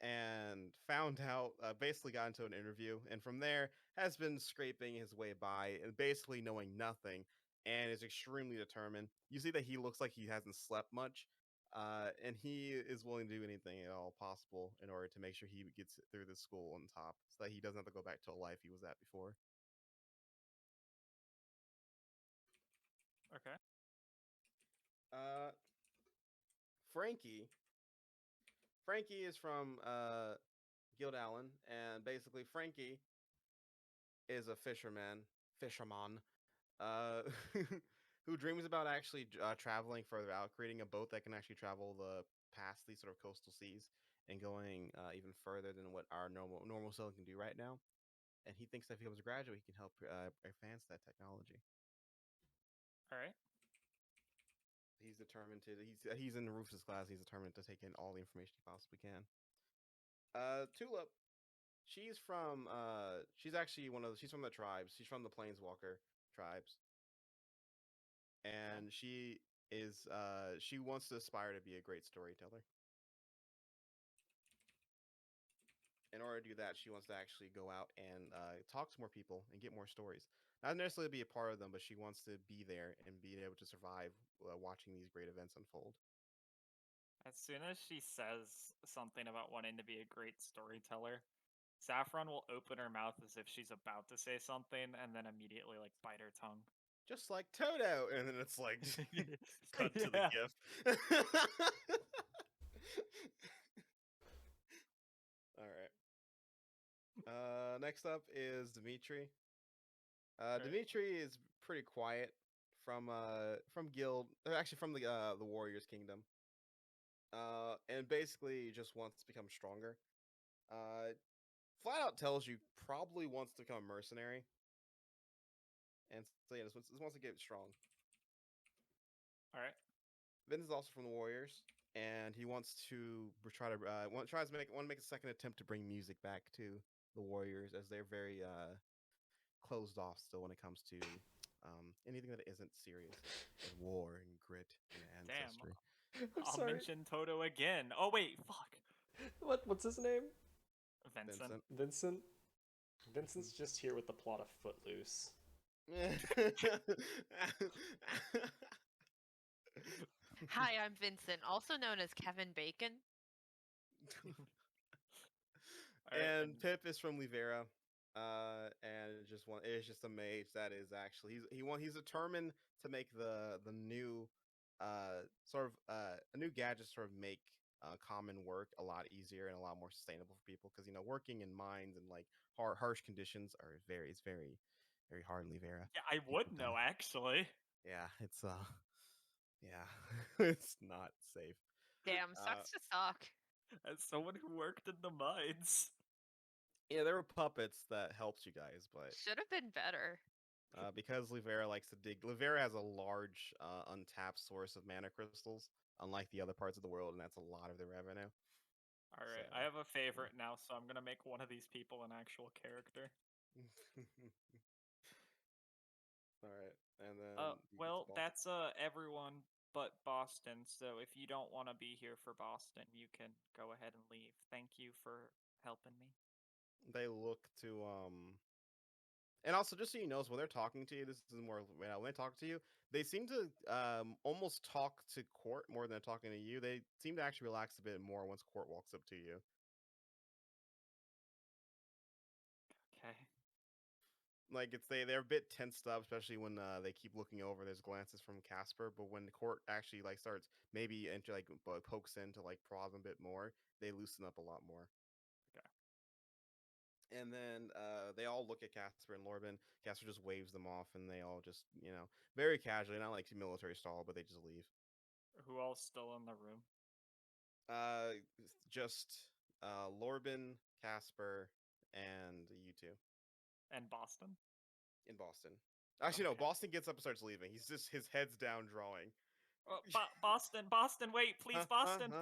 and found out, basically got into an interview, and from there has been scraping his way by and basically knowing nothing and is extremely determined. You see that he looks like he hasn't slept much, and he is willing to do anything at all possible in order to make sure he gets through the school on top so that he doesn't have to go back to a life he was at before. Okay. Frankie is from Guild Allen, and basically Frankie is a fisherman, who dreams about actually traveling further out, creating a boat that can actually travel past these sort of coastal seas and going even further than what our normal sailing can do right now. And he thinks that if he becomes a graduate, he can help advance that technology. All right. He's determined to. He's in Rufus' class. He's determined to take in all the information he possibly can. Tulip She's from she's actually she's from the tribes. She's from the Planeswalker tribes. And she wants to aspire to be a great storyteller. In order to do that, she wants to actually go out and talk to more people and get more stories. Not necessarily be a part of them, but she wants to be there and be able to survive watching these great events unfold. As soon as she says something about wanting to be a great storyteller, Saffron will open her mouth as if she's about to say something and then immediately like bite her tongue. Just like Toto, and then it's like cut to the Yeah. gif. All right. Next up is Dimitri. Dimitri is pretty quiet from guild, actually from the Warriors Kingdom. And basically just wants to become stronger. Flat out tells you probably wants to become a mercenary. And so yeah, just wants to get strong. All right. Vince is also from the Warriors, and he wants to tries to make a second attempt to bring music back to the Warriors, as they're very closed off still when it comes to anything that isn't serious, and war and grit and ancestry. I'll mention Toto again. Oh wait, fuck. What's his name? Vincent. Vincent's just here with the plot of Footloose. Hi, I'm Vincent, also known as Kevin Bacon. And Pip is from Livera, and it's just a mage that is actually he's determined to make the new a new gadget sort of make common work a lot easier and a lot more sustainable for people, because working in mines and like harsh conditions it's very very hard in Livera. Yeah, I would know actually. Yeah, it's yeah, it's not safe. Damn, sucks to suck. As someone who worked in the mines. Yeah, there were puppets that helped you guys, but should have been better. Because Livera likes to dig. Livera has a large untapped source of mana crystals, unlike the other parts of the world, and that's a lot of their revenue. All right, I have a favorite now, so I'm gonna make one of these people an actual character. All right, and then well, that's everyone but Boston. So if you don't want to be here for Boston, you can go ahead and leave. Thank you for helping me. They look to and also just so you know, when they're talking to you, this is more when they talk to you, they seem to almost talk to Court more than talking to you. They seem to actually relax a bit more once Court walks up to you. Okay. Like they're a bit tensed up, especially when they keep looking over. There's glances from Casper, but when the Court actually like starts maybe into like pokes in to like prod them a bit more, they loosen up a lot more. Okay. And then they all look at Casper and Lorben. Casper just waves them off, and they all just very casually, not like military style, but they just leave. Who else still in the room? Just Lorben, Casper, and you two. And Boston? In Boston. Actually, no. Boston gets up and starts leaving. He's just his head's down drawing. Boston, wait, please, Boston.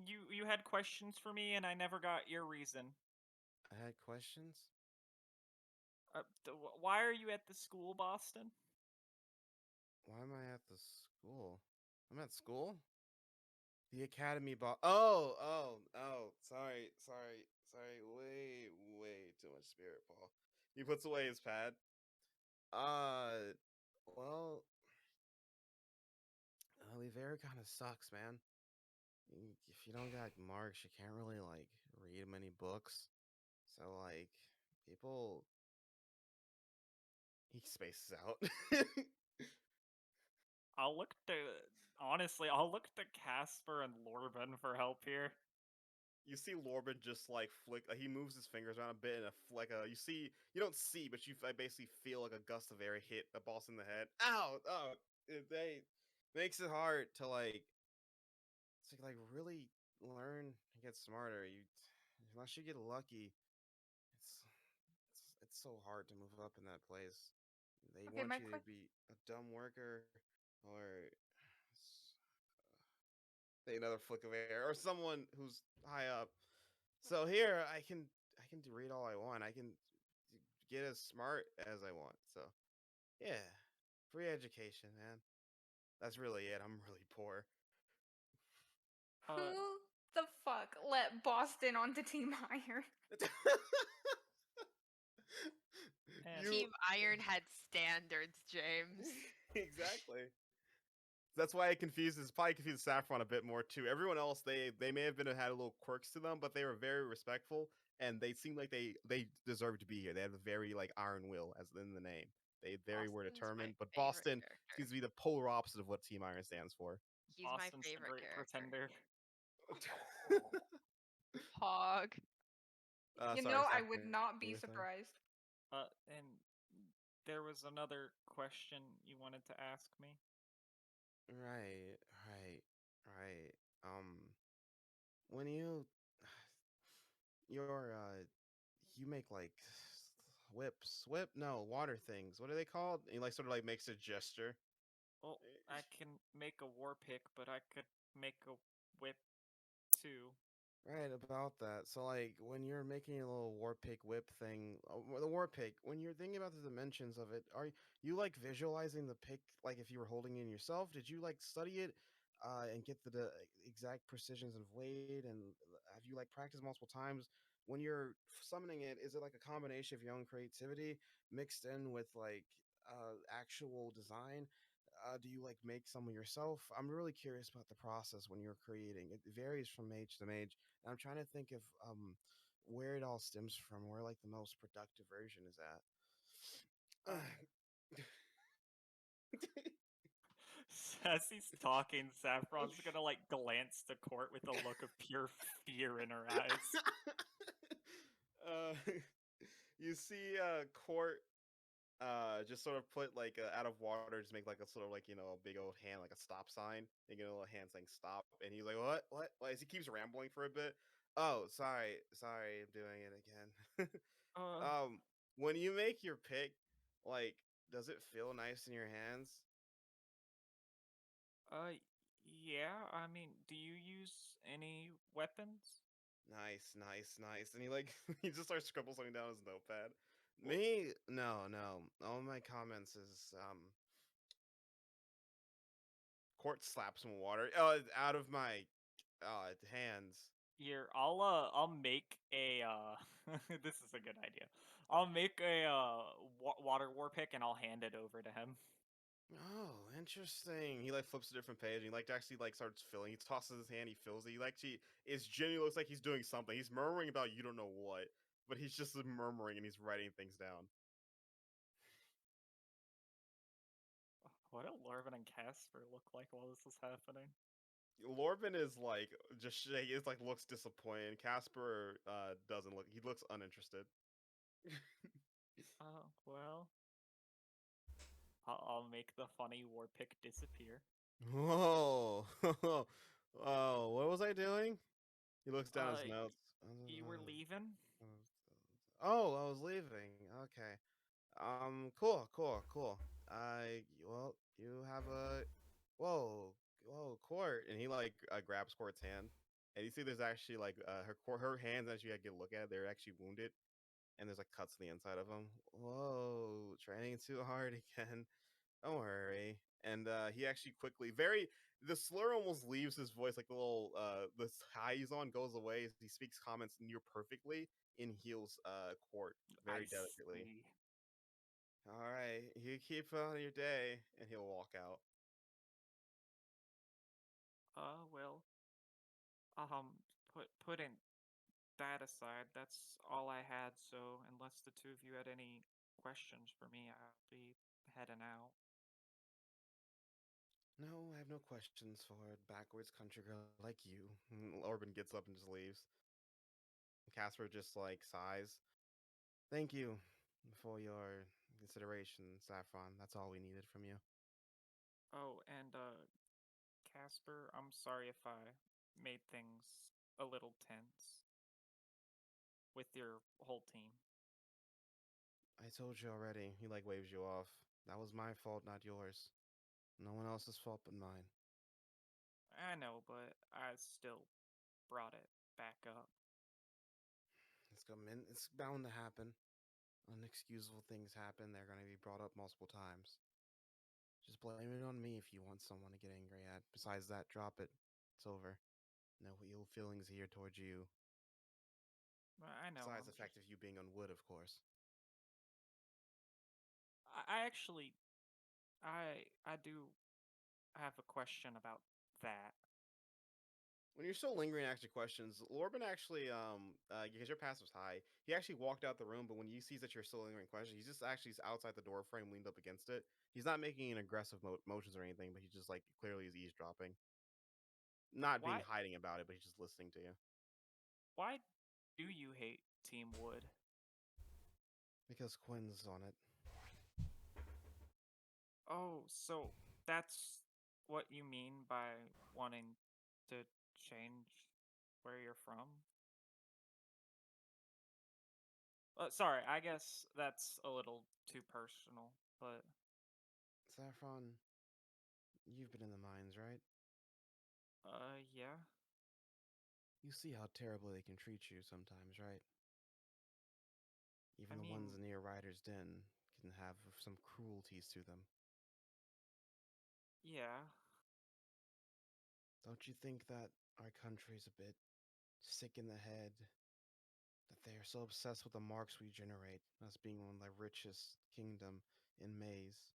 You had questions for me, and I never got your reason. I had questions. Why are you at the school, Boston? Why am I at the school? I'm at school. The academy Oh, sorry. Way too much spirit, Paul. He puts away his pad. Well, Livera kind of sucks, man. If you don't got marks, you can't really like read many books. So like, people, he spaces out. I'll look to Casper and Lorben for help here. You see Lorben just like flick. He moves his fingers around a bit, and you don't see, but I basically feel like a gust of air hit the boss in the head. Ow! Oh, they makes it hard to like really learn and get smarter. Unless you get lucky, it's so hard to move up in that place. They want you to be a dumb worker, or another flick of air, or someone who's high up So here I can read all I want. I can get as smart as I want. So yeah, free education, man. That's really it. I'm really poor. Uh, Who the fuck let Boston onto Team Iron? and Team Iron had standards, James. Exactly. That's why I probably confused Saffron a bit more too. Everyone else, they may have had a little quirks to them, but they were very respectful and they seemed like they deserved to be here. They had a very like iron will, as in the name. They very were Boston's my determined. But favorite Boston character. seems to be the polar opposite of what Team Iron stands for. He's my Boston's the favorite great character. pretender. Hog. You Sorry, know, I Saffron, would you not were be saying? surprised. And there was another question you wanted to ask me. Right, right, right. When you're you make like water things. What are they called? And he like sort of like makes a gesture. Well, I can make a war pick, but I could make a whip too. Right about that. So like when you're making a little war pick whip thing, the war pick, when you're thinking about the dimensions of it, are you like visualizing the pick like if you were holding it in yourself? Did you like study it and get the exact precisions of weight and have you like practiced multiple times? When you're summoning it, is it like a combination of your own creativity mixed in with like actual design? Do you like make some yourself? I'm really curious about the process when you're creating. It varies from mage to mage. And I'm trying to think of where it all stems from, where like the most productive version is at. As he's talking, Saffron's gonna like glance to Court with a look of pure fear in her eyes. uh, you see Court just sort of put like out of water, just make like a sort of like a big old hand, like a stop sign, and get a little hand saying stop, and he's like, what? As he keeps rambling for a bit. Oh, sorry, I'm doing it again. Uh, um, when you make your pick, like, does it feel nice in your hands? uh, yeah. I mean, do you use any weapons? Nice. And he like he just starts scribbling something down his notepad. Well, Me? No. All my comments is Court slaps some water out of my hands. Here, I'll make a this is a good idea. I'll make a water war pick and I'll hand it over to him. Oh, interesting. He like flips a different page and he like actually like starts filling. He tosses his hand, he fills it. He like actually is genuinely looks like he's doing something. He's murmuring about you don't know what, but he's just murmuring and he's writing things down. What do Lorvin and Casper look like while this is happening? Lorben is like just shaking. It's like looks disappointed. Casper doesn't look. He looks uninterested. Oh, well, I'll make the funny war pick disappear. Whoa, oh, what was I doing? He looks down his notes. You were leaving? Oh, I was leaving. Okay. Cool. Well, you have a whoa, Court, and he like grabs Court's hand, and you see there's actually like her hands as you get look at it, they're actually wounded, and there's like cuts on the inside of them. Whoa, training too hard again. Don't worry. And he actually quickly, the slur almost leaves his voice, like the little the high he's on goes away as he speaks comments near perfectly and heals Court very I delicately. see. All right, you keep on your day, and he'll walk out. Well, putting that aside, that's all I had. So unless the two of you had any questions for me, I'll be heading out. No, I have no questions for a backwards country girl like you. Orban gets up and just leaves. Casper just like sighs. Thank you for your consideration, Saffron. That's all we needed from you. Oh, and Casper, I'm sorry if I made things a little tense with your whole team. I told you already. He like waves you off. That was my fault, not yours. No one else's fault but mine. I know, but I still brought it back up. come in. It's bound to happen. Unexcusable things happen. They're going to be brought up multiple times. Just blame it on me if you want someone to get angry at. Besides that, drop it. It's over. No ill feelings here towards you. I know. Besides I'm the fact of you being on wood, of course. I actually, I do have a question about that. When you're still lingering asking questions, Lorben actually, because your passive's high, he actually walked out the room, but when he sees that you're still lingering questions, he's just actually outside the door frame, leaned up against it. He's not making an aggressive motions or anything, but he just, like, clearly is eavesdropping. Not being Why? hiding about it, but he's just listening to you. Why do you hate Team Wood? Because Quinn's on it. Oh, so that's what you mean by wanting to change where you're from? Sorry, I guess that's a little too personal, but Saffron, you've been in the mines, right? yeah. You see how terribly they can treat you sometimes, right? Even I the ones mean, near Ryder's Den can have some cruelties to them. yeah. Don't you think that our country's a bit sick in the head? That they are so obsessed with the marks we generate, us being one of the richest kingdom in maize,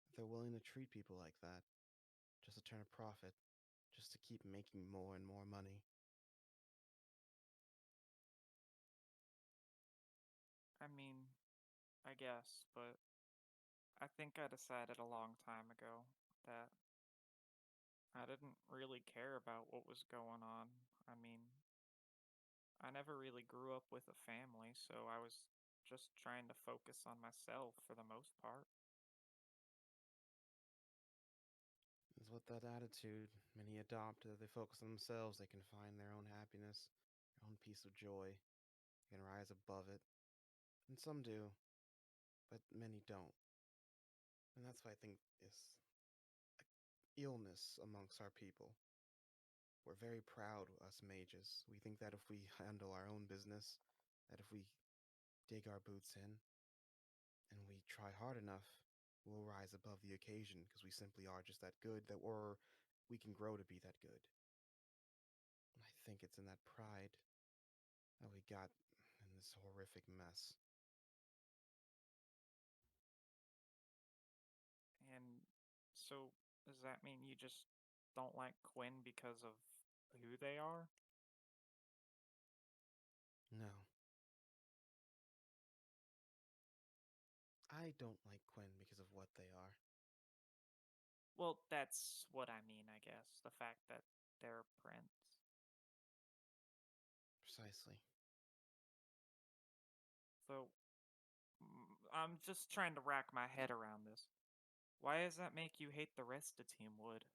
that they're willing to treat people like that, just to turn a profit, just to keep making more and more money. I mean, I guess, but I think I decided a long time ago that I didn't really care about what was going on. I mean, I never really grew up with a family, so I was just trying to focus on myself for the most part. Is what that attitude many adopt, that they focus on themselves, they can find their own happiness, their own peace of joy, they can rise above it. And some do, but many don't. And that's what I think is illness amongst our people. We're very proud, us mages. We think that if we handle our own business, that if we dig our boots in and we try hard enough, we'll rise above the occasion because we simply are just that good, that or we can grow to be that good. And I think it's in that pride that we got in this horrific mess. And so, does that mean you just don't like Quinn because of who they are? No. I don't like Quinn because of what they are. Well, that's what I mean, I guess. The fact that they're a prince. Precisely. So, I'm just trying to rack my head around this. Why does that make you hate the rest of Team Wood?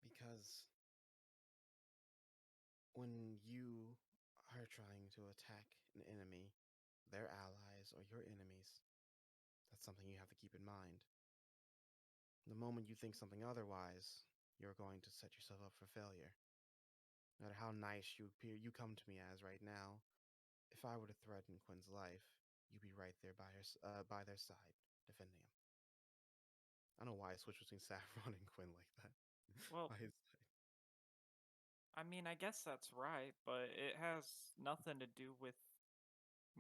Because when you are trying to attack an enemy, their allies or your enemies, that's something you have to keep in mind. The moment you think something otherwise, you're going to set yourself up for failure. No matter how nice you come to me as right now, if I were to threaten Quinn's life, you'd be right there by their side, defending him. I don't know why I switched between Saffron and Quinn like that. Well, I mean, I guess that's right, but it has nothing to do with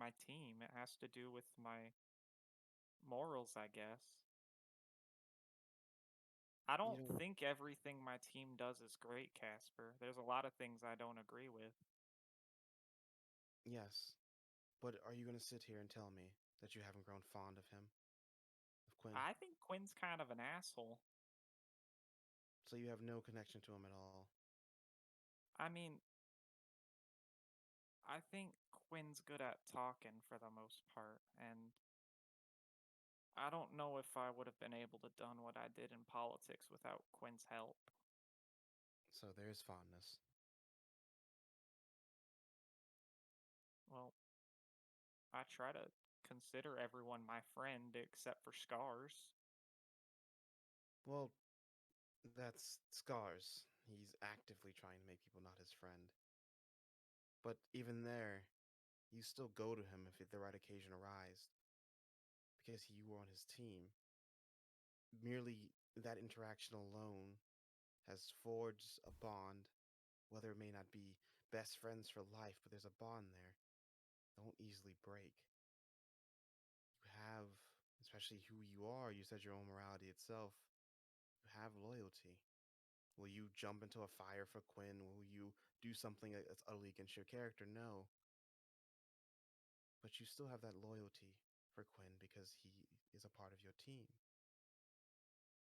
my team. It has to do with my morals, I guess. I don't you don't. think everything my team does is great, Casper. There's a lot of things I don't agree with. Yes, but are you going to sit here and tell me that you haven't grown fond of him, of Quinn? I think Quinn's kind of an asshole. So you have no connection to him at all. I mean, I think Quinn's good at talking for the most part, and I don't know if I would have been able to done what I did in politics without Quinn's help. So there is fondness. Well, I try to consider everyone my friend except for Scars. Well, that's Scars. He's actively trying to make people not his friend. But even there, you still go to him if the right occasion arises, because you were on his team. Merely that interaction alone has forged a bond, whether it may not be best friends for life, but there's a bond there that won't easily break. You have, especially who you are, you said your own morality itself, you have loyalty. Will you jump into a fire for Quinn? Will you do something that's utterly against your character? No. But you still have that loyalty for Quinn because he is a part of your team.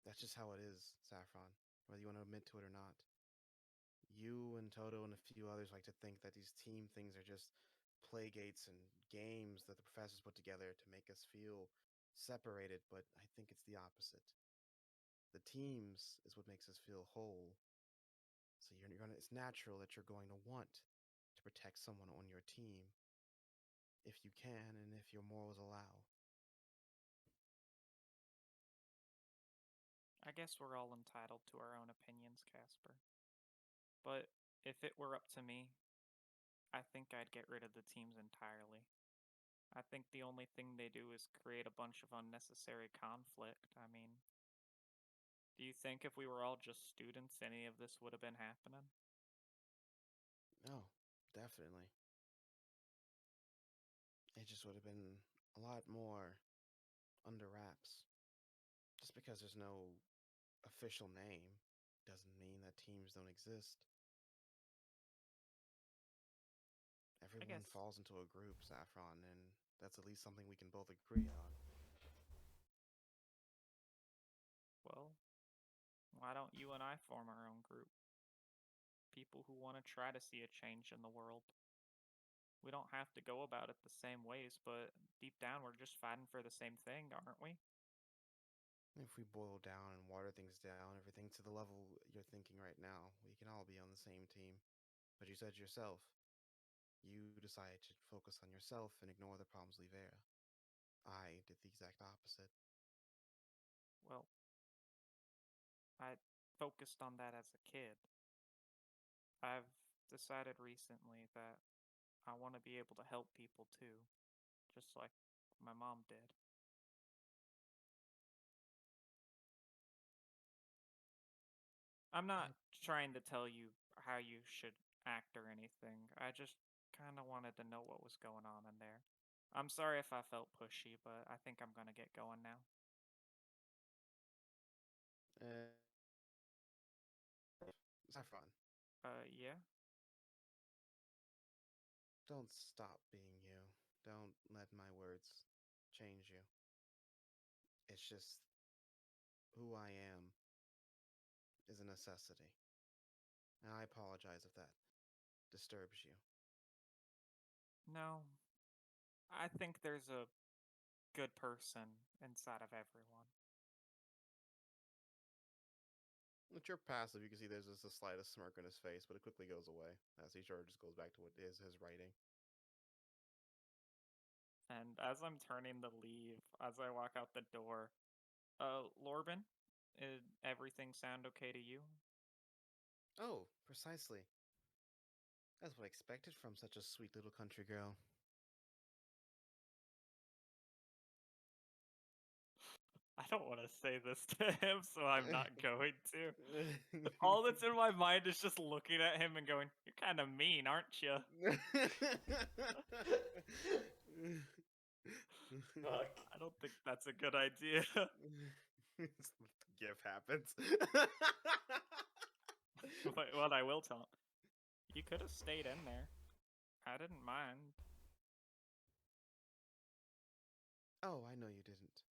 That's just how it is, Saffron, whether you want to admit to it or not. You and Toto and a few others like to think that these team things are just playgates and games that the professors put together to make us feel separated, but I think it's the opposite. The teams is what makes us feel whole. So it's natural that you're going to want to protect someone on your team if you can and if your morals allow. I guess we're all entitled to our own opinions, Casper. But if it were up to me, I think I'd get rid of the teams entirely. I think the only thing they do is create a bunch of unnecessary conflict. I mean, do you think if we were all just students, any of this would have been happening? No, definitely. It just would have been a lot more under wraps. Just because there's no official name doesn't mean that teams don't exist. I Everyone guess. falls into a group, Saffron, and that's at least something we can both agree on. Well, why don't you and I form our own group? People who want to try to see a change in the world. We don't have to go about it the same ways, but deep down we're just fighting for the same thing, aren't we? If we boil down and water things down, everything to the level you're thinking right now, we can all be on the same team. But you said yourself, you decided to focus on yourself and ignore the problems leave air. I did the exact opposite. Well, I focused on that as a kid. I've decided recently that I want to be able to help people too, just like my mom did. I'm not trying to tell you how you should act or anything. I just kind of wanted to know what was going on in there. I'm sorry if I felt pushy, but I think I'm going to get going now. Uh, Saffron, Yeah? don't stop being you. Don't let my words change you. It's just who I am is a necessity. And I apologize if that disturbs you. No. I think there's a good person inside of everyone. With your passive, you can see there's just the slightest smirk on his face, but it quickly goes away as he sort of just goes back to what is his writing. And as I'm turning to leave, as I walk out the door, Lorben, everything sound okay to you? Oh, precisely. That's what I expected from such a sweet little country girl. I don't want to say this to him, so I'm not going to. All that's in my mind is just looking at him and going, "You're kind of mean, aren't you?" Fuck. I don't think that's a good idea. GIF happens. But what I will tell him, you could have stayed in there. I didn't mind. Oh, I know you didn't.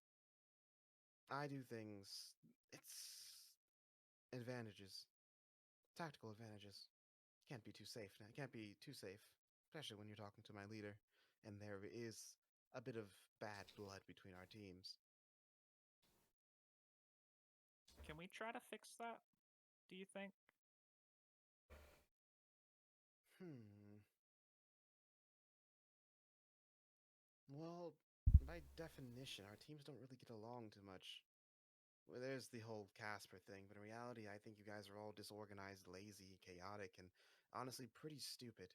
I do things. It's advantages, tactical advantages. Can't be too safe now. Can't be too safe, especially when you're talking to my leader, and there is a bit of bad blood between our teams. Can we try to fix that? Do you think? Well, by definition, our teams don't really get along too much. Well, there's the whole Casper thing, but in reality, I think you guys are all disorganized, lazy, chaotic, and honestly pretty stupid.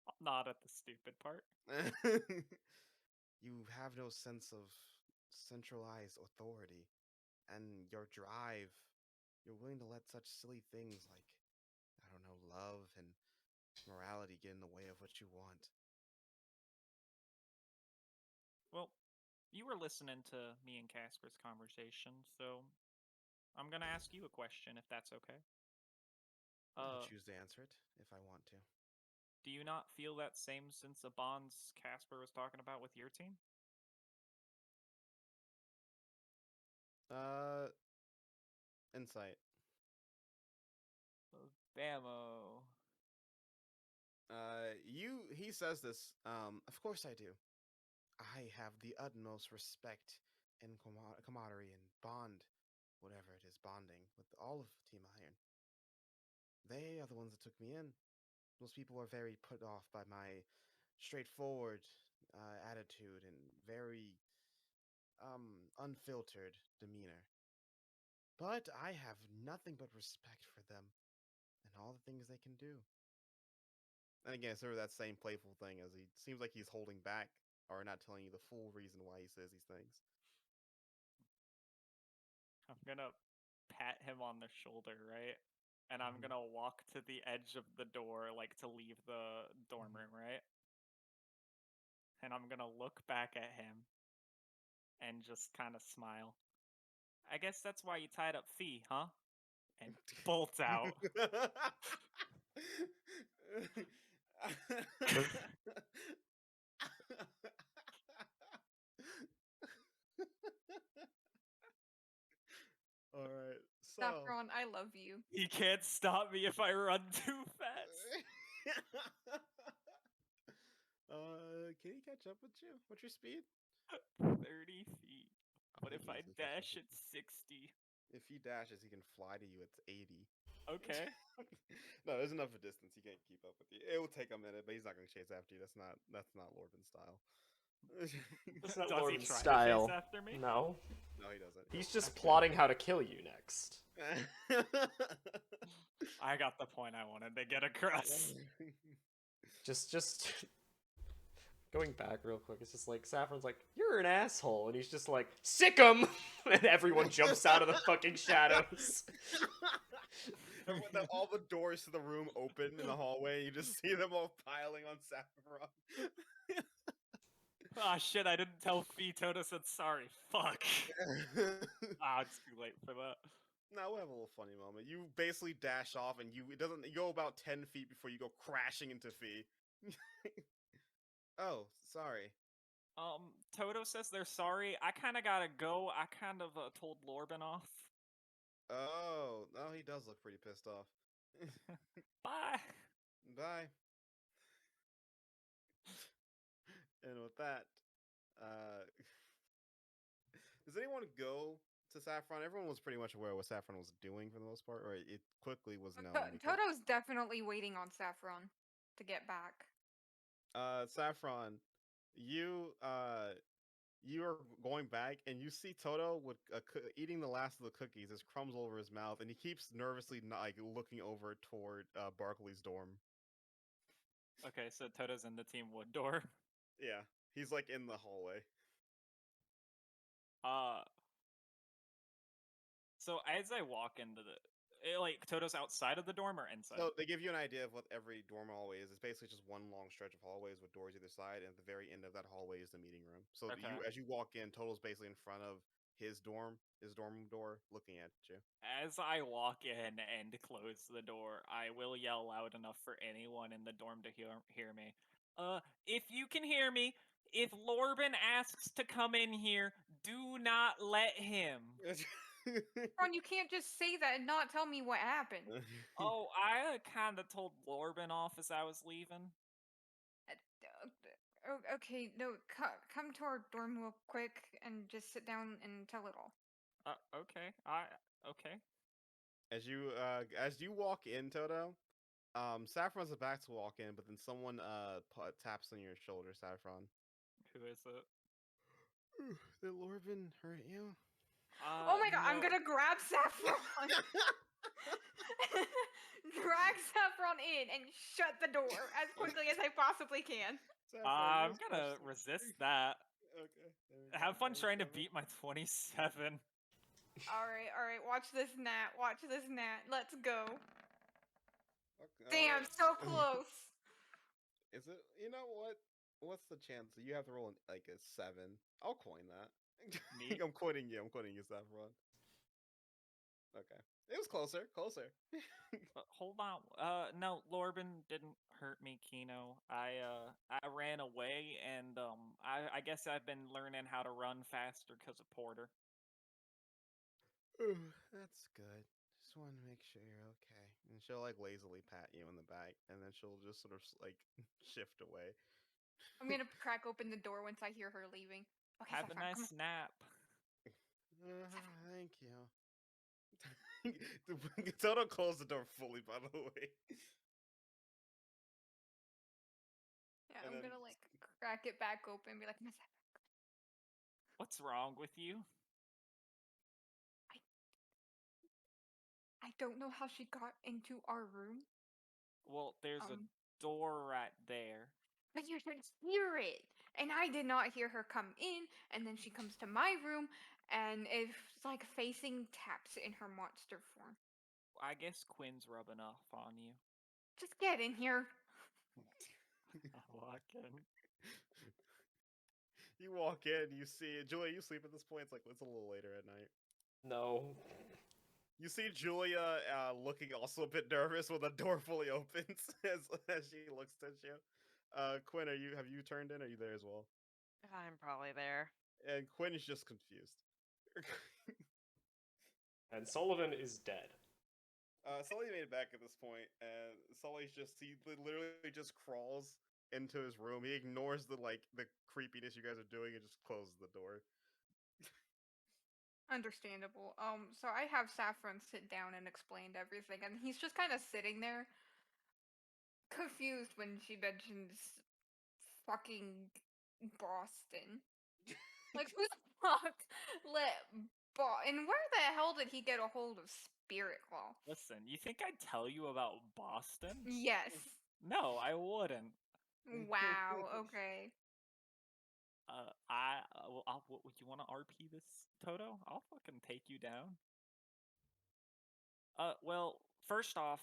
I'm not at the stupid part. You have no sense of centralized authority, and your drive. You're willing to let such silly things like, I don't know, love and morality get in the way of what you want. Well, you were listening to me and Casper's conversation, so I'm gonna ask you a question if that's okay. I can choose to answer it if I want to. Do you not feel that same sense of bonds Casper was talking about with your team? Insight. Bammo. He says this. Of course I do. I have the utmost respect and camaraderie and bond, whatever it is, bonding with all of Team Iron. They are the ones that took me in. Those people are very put off by my straightforward attitude and very unfiltered demeanor. But I have nothing but respect for them and all the things they can do. And again, sort of that same playful thing as he seems like he's holding back or not telling you the full reason why he says these things. I'm gonna pat him on the shoulder, right? And I'm gonna walk to the edge of the door, like to leave the dorm room, right? And I'm gonna look back at him and just kind of smile. I guess that's why you tied up Fee, huh? And bolt out. All right, so Saffron, I love you. He can't stop me if I run too fast. Can he catch up with you? What's your speed? 30 feet. I But think if he I easily catches up dash, with it's you. 60. If he dashes, he can fly to you. It's 80. Okay. No, there's enough of distance. He can't keep up with you. It will take a minute, but he's not going to chase after you. That's not Lorben style. That's not Does he Lorben's try style. to chase after me? No. No, he doesn't. He's just Okay. plotting how to kill you next. I got the point I wanted to get across. Just going back real quick, it's just like Saffron's like, "You're an asshole," and he's just like, "Sick 'em!" And everyone jumps out of the fucking shadows. All the doors to the room open in the hallway. You just see them all piling on Saffron. Ah, shit, I didn't tell Fee. Toto said sorry. Fuck. It's too late for that. Now we'll have a little funny moment. You basically dash off, and you go about 10 feet before you go crashing into Fee. Oh, sorry. Toto says they're sorry. I kind of gotta go. I kind of told Lorben off. Oh, no, he does look pretty pissed off. Bye. Bye. And with that, does anyone go to Saffron? Everyone was pretty much aware of what Saffron was doing for the most part, or it quickly was known. Toto's definitely waiting on Saffron to get back. Saffron, you are going back, and you see Toto with eating the last of the cookies. There's crumbs all over his mouth, and he keeps nervously looking over toward Barkley's dorm. Okay, so Toto's in the Team Wood door. Yeah, he's like in the hallway. So as I walk into like Toto's outside of the dorm or inside? So they give you an idea of what every dorm hallway is. It's basically just one long stretch of hallways with doors either side, and at the very end of that hallway is the meeting room. So Okay. as you walk in, Toto's basically in front of his dorm door, looking at you. As I walk in and close the door, I will yell loud enough for anyone in the dorm to hear me. If you can hear me, if Lorben asks to come in here, do not let him. Ron, you can't just say that and not tell me what happened. Oh, I kind of told Lorben off as I was leaving. Okay, no, come to our dorm real quick and just sit down and tell it all. Okay. Okay. As you walk in, Toto, Saffron's about to walk in, but then someone taps on your shoulder, Saffron. Who is it? Did Lorben hurt you? Oh my god, no. I'm gonna grab Saffron. drag Saffron in and shut the door as quickly as I possibly can. Saffron, I'm you're gonna especially- resist that. Okay. There we go. Have fun trying to 27. beat my 27. All right. Watch this, Nat. Watch this, Nat. Let's go. Okay. Damn, so close. Is it? You know what? What's the chance? You have to roll like a 7. I'll coin that. Me? I'm quoting you. I'm quoting you, Saffron. Okay. It was closer. Closer. Hold on. No, Lorben didn't hurt me, Kino. I ran away, and I guess I've been learning how to run faster because of Porter. That's good. Just want to make sure you're okay. And she'll like lazily pat you in the back, and then she'll just sort of like shift away. I'm gonna crack open the door once I hear her leaving. Okay, Have a Saffron, come nice nap. Thank you. Toto closed the door fully, by the way. Yeah, And I'm then- gonna like crack it back open and be like, Miss Saffron, What's wrong with you? I don't know how she got into our room, Well, there's a Um, door right there. but you should hear it. And I did not hear her come in, and then she comes to my room, and it's like facing taps in her monster form. I guess Quinn's rubbing off on you. Just get in here. Oh, I can. You walk in, you see Julia. You sleep at this point. It's a little later at night. No. You see Julia looking also a bit nervous when the door fully opens as she looks at you. Quinn, have you turned in? Are you there as well? I'm probably there. And Quinn is just confused. And Sullivan is dead. Sully made it back at this point, and Sully's he literally just crawls into his room. He ignores the creepiness you guys are doing and just closes the door. Understandable. So I have Saffron sit down and explained everything, and he's just kind of sitting there, confused when she mentions fucking Boston. Like, who the fuck let and where the hell did he get a hold of Spirit Claw? Listen, you think I'd tell you about Boston? Yes. No, I wouldn't. Wow. Okay. Would you want to RP this, Toto? I'll fucking take you down. Well, first off,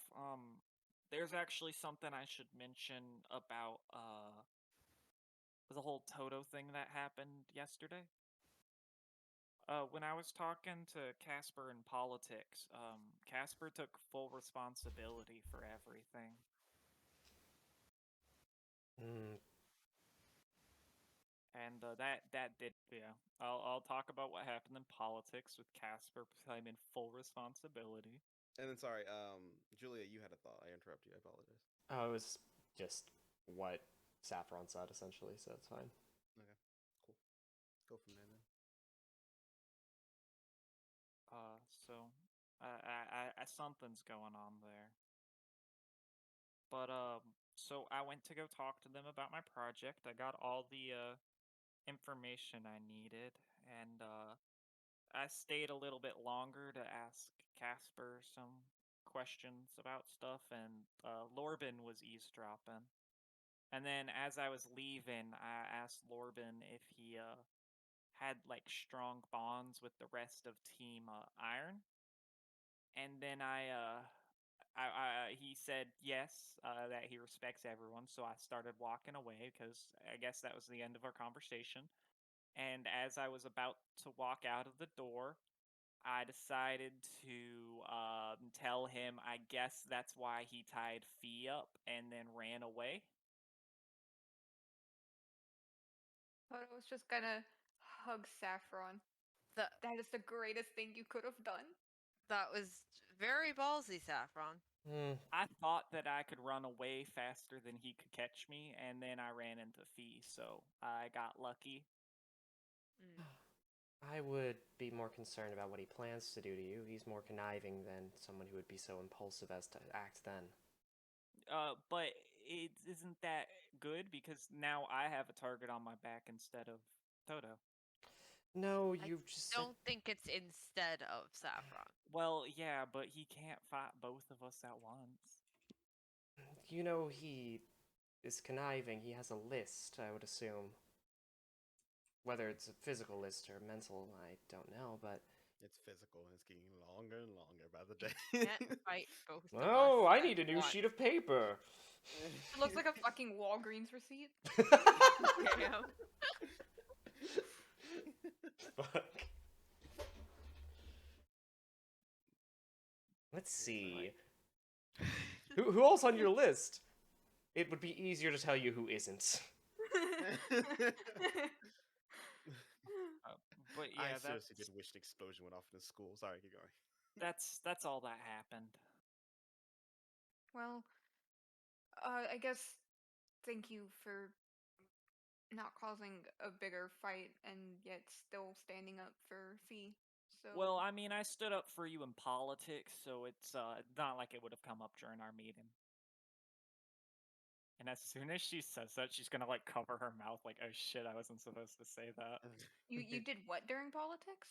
there's actually something I should mention about, the whole Toto thing that happened yesterday. When I was talking to Casper in politics, Casper took full responsibility for everything. And that did, yeah. I'll talk about what happened in politics with Casper claiming full responsibility. And then sorry, Julia, you had a thought. I interrupted you. I apologize. Oh, it was just what Saffron said, essentially, so that's fine. Okay, cool. Go from there then. So something's going on there. But so I went to go talk to them about my project. I got all the information I needed, and I stayed a little bit longer to ask Casper some questions about stuff, and Lorben was eavesdropping. And then as I was leaving, I asked Lorben if he had like strong bonds with the rest of Team Iron, and then he said yes, that he respects everyone. So I started walking away because I guess that was the end of our conversation. And as I was about to walk out of the door, I decided to tell him I guess that's why he tied Fee up and then ran away. But I was just gonna hug Saffron. That That is the greatest thing you could have done. that was very ballsy, Saffron. I thought that I could run away faster than he could catch me, and then I ran into Fee, so I got lucky. I would be more concerned about what he plans to do to you. He's more conniving than someone who would be so impulsive as to act then. But it isn't that good because now I have a target on my back instead of Toto. No, I you just said... don't think it's instead of Saffron. Well, yeah, but he can't fight both of us at once. You know, he is conniving. He has a list, I would assume. Whether it's a physical list or mental, I don't know, but... It's physical, and it's getting longer and longer by the day. Can't fight both of us. Oh, I at need a new once. sheet of paper. It looks like a fucking Walgreens receipt. Damn. Fuck. Let's see. Who else on your list? It would be easier to tell you who isn't. But I yeah, seriously did wish the explosion went off in the school. Sorry, keep going. that's all that happened. Well, I guess thank you for not causing a bigger fight and yet still standing up for Fee. So Well, I mean, I stood up for you in politics, so it's not like it would have come up during our meeting. And as soon as she says that, she's gonna like cover her mouth like, oh shit, I wasn't supposed to say that. you did what during politics?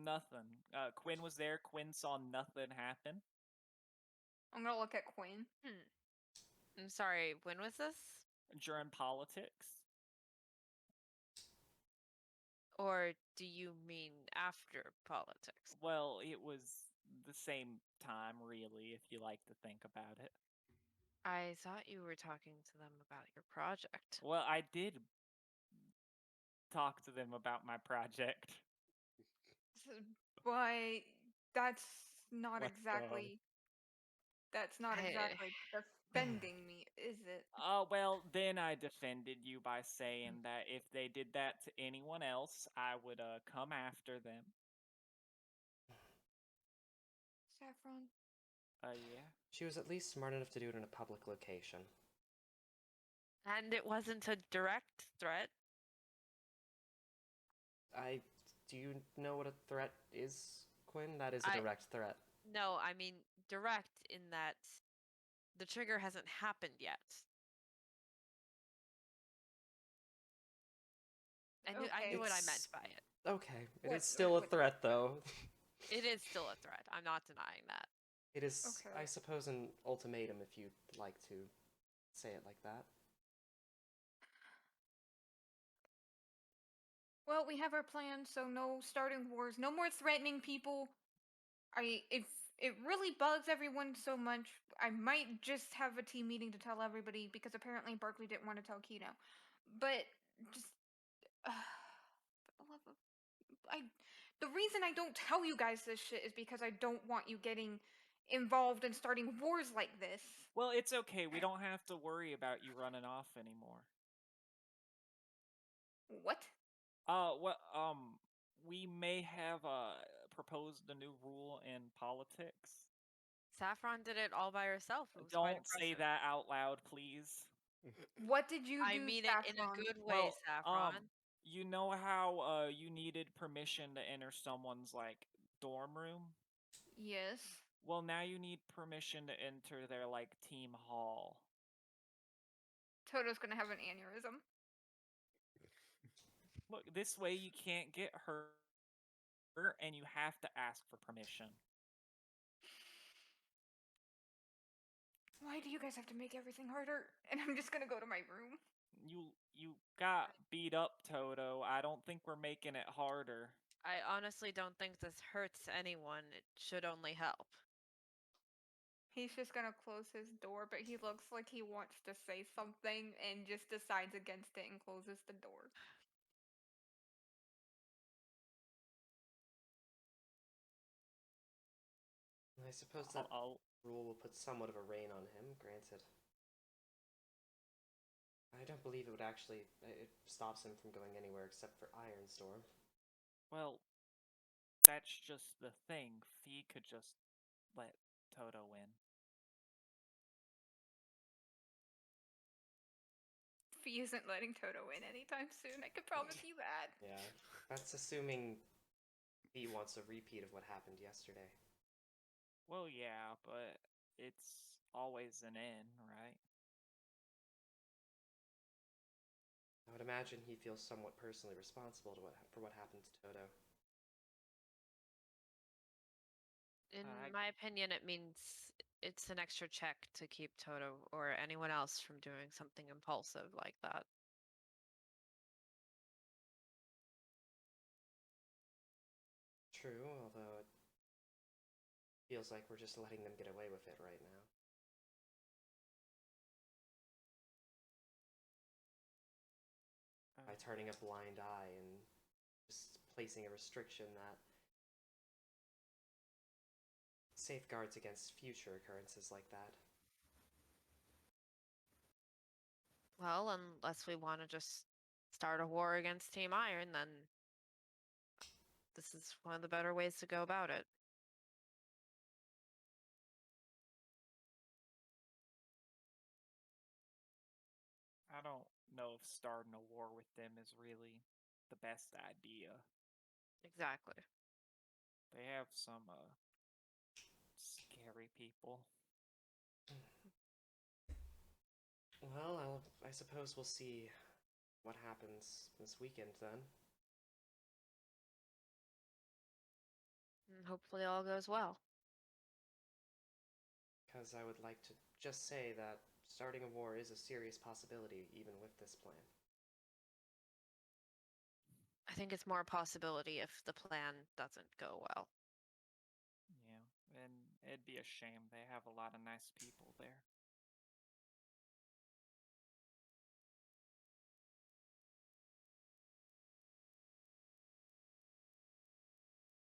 Nothing. Quinn was there. Quinn saw nothing happen. I'm gonna look at Quinn. I'm sorry, when was this? During politics. Or do you mean after politics? Well, it was the same time, really, if you like to think about it. I thought you were talking to them about your project. Well, I did talk to them about my project. But that's not What the- exactly. That's not I- exactly defending me, is it? Well, then I defended you by saying that if they did that to anyone else, I would come after them. Saffron? Yeah. She was at least smart enough to do it in a public location. And it wasn't a direct threat. Do you know what a threat is, Quinn? That is a direct threat. No, I mean direct in that the trigger hasn't happened yet. I knew what I meant by it. Okay, it What- is still a what- threat, though. It is still a threat. I'm not denying that. It is, Okay. I suppose, an ultimatum if you'd like to say it like that. Well, we have our plan, so no starting wars, no more threatening people. If it really bugs everyone so much, I might just have a team meeting to tell everybody because apparently Barkley didn't want to tell Kino. But just, for the love of, the reason I don't tell you guys this shit is because I don't want you getting involved and starting wars like this. Well, it's okay. We don't have to worry about you running off anymore. What? We may have proposed a new rule in politics. Saffron did it all by herself. It was quite Don't say impressive. that out loud, please. What did you do? I mean it in a Saffron? good way, Well, Saffron. You know how you needed permission to enter someone's like dorm room? Yes. Well, now you need permission to enter their like team hall. Toto's gonna have an aneurysm. Look, this way you can't get hurt and you have to ask for permission. Why do you guys have to make everything harder? And I'm just gonna go to my room. You got beat up, Toto. I don't think we're making it harder. I honestly don't think this hurts anyone. It should only help. He's just gonna close his door, but he looks like he wants to say something and just decides against it and closes the door. I suppose that rule will put somewhat of a rein on him, granted. I don't believe it would actually... It stops him from going anywhere except for Ironstorm. Well, that's just the thing. Fee could just let Toto win. Fee isn't letting Toto in anytime soon, I can promise you that. Yeah, that's assuming he wants a repeat of what happened yesterday. Well, yeah, but it's always an in, right? I would imagine he feels somewhat personally responsible for what happened to Toto. In my opinion, it means it's an extra check to keep Toto or anyone else from doing something impulsive like that. True, although it feels like we're just letting them get away with it right now. By turning a blind eye and just placing a restriction that safeguards against future occurrences like that. Well, unless we want to just start a war against Team Iron, then this is one of the better ways to go about it. I don't know if starting a war with them is really the best idea. Exactly. They have some scary people. Well, I suppose we'll see what happens this weekend then. And hopefully all goes well. Because I would like to just say that starting a war is a serious possibility even with this plan. I think it's more a possibility if the plan doesn't go well. Yeah, and it'd be a shame. They have a lot of nice people there.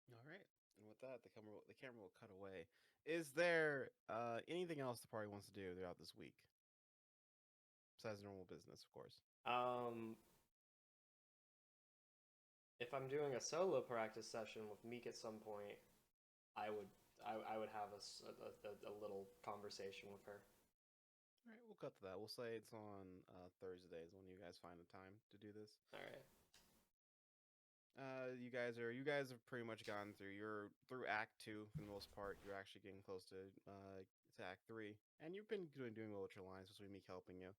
All right. And with that, the camera will cut away. Is there anything else the party wants to do throughout this week? Besides normal business, of course. If I'm doing a solo practice session with Meek at some point, I would have a little conversation with her. All right, we'll cut to that. We'll say it's on Thursdays when you guys find the time to do this. All right. You guys have pretty much gone through Act 2 for the most part. You're actually getting close to Act 3, and you've been doing well with your lines, especially Meek helping you.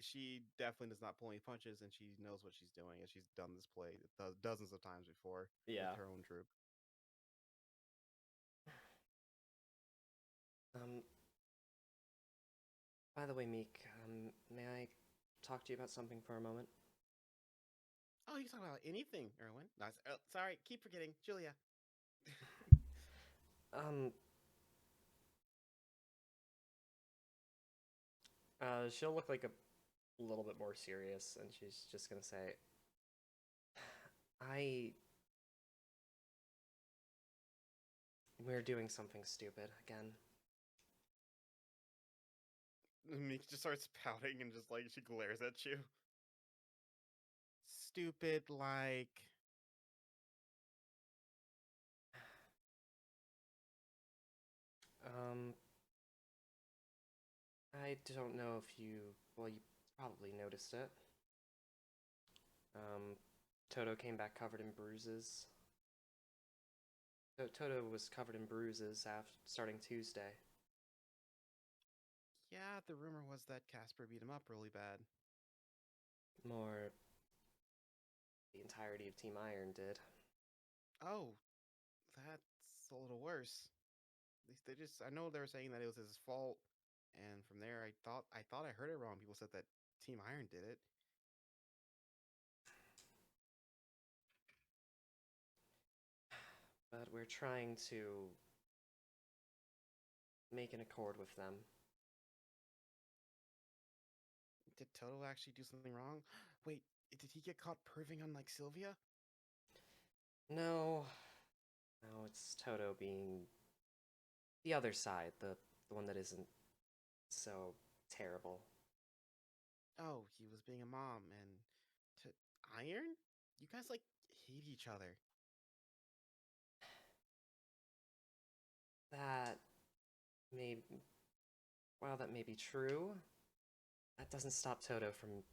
She definitely does not pull any punches, and she knows what she's doing, as she's done this play dozens of times before with her own troop. By the way, Meek, may I talk to you about something for a moment? Oh, you can talk about anything, Erwin. No, sorry, keep forgetting, Julia. She'll look like a little bit more serious, and she's just gonna say, we're doing something stupid again. Meek just starts pouting and just like she glares at you. Stupid, like. I don't know if you probably noticed it. Toto came back covered in bruises. Toto was covered in bruises starting Tuesday. Yeah, the rumor was that Casper beat him up really bad. More, the entirety of Team Iron did. Oh, that's a little worse. At least I know they were saying that it was his fault, and from there I thought I heard it wrong. People said that Team Iron did it. But we're trying to make an accord with them. Did Toto actually do something wrong? Wait, did he get caught perving on like Sylvia? No, it's Toto being the other side, the one that isn't so terrible. Oh, he was being a mom, and to Iron? You guys like hate each other. While that may be true, that doesn't stop Toto from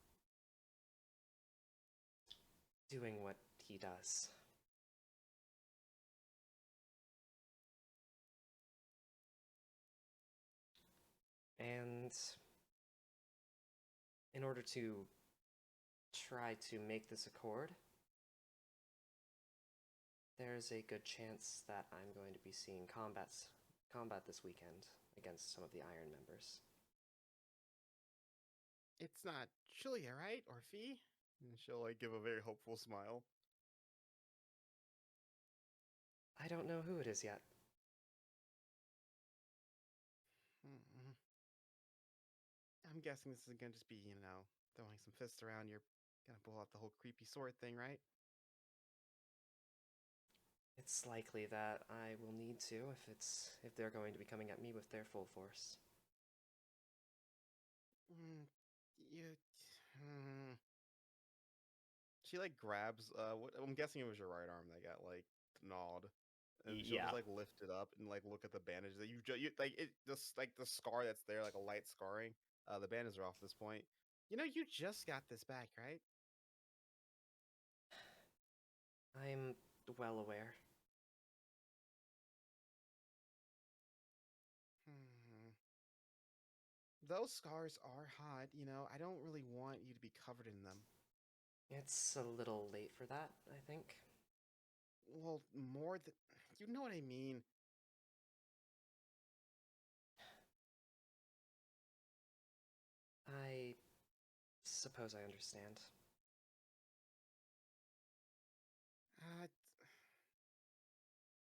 doing what he does. And in order to try to make this accord, there's a good chance that I'm going to be seeing combat this weekend against some of the Iron members. It's not Julia, right? Or Fee? And she'll like give a very hopeful smile. I don't know who it is yet. Hmm. I'm guessing this is gonna just be, throwing some fists around. You're gonna pull out the whole creepy sword thing, right? It's likely that I will need to if they're going to be coming at me with their full force. You. Hmm. She like grabs. What I'm guessing it was your right arm that got like gnawed, and she'll Yeah. just like lift it up and like look at the bandage that you like it just like the scar that's there, like a light scarring. The bandages are off at this point. You just got this back, right? I'm well aware. Hmm. Those scars are hot. I don't really want you to be covered in them. It's a little late for that, I think. Well, more than you know what I mean. I suppose I understand.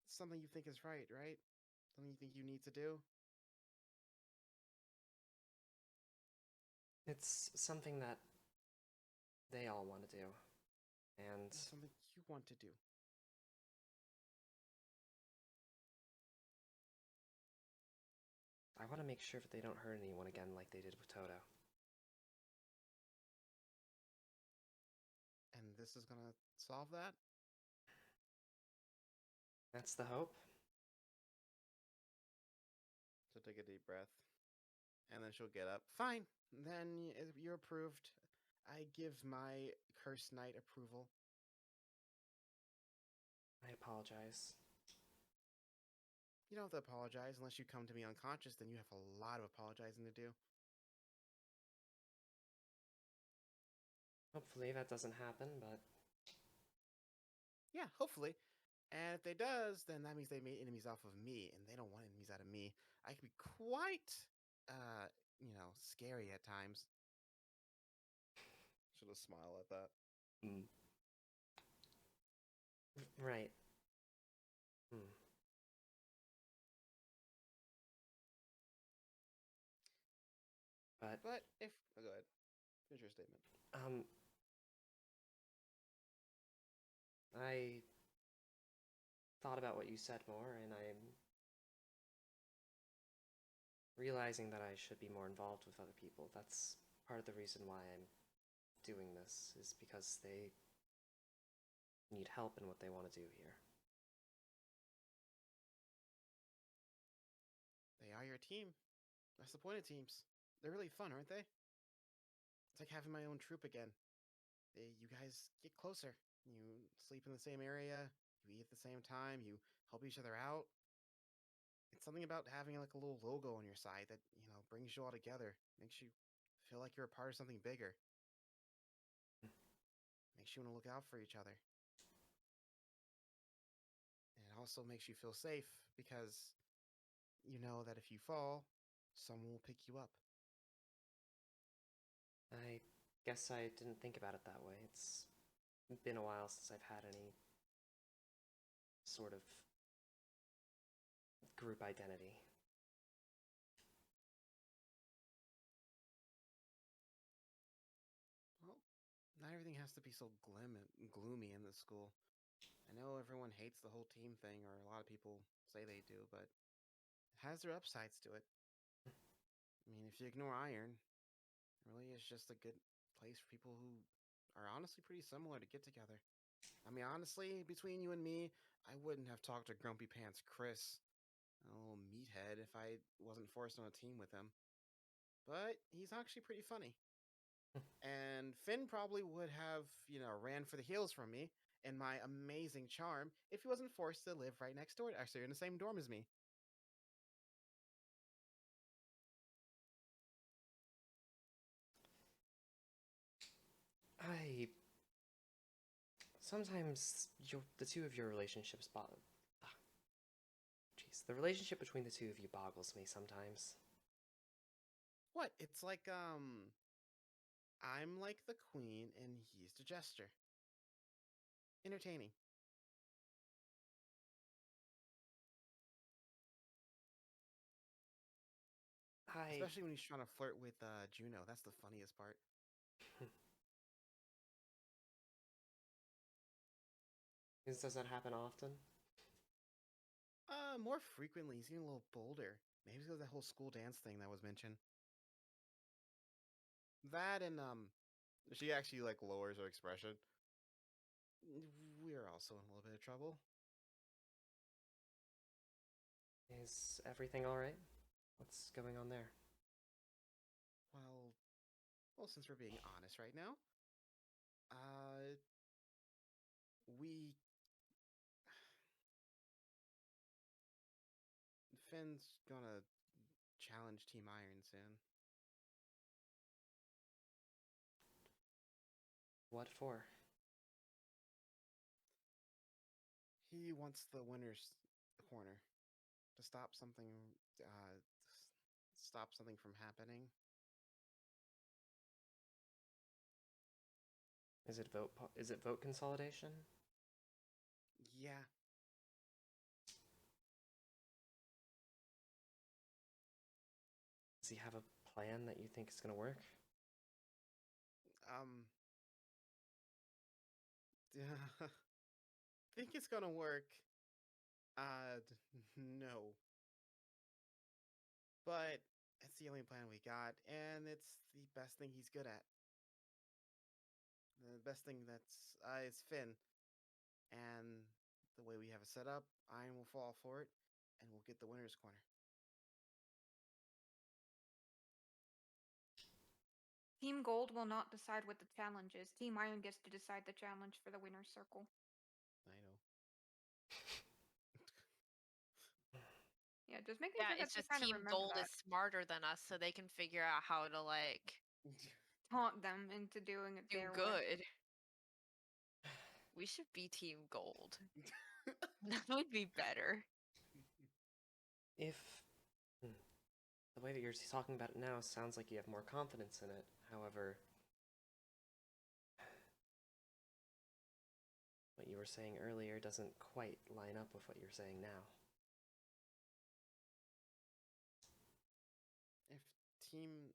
Something you think is right? Something you think you need to do? It's something that they all want to do. And Something you want to do. I want to make sure that they don't hurt anyone again like they did with Toto. And this is gonna solve that? That's the hope. So take a deep breath. And then she'll get up. Fine. Then you're approved. I give my Cursed Knight approval. I apologize. You don't have to apologize unless you come to me unconscious, then you have a lot of apologizing to do. Hopefully that doesn't happen, but Yeah, hopefully. And if they does, then that means they made enemies off of me, and they don't want enemies out of me. I can be quite, scary at times. She'll just smile at that. Right. But if go ahead, finish your statement. I thought about what you said more, and I'm realizing that I should be more involved with other people. That's part of the reason why I'm doing this, is because they need help in what they want to do here. They are your team. That's the point of teams. They're really fun, aren't they? It's like having my own troop again. You guys get closer. You sleep in the same area. You eat at the same time. You help each other out. It's something about having like a little logo on your side that, brings you all together. Makes you feel like you're a part of something bigger. Makes you want to look out for each other. And it also makes you feel safe because you know that if you fall, someone will pick you up. I guess I didn't think about it that way. It's been a while since I've had any sort of group identity. Well, not everything has to be so gloomy in this school. I know everyone hates the whole team thing, or a lot of people say they do, but it has their upsides to it. I mean, if you ignore iron, it really is just a good place for people who are honestly pretty similar to get together. I mean, honestly, between you and me, I wouldn't have talked to Grumpy Pants Chris, a little meathead, if I wasn't forced on a team with him. But he's actually pretty funny. And Finn probably would have, ran for the hills from me and my amazing charm if he wasn't forced to live right next door, actually in the same dorm as me. I Sometimes the two of your relationships Jeez, the relationship between the two of you boggles me sometimes. What? It's like, I'm like the queen and he's the jester. Entertaining. Especially when he's trying to flirt with Juno. That's the funniest part. Does that happen often? More frequently. He's getting a little bolder. Maybe because of that whole school dance thing that was mentioned. That and she actually like lowers her expression. We're also in a little bit of trouble. Is everything all right? What's going on there? Well, since we're being honest right now, we Finn's gonna challenge Team Iron soon. What for? He wants the winner's corner to stop something from happening. Is it vote consolidation? Yeah. Does he have a plan that you think is going to work? Think it's gonna work? No. But it's the only plan we got, and it's the best thing he's good at. The best thing that's is Finn, and the way we have it set up, Iron will fall for it, and we'll get the winner's corner. Team Gold will not decide what the challenge is. Team Iron gets to decide the challenge for the winner's circle. I know. Yeah, just making sure that it's they just kind of Team remember Gold that. is smarter than us, so they can figure out how to like Taunt them into doing it do their way. good. We should be Team Gold. That would be better. If the way that you're talking about it now sounds like you have more confidence in it, however, what you were saying earlier doesn't quite line up with what you're saying now. If Team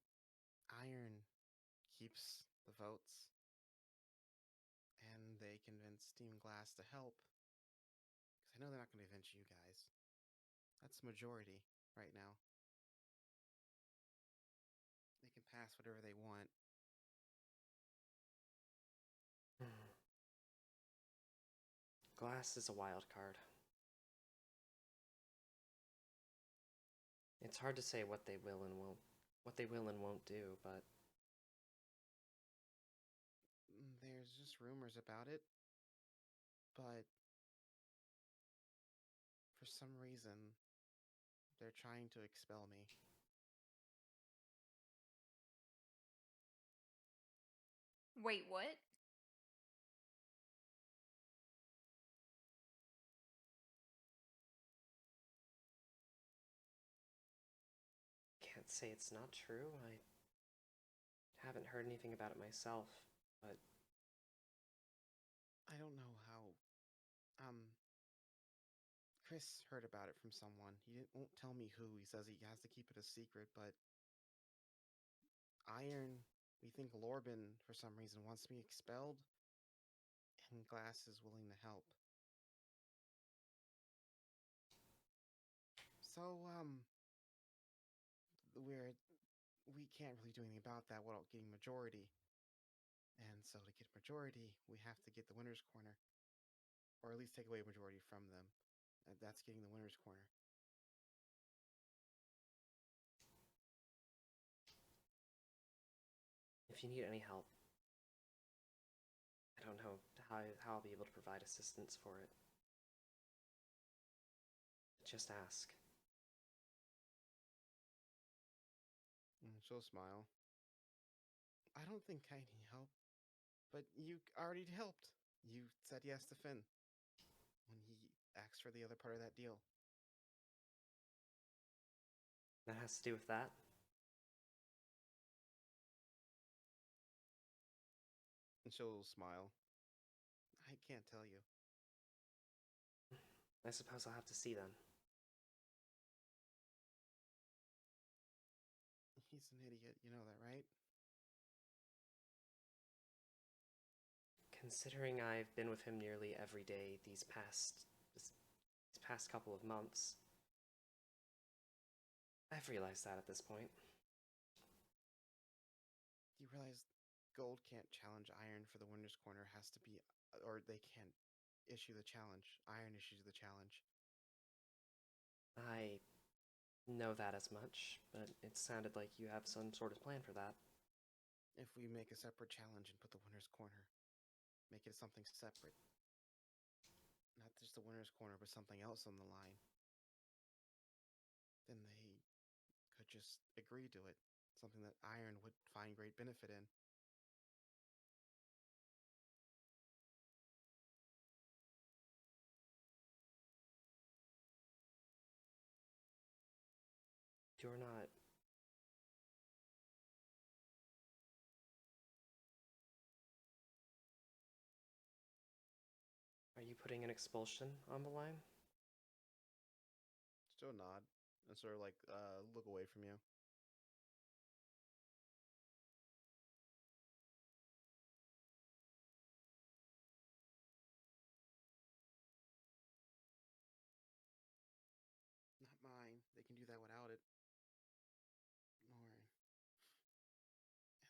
Iron keeps the votes and they convince Team Glass to help, because I know they're not going to convince you guys. That's majority right now. They can pass whatever they want. Glass is a wild card. It's hard to say what they will and won't do, but there's just rumors about it. But for some reason, they're trying to expel me. Wait, what? can't say it's not true. I haven't heard anything about it myself, but I don't know how. Chris heard about it from someone. Won't tell me who. He says he has to keep it a secret, but Iron, we think Lorben, for some reason, wants me expelled, and Glass is willing to help. So, we can't really do anything about that without getting majority. And so to get majority, we have to get the winner's corner. Or at least take away majority from them. And that's getting the winner's corner. if you need any help, I don't know how I'll be able to provide assistance for it. Just ask. She'll smile. I don't think I need help, but you already helped. You said yes to Finn when he asked for the other part of that deal. That has to do with that? And she'll smile. I can't tell you. I suppose I'll have to see then. He's an idiot, you know that, right? Considering I've been with him nearly every day these past couple of months, I've realized that at this point. You realize gold can't challenge iron for the winner's corner, has to be, or they can't issue the challenge. Iron issues the challenge. I know that as much, but it sounded like you have some sort of plan for that. If we make a separate challenge and put the winner's corner, make it something separate. Not just the winner's corner, but something else on the line. Then they could just agree to it. Something that Iron would find great benefit in. You're not... Are you putting an expulsion on the line? Still nod and sort of like look away from you. Not mine. They can do that without it.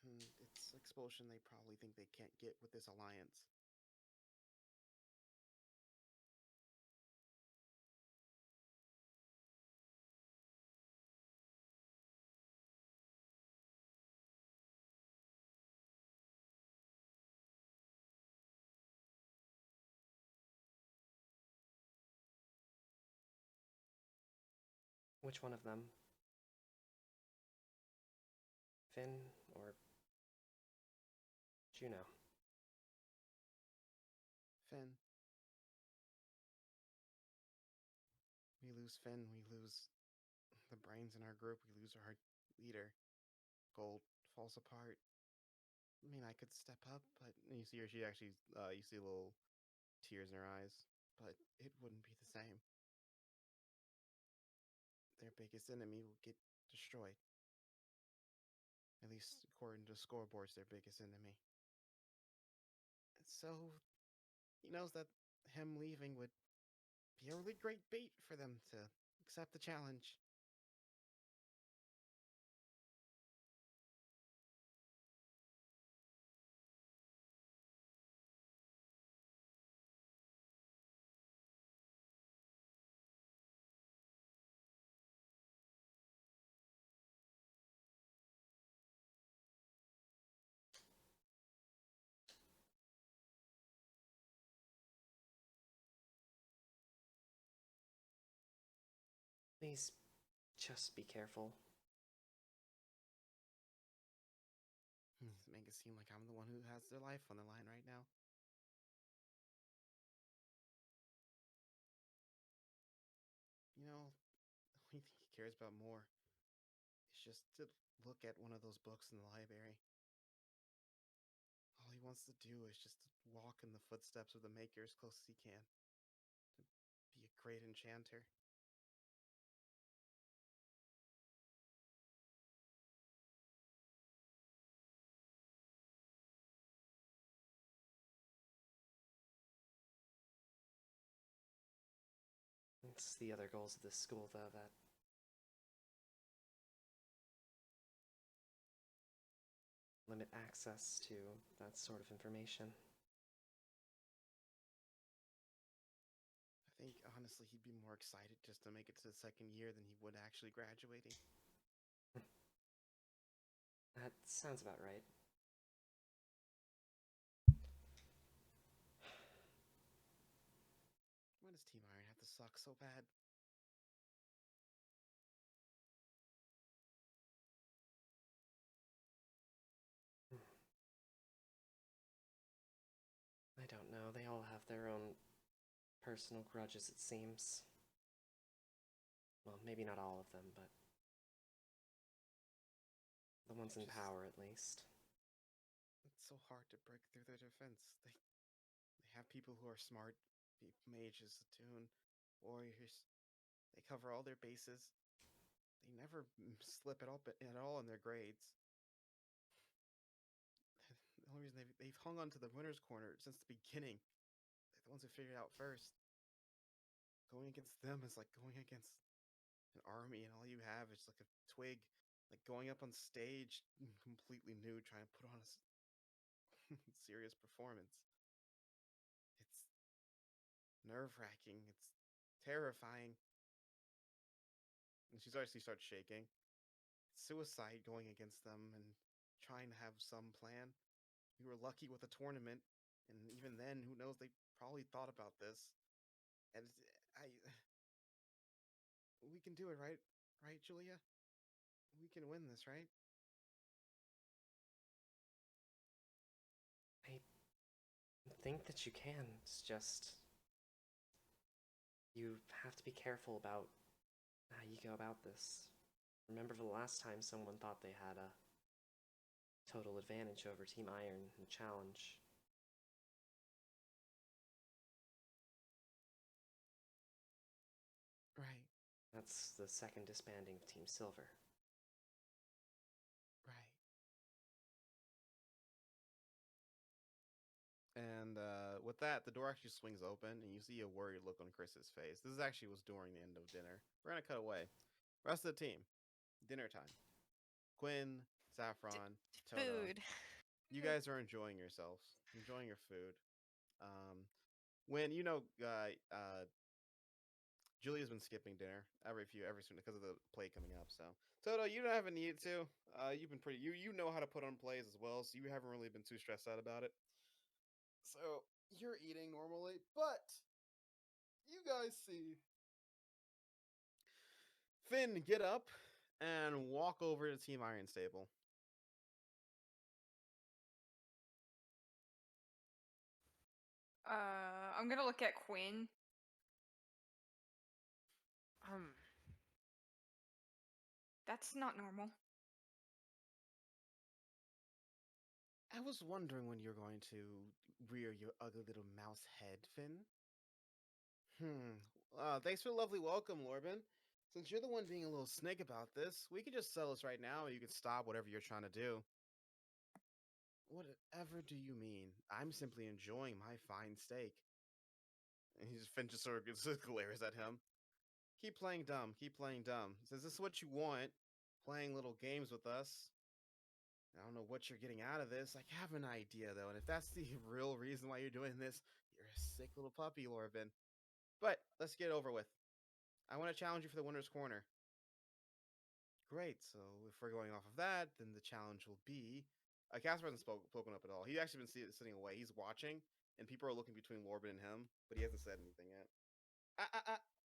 And it's expulsion they probably think they can't get with this alliance. Which one of them? Finn or Juno? Finn. We lose Finn, we lose the brains in our group, we lose our leader. Gold falls apart. I mean, I could step up, but you see her, she actually, you see little tears in her eyes, but it wouldn't be the same. Their biggest enemy will get destroyed. At least according to scoreboards, their biggest enemy. So, he knows that him leaving would be a really great bait for them to accept the challenge. Please, just be careful. Make it seem like I'm the one who has their life on the line right now. You know, the only thing he cares about more is just to look at one of those books in the library. All he wants to do is just walk in the footsteps of the Maker as close as he can. To be a great enchanter. It's the other goals of this school, though, that limit access to that sort of information. I think, honestly, he'd be more excited just to make it to the second year than he would actually graduating. That sounds about right. Why does Team Iron have to suck so bad? I don't know, they all have their own personal grudges, it seems. Well, maybe not all of them, but the ones in power, at least. It's so hard to break through their defense. They have people who are smart, mages, Attune, warriors. They cover all their bases. They never slip at all in their grades. The only reason they've hung on to the winner's corner since the beginning. They're the ones who figured it out first. Going against them is like going against an army, and all you have is like a twig, like going up on stage completely nude, trying to put on a serious performance. It's nerve-wracking. It's terrifying. And she starts shaking. It's suicide going against them and trying to have some plan. We were lucky with the tournament, and even then, who knows? They probably thought about this. And we can do it, right? Right, Julia? We can win this, right? I think that you can. It's just you have to be careful about how you go about this. Remember the last time someone thought they had a total advantage over Team Iron in the challenge. Right. That's the second disbanding of Team Silver. Right. And with that, the door actually swings open, and you see a worried look on Chris's face. This actually was during the end of dinner. We're gonna cut away. Rest of the team, dinner time. Quinn, Saffron, Toto. Food. You guys are enjoying yourselves, enjoying your food. When Julia's been skipping dinner every soon because of the play coming up. So Toto, you don't have a need to. You've been pretty. You know how to put on plays as well, so you haven't really been too stressed out about it. So you're eating normally, but you guys see Finn get up and walk over to Team Iron Stable. I'm gonna look at Quinn. That's not normal. I was wondering when you're going to rear your ugly little mouse head, Finn. Thanks for the lovely welcome, Lorben. Since you're the one being a little snake about this, we could just sell this right now and you can stop whatever you're trying to do. Whatever do you mean? I'm simply enjoying my fine steak. And Finn just sort of glares at him. Keep playing dumb, keep playing dumb. Says, this is what you want? Playing little games with us? I don't know what you're getting out of this. I have an idea, though, and if that's the real reason why you're doing this, you're a sick little puppy, Lorben. But let's get it over with. I want to challenge you for the winner's corner. Great, so if we're going off of that, then the challenge will be... Casper hasn't spoken up at all. He's actually been sitting away. He's watching, and people are looking between Lorben and him, but he hasn't said anything yet.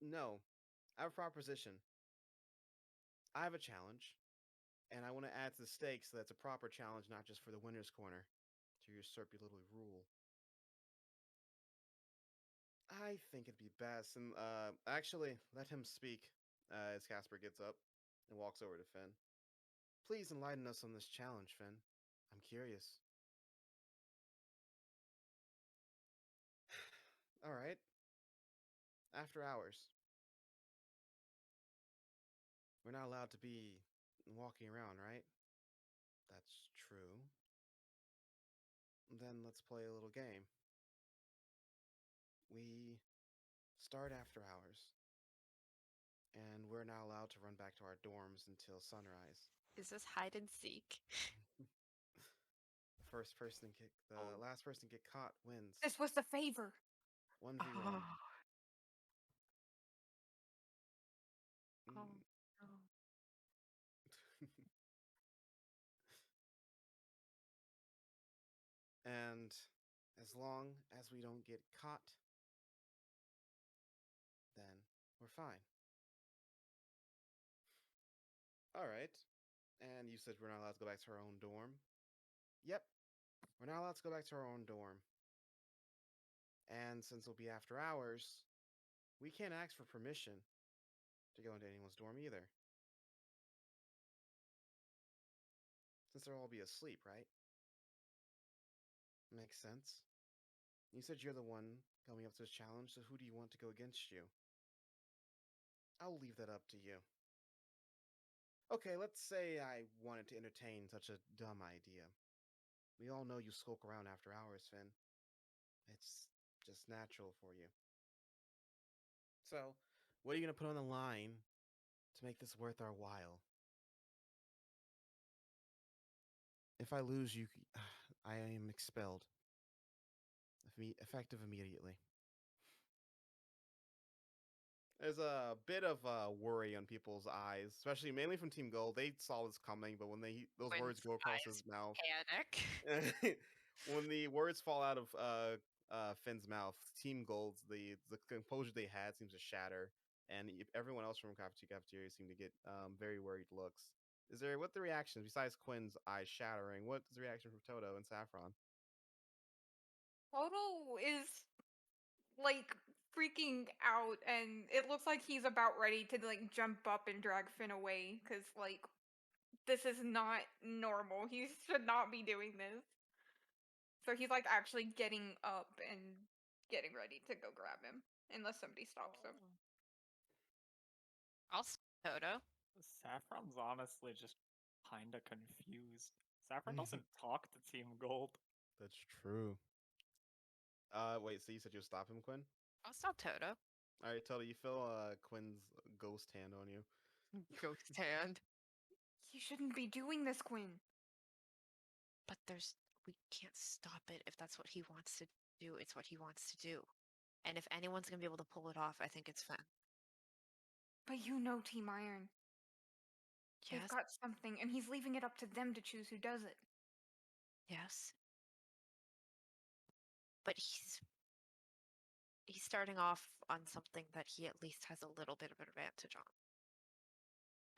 No. I have a proposition. I have a challenge, and I want to add to the stakes so that's a proper challenge, not just for the winner's corner, to usurp your little rule. I think it'd be best, and actually, let him speak as Casper gets up and walks over to Finn. Please enlighten us on this challenge, Finn. I'm curious. All right. After hours. We're not allowed to be walking around, right? That's true. Then let's play a little game. We start after hours, and we're not allowed to run back to our dorms until sunrise. Is this hide and seek? The last person to get caught wins. This was the favor. 1v1. Oh, no. And as long as we don't get caught, then we're fine. All right. And you said we're not allowed to go back to our own dorm? Yep. We're not allowed to go back to our own dorm. And since it'll be after hours, we can't ask for permission to go into anyone's dorm either. Since they'll all be asleep, right? Makes sense. You said you're the one coming up to this challenge, so who do you want to go against you? I'll leave that up to you. Okay, let's say I wanted to entertain such a dumb idea. We all know you skulk around after hours, Finn. It's just natural for you. So, what are you going to put on the line to make this worth our while? If I lose, I am expelled. Effective immediately. There's a bit of worry on people's eyes, especially mainly from Team Gold. They saw this coming, but when those words go across his mouth, Panic. when the words fall out of Finn's mouth, Team Gold's the composure they had seems to shatter, and everyone else from cafeteria seem to get very worried looks. What the reactions besides Quinn's eyes shattering? What's the reaction from Toto and Saffron? Toto is like freaking out, and it looks like he's about ready to like jump up and drag Finn away because like this is not normal. He should not be doing this. So he's like actually getting up and getting ready to go grab him unless somebody stops him. I'll Toto. Saffron's honestly just kinda confused. Saffron doesn't talk to Team Gold. That's true. Wait, so you said you'll stop him, Quinn? I'll stop Toto. Alright, Toto, you feel Quinn's ghost hand on you. Ghost hand. You shouldn't be doing this, Quinn. But we can't stop it if that's what he wants to do. It's what he wants to do. And if anyone's gonna be able to pull it off, I think it's Finn. But you know Team Iron. Yes. They've got something, and he's leaving it up to them to choose who does it. Yes. But he's starting off on something that he at least has a little bit of an advantage on.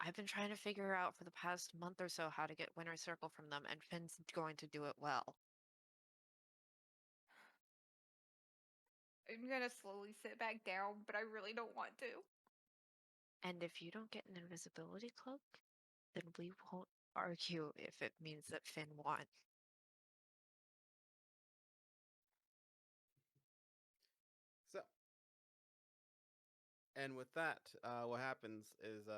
I've been trying to figure out for the past month or so how to get Winner's Circle from them, and Finn's going to do it well. I'm gonna slowly sit back down, but I really don't want to. And if you don't get an invisibility cloak, then we won't argue if it means that Finn won. So, and with that, what happens is,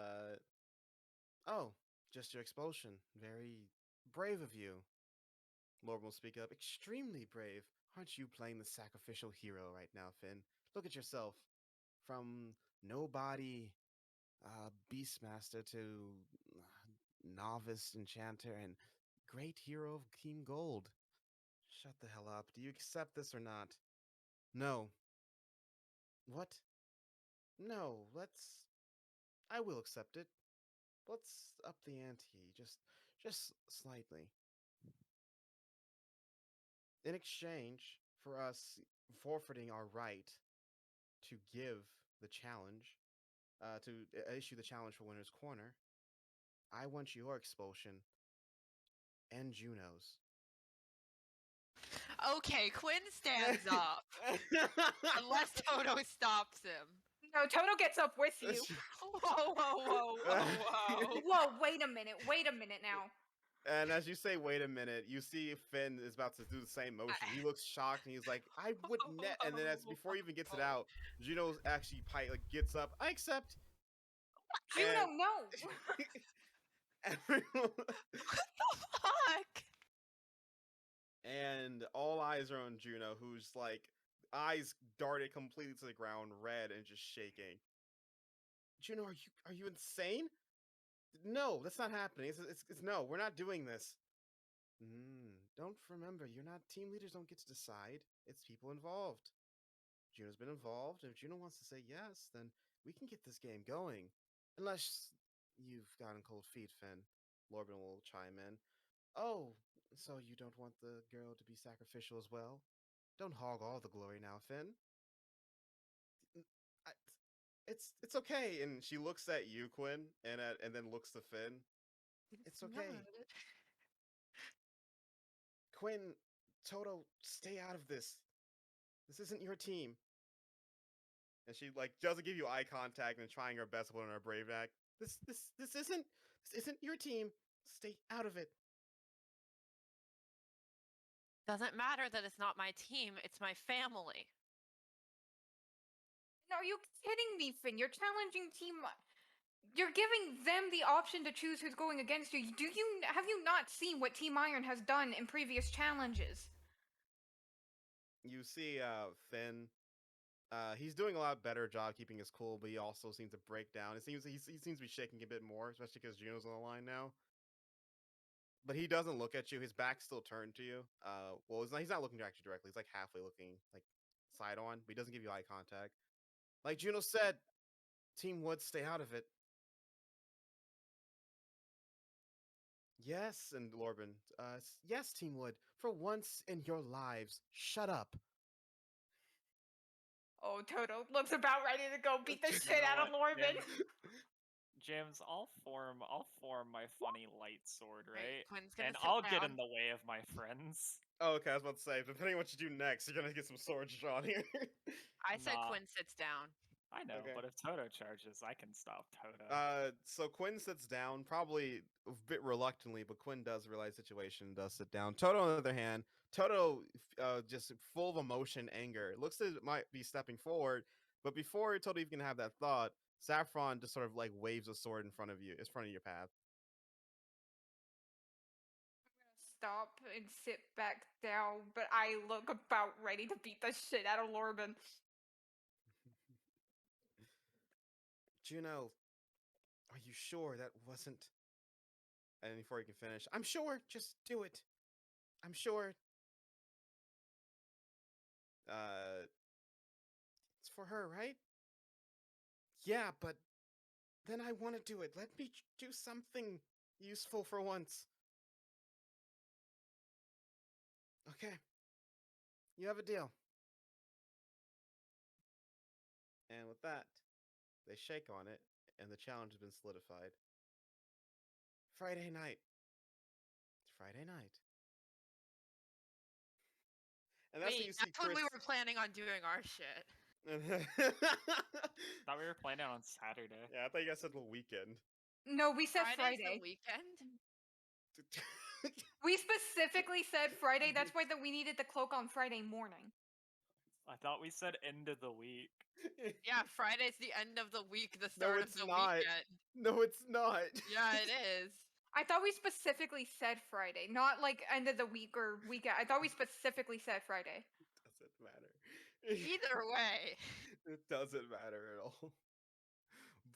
oh, just your expulsion. Very brave of you. Lord will speak up. Extremely brave. Aren't you playing the sacrificial hero right now, Finn? Look at yourself. From nobody, Beastmaster to novice enchanter and great hero of Team Gold. Shut the hell up. Do you accept this or not? No. What? No, I will accept it. Let's up the ante, just slightly. In exchange for us forfeiting our right to give the challenge, to issue the challenge for Winner's Corner, I want your expulsion and Juno's. Okay, Quinn stands up. Unless Toto stops him. No, Toto gets up with you. Whoa. Whoa, wait a minute now. And as you say, wait a minute, you see Finn is about to do the same motion. He looks shocked and he's like, I would net. And then before he even gets it out, Juno actually gets up. I accept. Juno, no. What the fuck? And all eyes are on Juno, who's like, eyes darted completely to the ground, red and just shaking. Juno, are you insane? No, that's not happening. It's no, we're not doing this. Don't remember, you're not team leaders. Don't get to decide. It's people involved. Juno's been involved. If Juno wants to say yes, then we can get this game going. Unless you've gotten cold feet, Finn. Lorben will chime in. Oh, so you don't want the girl to be sacrificial as well? Don't hog all the glory now, Finn. It's okay. And she looks at you, Quinn, and then looks to Finn. It's okay. Not. Quinn, Toto, stay out of this. This isn't your team. And she like doesn't give you eye contact and trying her best to put on her brave act. This isn't your team. Stay out of it. Doesn't matter that it's not my team, it's my family. Are you kidding me, Finn? You're challenging team. You're giving them the option to choose who's going against you. Have you not seen what Team Iron has done in previous challenges? You see Finn. He's doing a lot better job keeping his cool, but he also seems to break down. It seems he seems to be shaking a bit more, especially because Juno's on the line now. But he doesn't look at you. His back's still turned to you. Well, he's not looking at you directly. He's like halfway looking, like side on, but he doesn't give you eye contact. Like Juno said, Team Wood, stay out of it. Yes, and Lorben. Yes, Team Wood. For once in your lives, shut up. Oh, Toto looks about ready to go beat the You shit know out of what, Lorben. James, I'll form my funny light sword, right? Quinn's gonna And sit I'll get down. in the way of my friends. Oh, okay, I was about to say, depending on what you do next, you're gonna get some swords drawn here. I said Nah. Quinn sits down. I know, Okay. but if Toto charges, I can stop Toto. So Quinn sits down, probably a bit reluctantly, but Quinn does realize the situation and does sit down. Toto, on the other hand, Toto, just full of emotion, anger, looks as it might be stepping forward, but before Toto even can have that thought, Saffron just sort of like waves a sword in front of you, in front of your path. Stop and sit back down, but I look about ready to beat the shit out of Lorben. Juno, are you sure that wasn't? And before he can finish, I'm sure. Just do it. I'm sure. It's for her, right? Yeah, but then I want to do it. Let me do something useful for once. Okay. You have a deal. And with that, they shake on it, and the challenge has been solidified. Friday night. It's Friday night. And that's when Wait, you see that's when we Chris. were planning on doing our shit. Thought we were playing it on Saturday. Yeah, I thought you guys said the weekend. No, we said Friday's Friday. the weekend? We specifically said Friday. That's why we needed the cloak on Friday morning. I thought we said end of the week. Yeah, Friday's the end of the week, the No, start it's of the not. weekend. No, it's not. Yeah, it is. I thought we specifically said Friday, not like end of the week or weekend. I thought we specifically said Friday. Doesn't matter. Either way. It doesn't matter at all.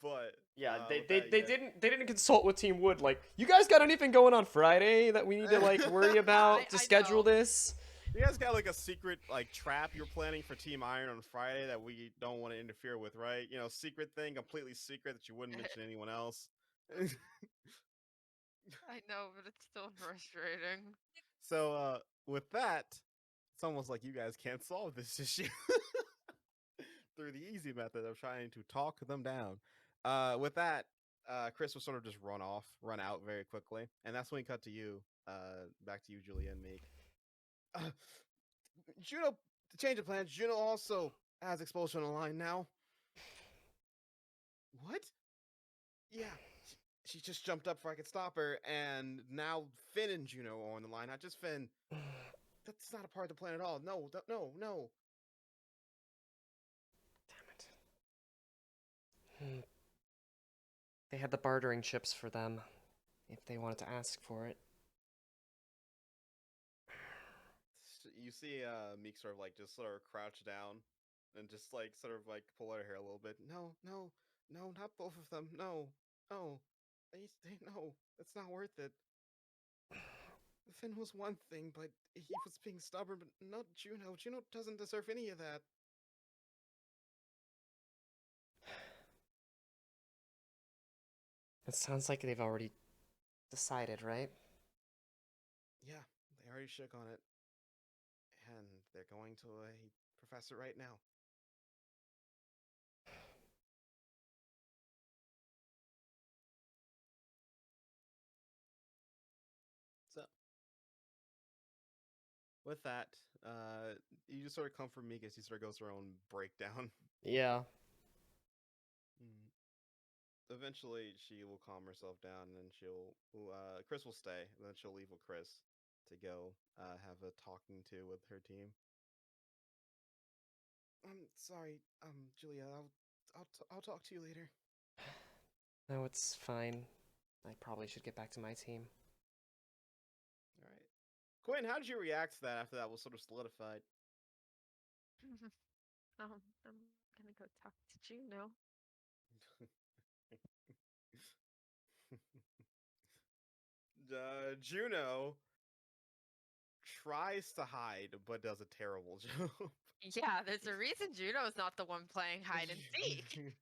But Yeah, with that, they didn't consult with Team Wood. Like, you guys got anything going on Friday that we need to like worry about to I schedule know. this? You guys got like a secret like trap you're planning for Team Iron on Friday that we don't want to interfere with, right? You know, secret thing, completely secret that you wouldn't mention to anyone else. I know, but it's still frustrating. So with that, it's almost like you guys can't solve this issue through the easy method of trying to talk them down. With that, Chris will sort of just run out very quickly, and that's when we cut to you. Back to you, Julia and Meek. Juno, to change of plans, Juno also has expulsion on the line now. What? Yeah, she just jumped up before I could stop her, and now Finn and Juno are on the line. Not just Finn. That's not a part of the plan at all. No, no, no. Damn it. They had the bartering chips for them if they wanted to ask for it. You see Meek sort of like just sort of crouch down and just like sort of like pull her hair a little bit. No, no, no, not both of them. No, no. They no, it's not worth it. Finn was one thing, but he was being stubborn, but not Juno. Juno doesn't deserve any of that. It sounds like they've already decided, right? Yeah, they already shook on it. And they're going to a professor right now. So, with that, you just sort of comfort Meek as he sort of goes through her own breakdown. Yeah. Eventually, she will calm herself down, and Chris will stay. And then she'll leave with Chris to go have a talking to with her team. I'm sorry, Julia. I'll talk to you later. No, it's fine. I probably should get back to my team. All right, Quinn. How did you react to that after that was sort of solidified? I'm gonna go talk to Juno. Juno tries to hide, but does a terrible job. Yeah, there's a reason Juno's not the one playing hide and seek.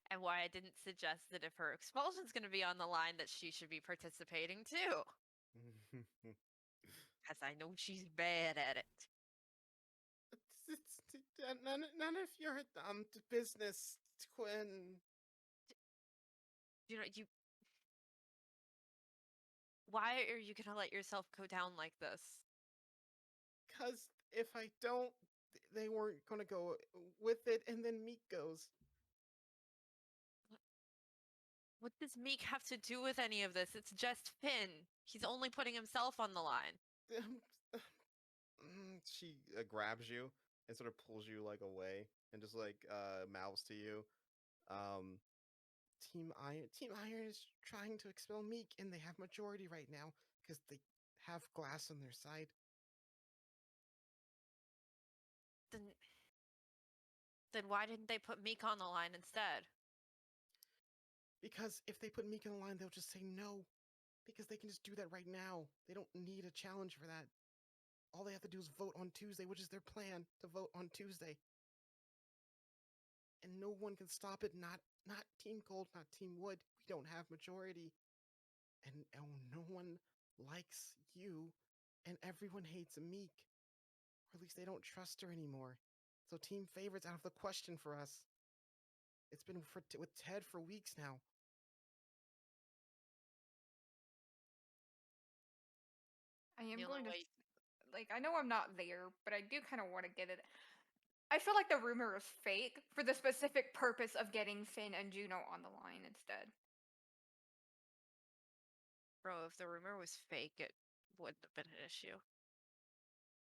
And why I didn't suggest that if her expulsion's going to be on the line, that she should be participating too. Because I know she's bad at it. None of your business, Quinn. You know, why are you going to let yourself go down like this? Because if I don't, they weren't going to go with it, and then Meek goes. What does Meek have to do with any of this? It's just Finn. He's only putting himself on the line. She grabs you and sort of pulls you like away and just like mouths to you. Team Iron is trying to expel Meek, and they have majority right now because they have glass on their side. Then why didn't they put Meek on the line instead? Because if they put Meek on the line, they'll just say no. Because they can just do that right now. They don't need a challenge for that. All they have to do is vote on Tuesday, which is their plan, to vote on Tuesday. And no one can stop it, not Team Gold, not Team Wood. We don't have majority. And no one likes you, and everyone hates Meek. Or at least they don't trust her anymore. So Team Favorite's out of the question for us. It's been with Ted for weeks now. I am The going to, only way- like, I know I'm not there, but I do kind of want to get it. I feel like the rumor is fake for the specific purpose of getting Finn and Juno on the line instead. Bro, if the rumor was fake, it wouldn't have been an issue.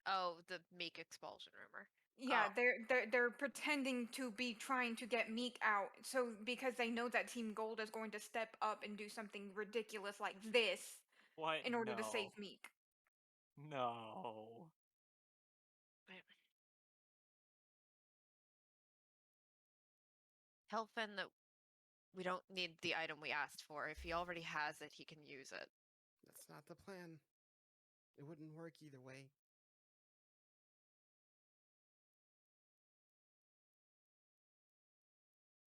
Oh, the Meek expulsion rumor. Yeah, Oh. they're pretending to be trying to get Meek out, so because they know that Team Gold is going to step up and do something ridiculous like this What? in order to No. save Meek. No. Tell Finn that we don't need the item we asked for. If he already has it, he can use it. That's not the plan. It wouldn't work either way.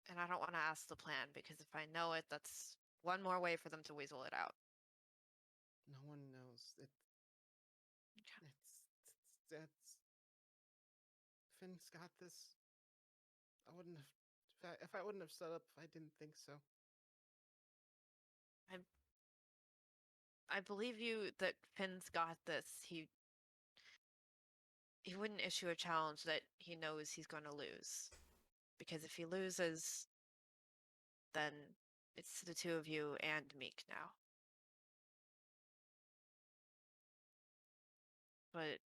And I don't want to ask the plan, because if I know it, that's one more way for them to weasel it out. No one knows. That's Finn's got this. I wouldn't have if I wouldn't have set up if I didn't think so. I believe you that Finn's got this. He wouldn't issue a challenge that he knows he's going to lose. Because if he loses, then it's the two of you and Meek now. But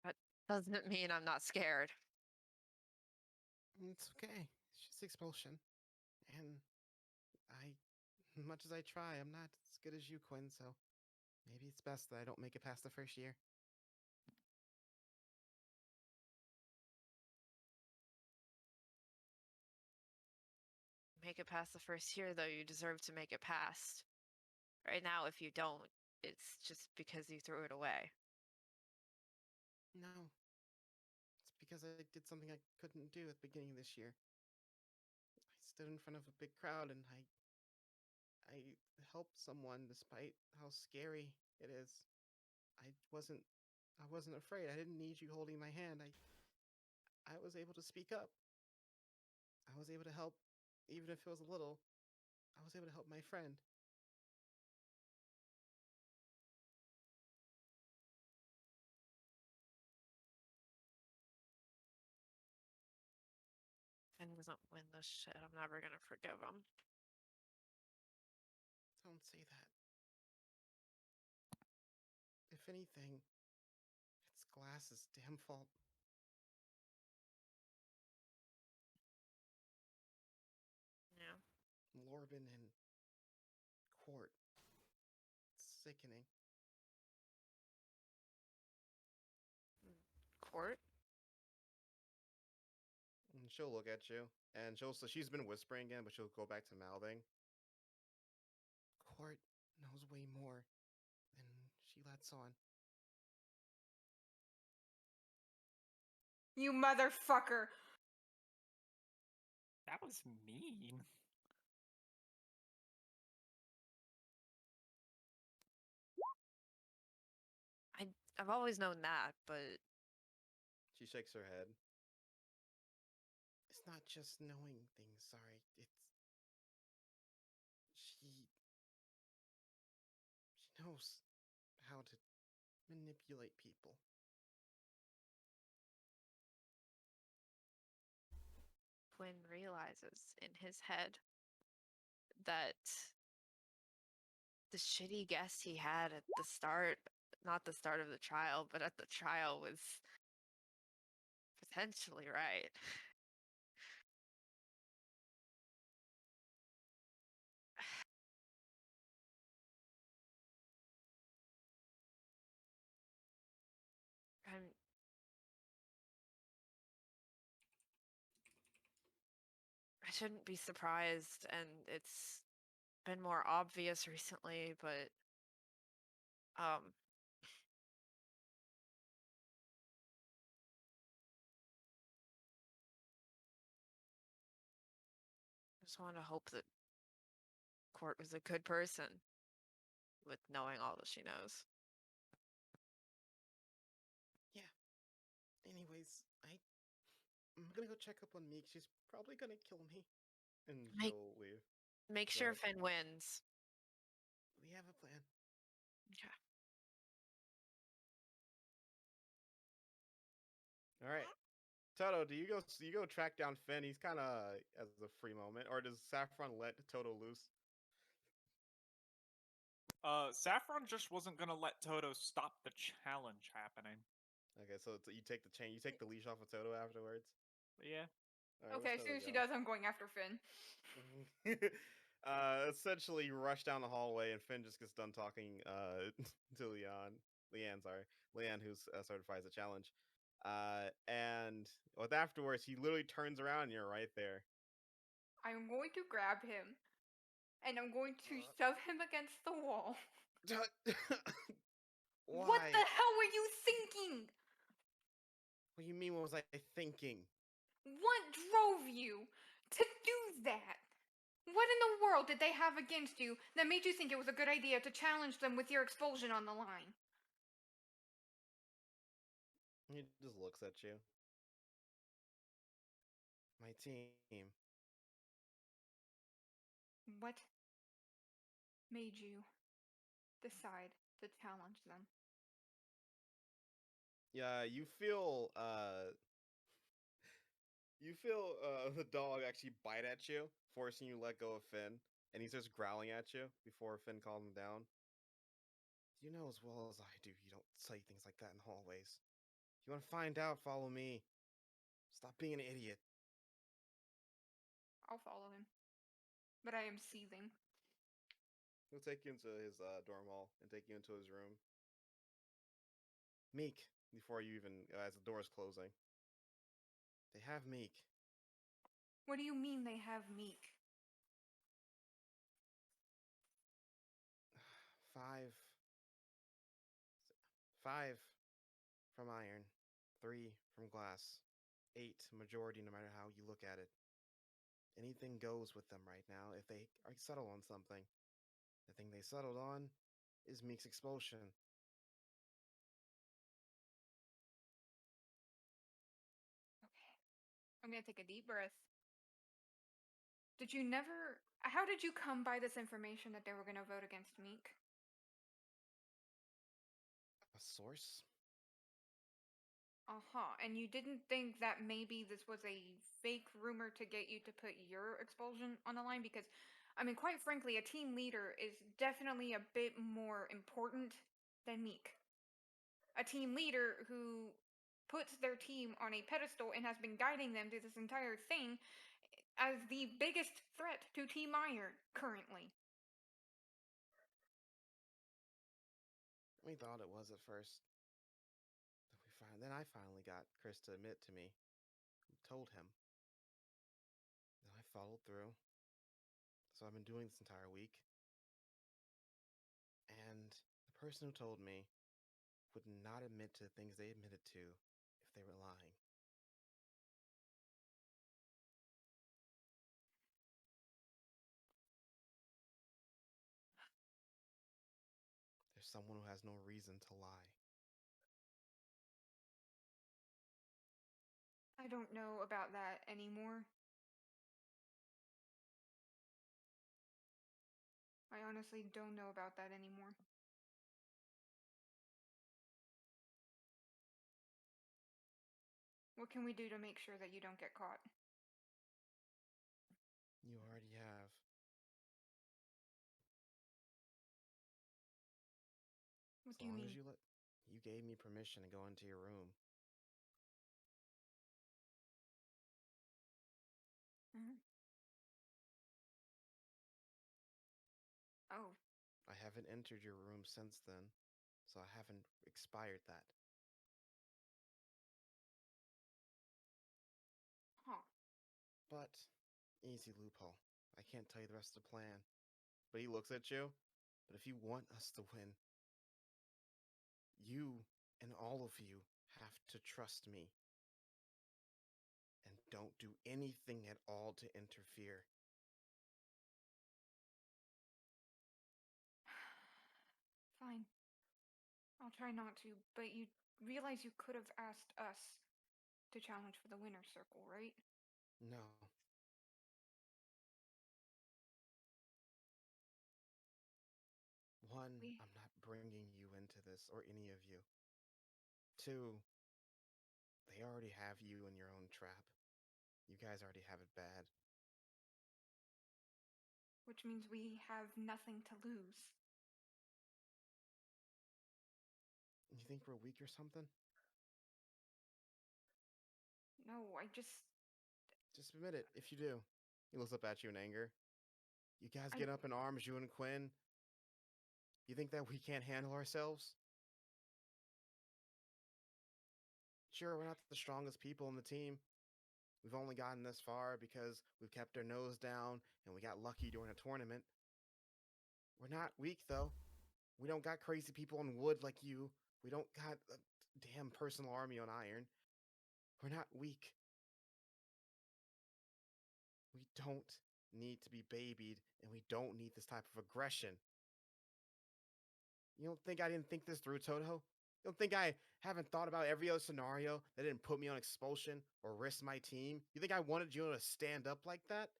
that doesn't mean I'm not scared. It's okay. It's just expulsion. And much as I try, I'm not as good as you, Quinn, so maybe it's best that I don't make it past the first year. Make it past the first year, though, you deserve to make it past. Right now, if you don't, it's just because you threw it away. No. It's because I did something I couldn't do at the beginning of this year. I stood in front of a big crowd and I helped someone despite how scary it is. I wasn't afraid. I didn't need you holding my hand. I was able to speak up. I was able to help, even if it was a little. I was able to help my friend. doesn't win this shit, I'm never gonna forgive him. Don't say that. If anything, it's Glass's damn fault. Yeah. Lorben and Court. It's sickening. Court? And she'll look at you, and she's been whispering again, but she'll go back to mouthing. Court knows way more than she lets on. You motherfucker! That was mean. I've always known that, but She shakes her head. It's not just knowing things, sorry. She knows how to manipulate people. Quinn realizes in his head that the shitty guess he had at the start, not the start of the trial, but at the trial was potentially right. I shouldn't be surprised, and it's been more obvious recently, but I just want to hope that Court was a good person with knowing all that she knows. Yeah. Anyways, I'm gonna go check up on Meek. She's probably gonna kill me. And she'll leave. Make sure Finn wins. We have a plan. Okay. All right. Toto, do you go track down Finn? He's kind of as a free moment, or does Saffron let Toto loose? Saffron just wasn't gonna let Toto stop the challenge happening. Okay, so you take the chain, you take the leash off of Toto afterwards. Yeah. All right, Okay, as soon as she does, I'm going after Finn. Essentially, you rush down the hallway, and Finn just gets done talking to Leanne, who's certifies the challenge. And with afterwards, he literally turns around, and you're right there. I'm going to grab him, and I'm going to shove him against the wall. Why? What the hell were you thinking? What do you mean, what was I thinking? What drove you to do that? What in the world did they have against you that made you think it was a good idea to challenge them with your expulsion on the line? He just looks at you. My team. What made you decide to challenge them? Yeah, you feel the dog actually bite at you, forcing you to let go of Finn, and he's just growling at you before Finn calms him down. You know as well as I do you don't say things like that in hallways. If you want to find out, follow me. Stop being an idiot. I'll follow him. But I am seething. He'll take you into his dorm hall and take you into his room. Meek, before you even, as the door's closing. They have Meek. What do you mean they have Meek? 5 from iron, 3 from glass, 8 majority no matter how you look at it. Anything goes with them right now if they settle on something. The thing they settled on is Meek's expulsion. Okay. I'm gonna take a deep breath. How did you come by this information that they were gonna vote against Meek? A source? Uh-huh. And you didn't think that maybe this was a fake rumor to get you to put your expulsion on the line? Because, I mean, quite frankly, a team leader is definitely a bit more important than Meek. A team leader who puts their team on a pedestal and has been guiding them through this entire thing as the biggest threat to Team Iron currently. We thought it was at first. Then I finally got Chris to admit to me. Told him. Then I followed through. So I've been doing this entire week. And the person who told me would not admit to the things they admitted to if they were lying. There's someone who has no reason to lie. I don't know about that anymore. I honestly don't know about that anymore. What can we do to make sure that you don't get caught? You already have. What As do you long mean? as you gave me permission to go into your room. Mhm. Oh, I haven't entered your room since then, so I haven't expired that. huh. But, easy loophole. I can't tell you the rest of the plan. But he looks at you. But if you want us to win, you and all of you have to trust me. And don't do anything at all to interfere. Fine. I'll try not to, but you realize you could have asked us to challenge for the winner's circle, right? No. One, We- I'm not bringing you into this, or any of you. Two, they already have you in your own trap. You guys already have it bad. Which means we have nothing to lose. You think we're weak or something? No, I just. Just admit it, if you do. He looks up at you in anger. You guys I- get up in arms, you and Quinn. You think that we can't handle ourselves? Sure, we're not the strongest people in the team. We've only gotten this far because we've kept our nose down and we got lucky during a tournament. We're not weak, though. We don't got crazy people on wood like you. We don't got a damn personal army on iron. We're not weak. We don't need to be babied, and we don't need this type of aggression. You don't think I didn't think this through, Toto? You don't think I haven't thought about every other scenario that didn't put me on expulsion or risk my team? You think I wanted you to stand up like that?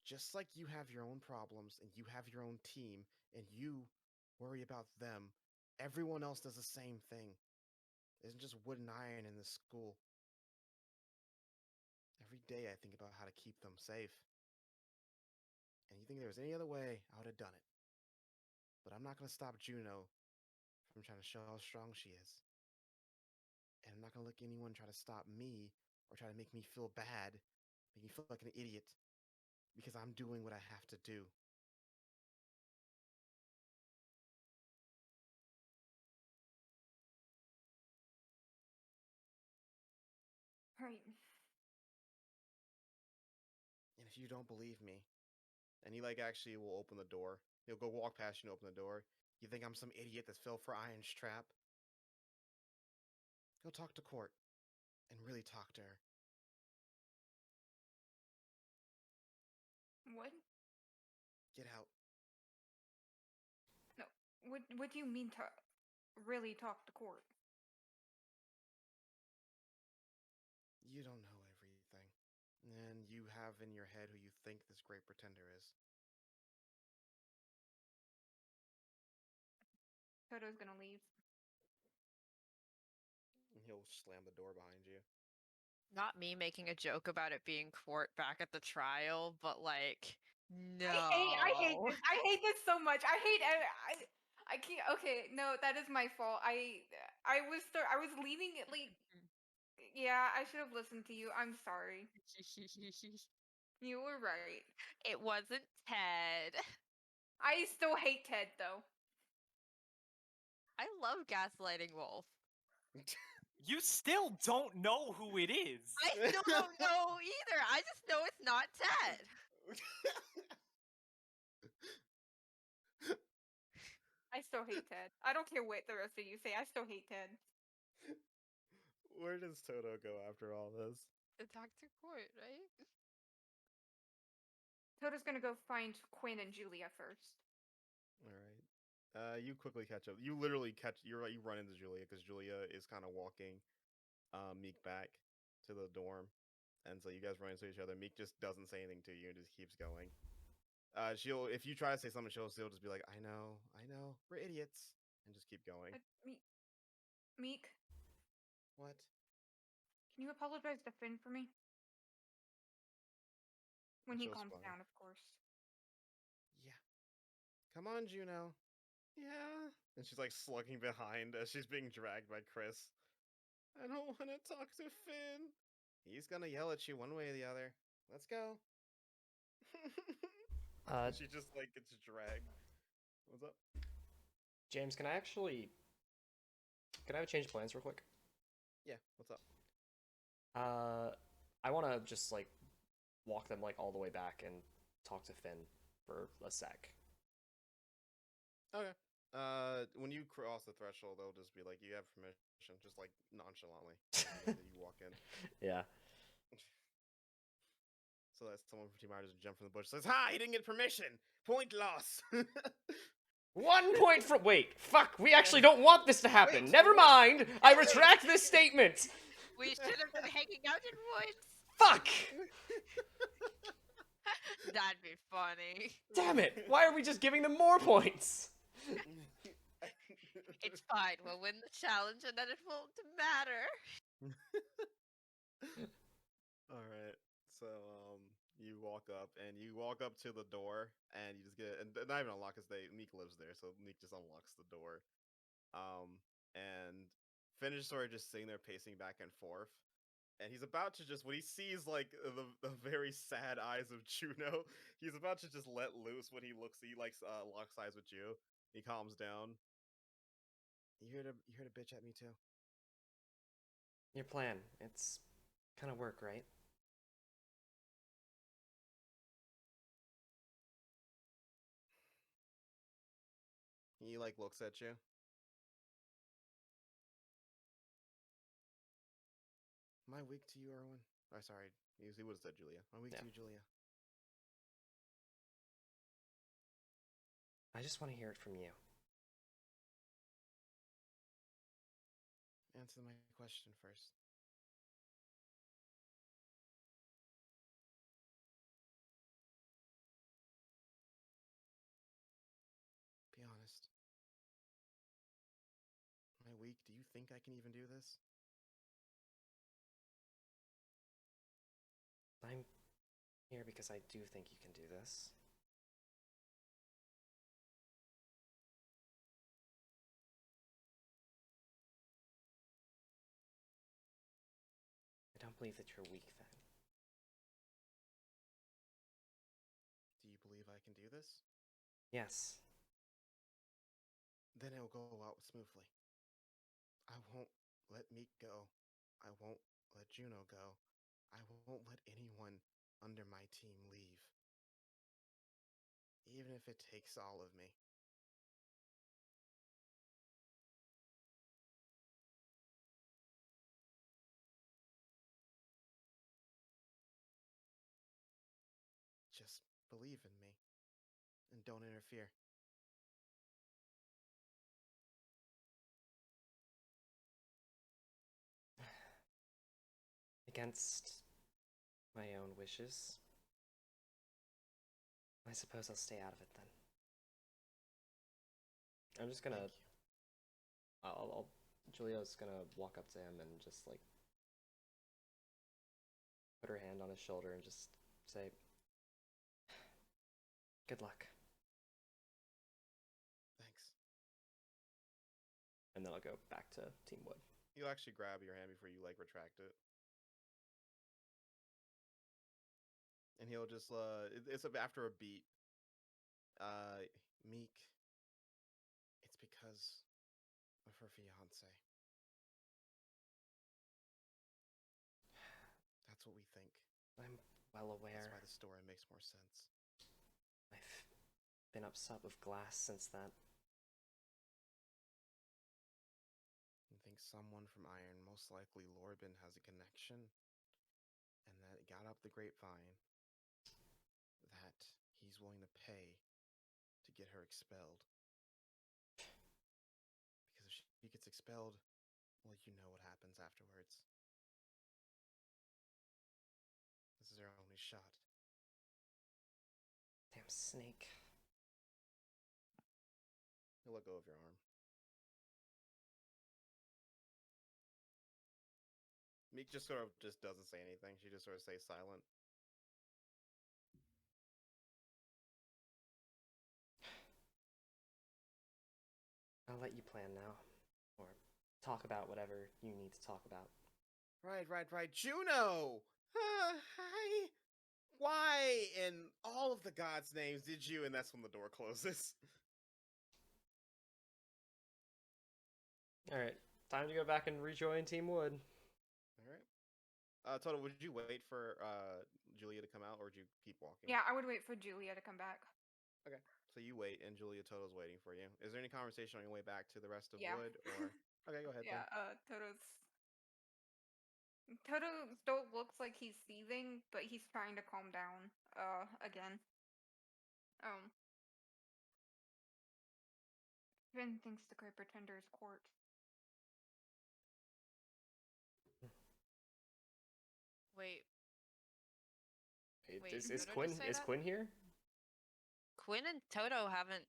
Just like you have your own problems and you have your own team and you worry about them, everyone else does the same thing. It isn't just wood and iron in this school. Every day I think about how to keep them safe. And you think there was any other way, I would have done it. But I'm not going to stop Juno from trying to show how strong she is. And I'm not going to let anyone try to stop me or try to make me feel bad, make me feel like an idiot, because I'm doing what I have to do. Right. And if you don't believe me, and he actually will open the door, he'll go walk past you and open the door. You think I'm some idiot that fell for Iron's trap? Go talk to Court and really talk to her. What? Get out. No. What do you mean to really talk to Court? You don't know everything. And you have in your head who you think this great pretender is. Toto's gonna leave. And he'll slam the door behind you. Not me making a joke about it being court back at the trial, but like, no. I hate this. I hate this so much. I can't. Okay, no, that is my fault. I was leaving it like. Yeah, I should have listened to you. I'm sorry. You were right. It wasn't Ted. I still hate Ted though. I love gaslighting Wolf. You still don't know who it is. I still don't know either. I just know it's not Ted. I still hate Ted. I don't care what the rest of you say. I still hate Ted. Where does Toto go after all this? To talk to court, right? Toto's gonna go find Quinn and Julia first. All right. You quickly catch up. You literally you run into Julia because Julia is kind of walking Meek back to the dorm, and so you guys run into each other. Meek just doesn't say anything to you and just keeps going. If you try to say something, she'll just be like, I know, we're idiots," and just keep going. Meek, What? can you apologize to Finn for me? When he She'll calms smile. down, of course. Yeah. Come on, Juno. Yeah. And she's like slugging behind as she's being dragged by Chris. I don't want to talk to Finn. He's gonna yell at you one way or the other. Let's go. She just like gets dragged. What's up? James, can I have a change of plans real quick? Yeah, what's up? I want to just like walk them like all the way back and talk to Finn for a sec. Okay. When you cross the threshold, they'll just be like, "You have permission," just like nonchalantly. You walk in. Yeah. So that someone from Team R just jump from the bush and says, "Ha! He didn't get permission. Point loss." 1 point from. Wait, fuck. We actually don't want this to happen. Wait, Never mind. I retract this statement. We should have been hanging out in woods. Fuck. That'd be funny. Damn it. Why are we just giving them more points? It's fine. We'll win the challenge and then it won't matter. All right. So you walk up to the door and you just get and not even unlock because Meek lives there, so Meek just unlocks the door. And Finn is sort of just sitting there pacing back and forth. And he's about to just, when he sees like the very sad eyes of Juno, he's about to just let loose when he locks eyes with you. He calms down. You here to bitch at me too? Your plan. It's kind of work, right? He like looks at you. Am I weak to you, Erwin? Oh, sorry. He would have said Julia. Am I weak to you, Julia? I just want to hear it from you. Answer my question first. Be honest. Am I weak? Do you think I can even do this? I'm here because I do think you can do this. I don't believe that you're weak then. Do you believe I can do this? Yes. Then it'll go out smoothly. I won't let Meek go. I won't let Juno go. I won't let anyone under my team leave. Even if it takes all of me. Just believe in me. And don't interfere. Against my own wishes, I suppose I'll stay out of it then. I'm just gonna Julia's gonna walk up to him and just like put her hand on his shoulder and just say, "Good luck." Thanks. And then I'll go back to Team Wood. He'll actually grab your hand before you like retract it. And he'll just it's after a beat. Meek, it's because of her fiance. That's what we think. I'm well aware. That's why the story makes more sense. I've been upset with Glass since that. You think someone from Iron, most likely Lorben, has a connection, and that it got up the grapevine that he's willing to pay to get her expelled. Because if she gets expelled, well, you know what happens afterwards. This is her only shot. Damn snake. He'll let go of your arm. Meek just sort of just doesn't say anything. She just sort of stays silent. I'll let you plan now. Or talk about whatever you need to talk about. Right. Juno! Hi! Why in all of the gods' names did you? And that's when the door closes. Alright, time to go back and rejoin Team Wood. Alright. Toto, would you wait for Julia to come out, or would you keep walking? Yeah, I would wait for Julia to come back. Okay. So you wait, and Julia Toto's waiting for you. Is there any conversation on your way back to the rest of Yeah. Wood, or... Okay, go ahead Yeah, then. Toto still looks like he's seething, but he's trying to calm down, again. Finn thinks the Great Pretender is court. Wait, Wait, Is Toto Quinn just say that? Quinn here? Quinn and Toto haven't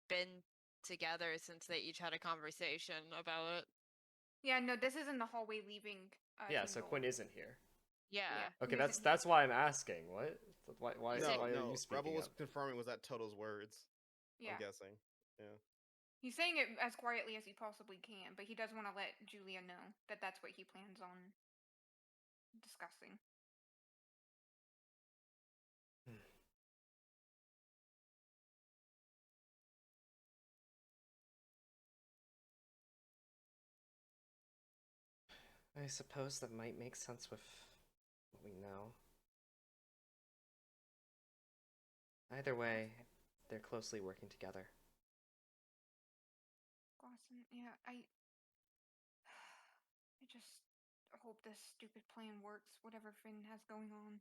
been together since they each had a conversation about it. Yeah, no, this is in the hallway leaving. Yeah, Team so Gold. Quinn isn't here. Yeah. Okay, Quinn isn't that's why I'm asking. What? Why No, are no. you speaking Rebel was up? confirming was that Toto's words. Yeah. I'm guessing. Yeah. He's saying it as quietly as he possibly can, but he does want to let Julia know that that's what he plans on discussing. I suppose that might make sense with what we know. Either way, they're closely working together. Awesome. Yeah, I just hope this stupid plan works, whatever Finn has going on.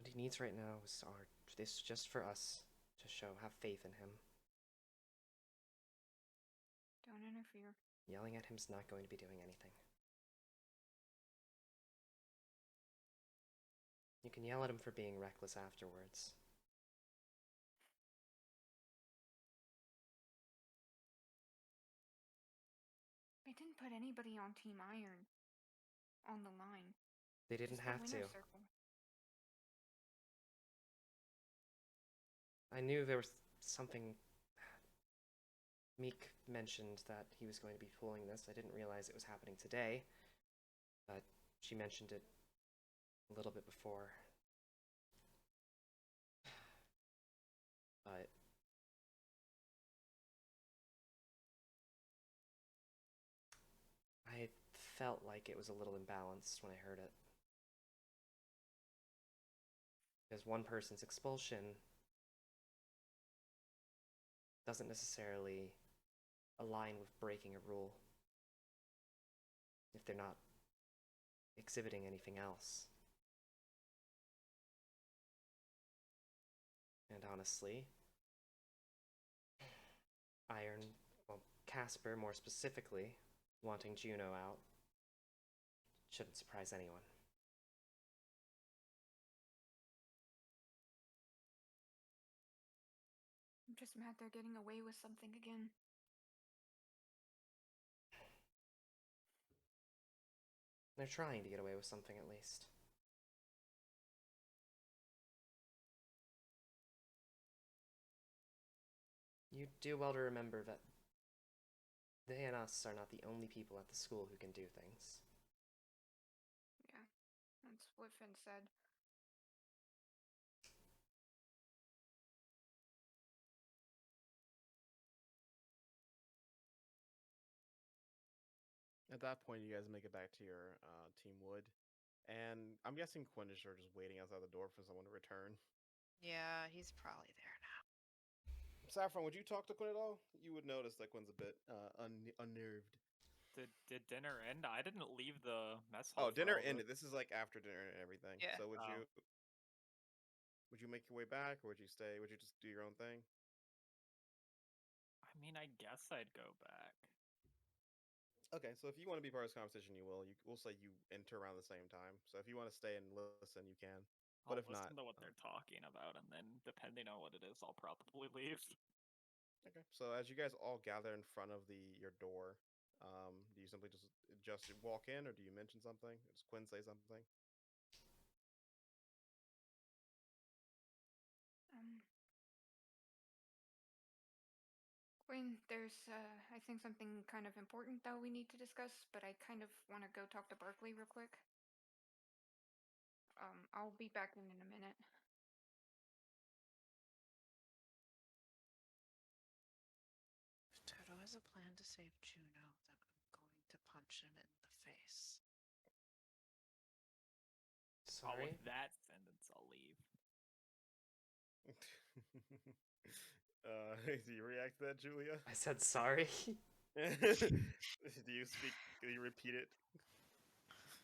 What he needs right now is just for us to have faith in him. Don't interfere. Yelling at him's not going to be doing anything. You can yell at him for being reckless afterwards. They didn't put anybody on Team Iron on the line. They didn't Just the have to. winner circle. I knew there was something. Meek mentioned that he was going to be pulling this. I didn't realize it was happening today, but she mentioned it a little bit before. But I felt like it was a little imbalanced when I heard it. Because one person's expulsion doesn't necessarily align with breaking a rule if they're not exhibiting anything else. And honestly, Casper more specifically, wanting Juno out, shouldn't surprise anyone. I'm just mad that they're getting away with something again. They're trying to get away with something at least. You do well to remember that they and us are not the only people at the school who can do things. Yeah, that's what Finn said. At that point, you guys make it back to your Team Wood. And I'm guessing Quinn is sort of just waiting outside the door for someone to return. Yeah, he's probably there now. Saffron, would you talk to Quinn at all? You would notice that Quinn's a bit unnerved. Did dinner end? I didn't leave the mess hall. Oh, dinner ended. This is like after dinner and everything. Yeah. So would you make your way back, or would you stay? Would you just do your own thing? I mean, I guess I'd go back. Okay, so if you want to be part of this conversation, you will. We'll say you enter around the same time. So if you want to stay and listen, you can. But I'll if not, listen to what they're talking about, and then depending on what it is, I'll probably leave. okay. So as you guys all gather in front of your door, do you simply just walk in, or do you mention something? Does Quinn say something? Quinn, there's, I think something kind of important that we need to discuss, but I kind of want to go talk to Barkley real quick. I'll be back in a minute. If Toto has a plan to save Juno, then I'm going to punch him in the face. Sorry? With that sentence, I'll leave. Do you react to that, Julia? I said sorry. Do you repeat it?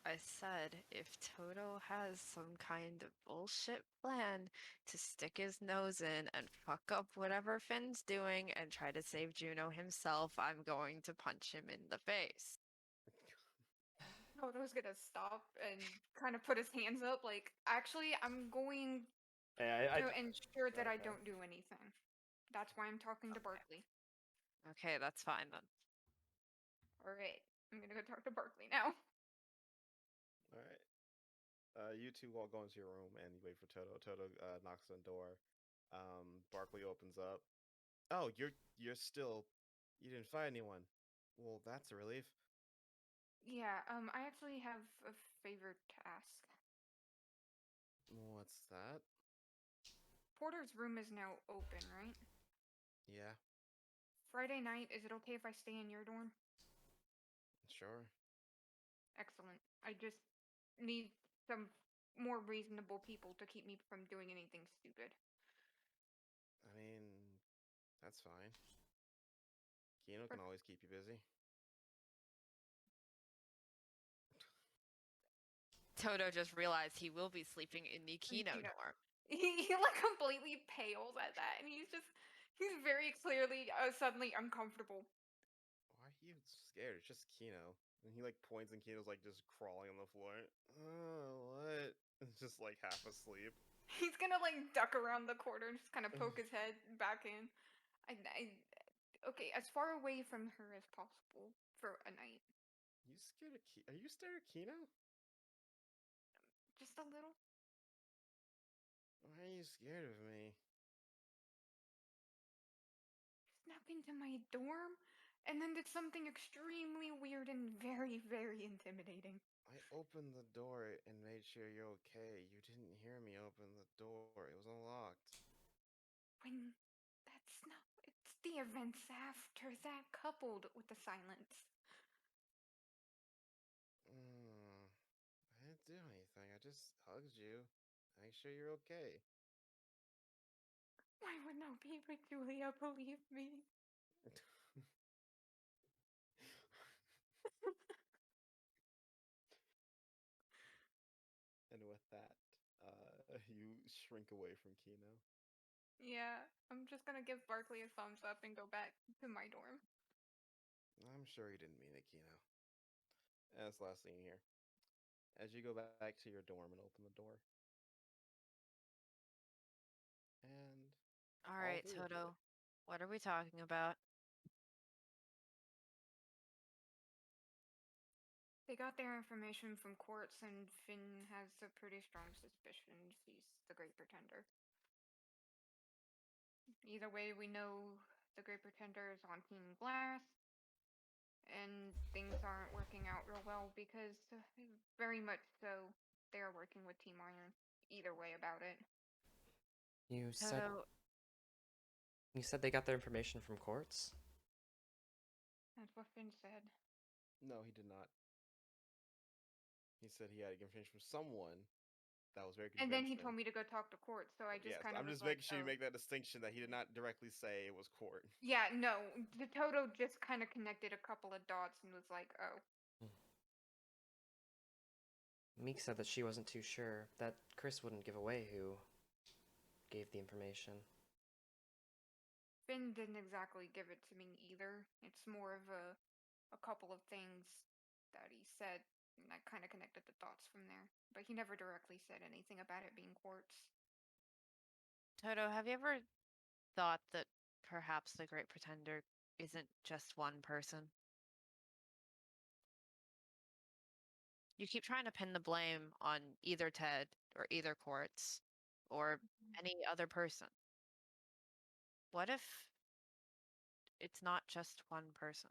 I said if Toto has some kind of bullshit plan to stick his nose in and fuck up whatever Finn's doing and try to save Juno himself, I'm going to punch him in the face. Toto's gonna stop and kind of put his hands up, like, actually, I'm going to ensure that I Okay. don't do anything. That's why I'm talking to Okay. Barkley. Okay, that's fine then. Alright, I'm gonna go talk to Barkley now. All right. You two all go into your room and you wait for Toto. Toto knocks on the door. Barkley opens up. Oh, you didn't find anyone. Well, that's a relief. Yeah, I actually have a favor to ask. What's that? Porter's room is now open, right? Yeah, Friday night, is it okay if I stay in your dorm? sure. Excellent. I just need some more reasonable people to keep me from doing anything stupid. I mean, that's fine. Kino can always keep you busy. Toto just realized he will be sleeping in the Kino dorm. He like completely pales at that, and he's very clearly suddenly uncomfortable. Why are you scared? It's just Kino. And he like points and Kino's like just crawling on the floor. Oh, what? It's just like half asleep. He's gonna like duck around the corner and just kind of poke his head back in. Okay, as far away from her as possible for a night. You scared of Are you scared of Kino? Just a little. Why are you scared of me? Snuck into my dorm and then did something extremely weird and very, very intimidating. I opened the door and made sure you're okay. You didn't hear me open the door. It was unlocked. That's not. It's the events after that coupled with the silence. I didn't do anything. I just hugged you. Make sure you're okay. Why would no people, Julia, believe me? And with that, you shrink away from Kino. Yeah, I'm just gonna give Barkley a thumbs up and go back to my dorm. I'm sure you didn't mean it, Kino. And that's the last thing you hear. As you go back to your dorm and open the door. And All right, three of you Toto. What are we talking about? They got their information from courts, and Finn has a pretty strong suspicion he's the Great Pretender. Either way, we know the Great Pretender is on Team Glass, and things aren't working out real well because, very much so, they are working with Team Iron. Either way about it. You Toto, said they got their information from courts? That's what Finn said. No, he did not. He said he had information from someone that was very And then he convincing. told me to go talk to court, so I just Yes, kind of I'm was just like, making sure you oh. make that distinction that he did not directly say it was court. Yeah, no, the Toto just kind of connected a couple of dots and was like, oh. Meek said that she wasn't too sure, that Chris wouldn't give away who gave the information. Finn didn't exactly give it to me either. It's more of a couple of things that he said, and I kind of connected the dots from there. But he never directly said anything about it being quartz. Toto, have you ever thought that perhaps the Great Pretender isn't just one person? You keep trying to pin the blame on either Ted or either Quartz or any other person. What if it's not just one person?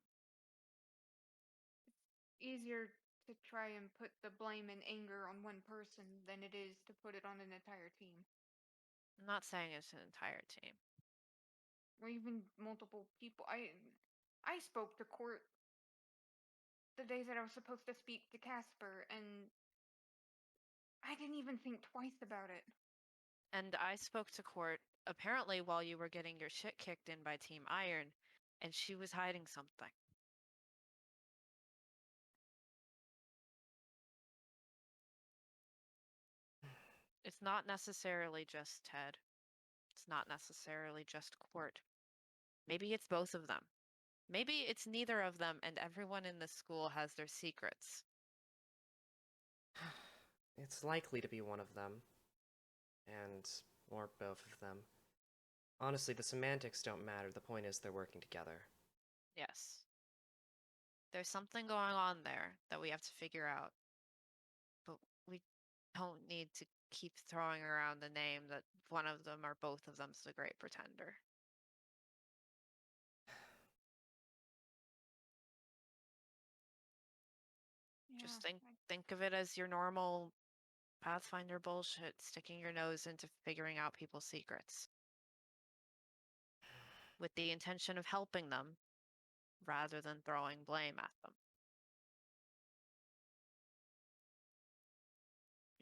Easier to try and put the blame and anger on one person than it is to put it on an entire team. I'm not saying it's an entire team. Or even multiple people. I spoke to court the days that I was supposed to speak to Casper, and I didn't even think twice about it. And I spoke to Court apparently while you were getting your shit kicked in by Team Iron, and she was hiding something. It's not necessarily just Ted. It's not necessarily just Court. Maybe it's both of them. Maybe it's neither of them, and everyone in this school has their secrets. It's likely to be one of them. Or both of them. Honestly, the semantics don't matter. The point is they're working together. Yes. There's something going on there that we have to figure out. But we don't need to keep throwing around the name that one of them or both of them's the Great Pretender. Just think of it as your normal Pathfinder bullshit, sticking your nose into figuring out people's secrets. With the intention of helping them, rather than throwing blame at them.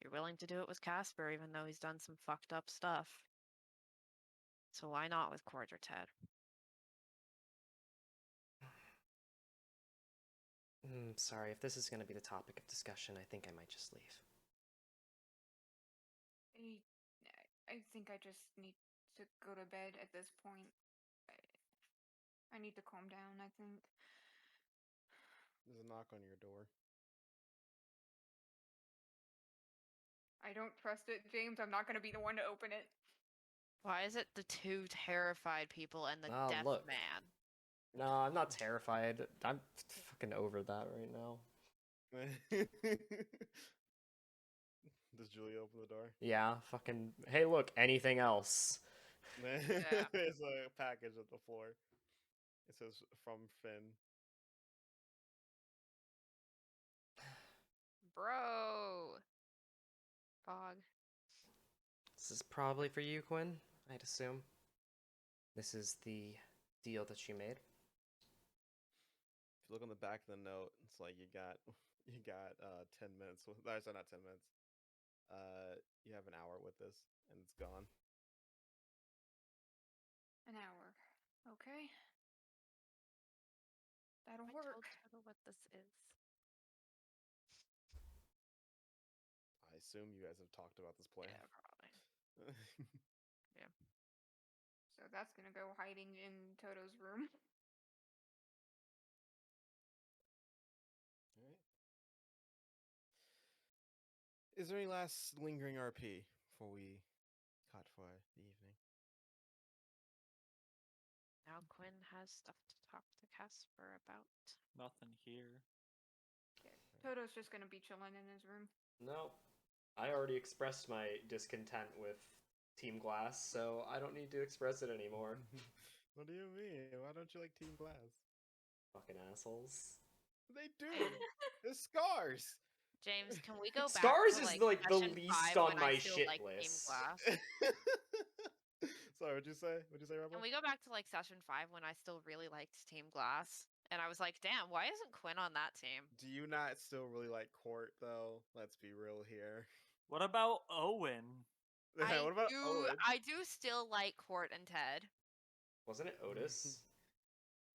You're willing to do it with Casper, even though he's done some fucked up stuff. So why not with Cord or Ted? Sorry, if this is going to be the topic of discussion, I think I might just leave. I think I just need to go to bed at this point. I need to calm down, I think. There's a knock on your door. I don't trust it, James. I'm not going to be the one to open it. Why is it the two terrified people and the deaf look. man? No, I'm not terrified. I'm fucking over that right now. Does Julia open the door? Yeah, fucking. Hey, look, anything else? Yeah. There's a package at the floor. It says from Finn. Bro. Fog. This is probably for you, Quinn, I'd assume. This is the deal that you made. If you look on the back of the note, it's like you got 10 minutes. Sorry, not 10 minutes. You have an hour with this, and it's gone. An hour. Okay. That'll I work. told Toto what this is. I assume you guys have talked about this plan. Yeah, probably. Yeah. So that's going to go hiding in Toto's room. All right. Is there any last lingering RP before we cut for the evening? No, Quinn has stuff to talk to Casper about. Nothing here. Toto's just gonna be chilling in his room. No, I already expressed my discontent with Team Glass, so I don't need to express it anymore. What do you mean? Why don't you like Team Glass? Fucking assholes. They do. It's scars. James, can we go back Stars to, is, like, like, the session least 5 on when my I still shit like Team list. Glass? Sorry, what'd you say? What'd you say, Rebel? Can we go back to, like, session 5 when I still really liked Team Glass? And I was like, damn, why isn't Quinn on that team? Do you not still really like Court though? Let's be real here. What about Owen? What about Owen? I do still like Court and Ted. Wasn't it Otis?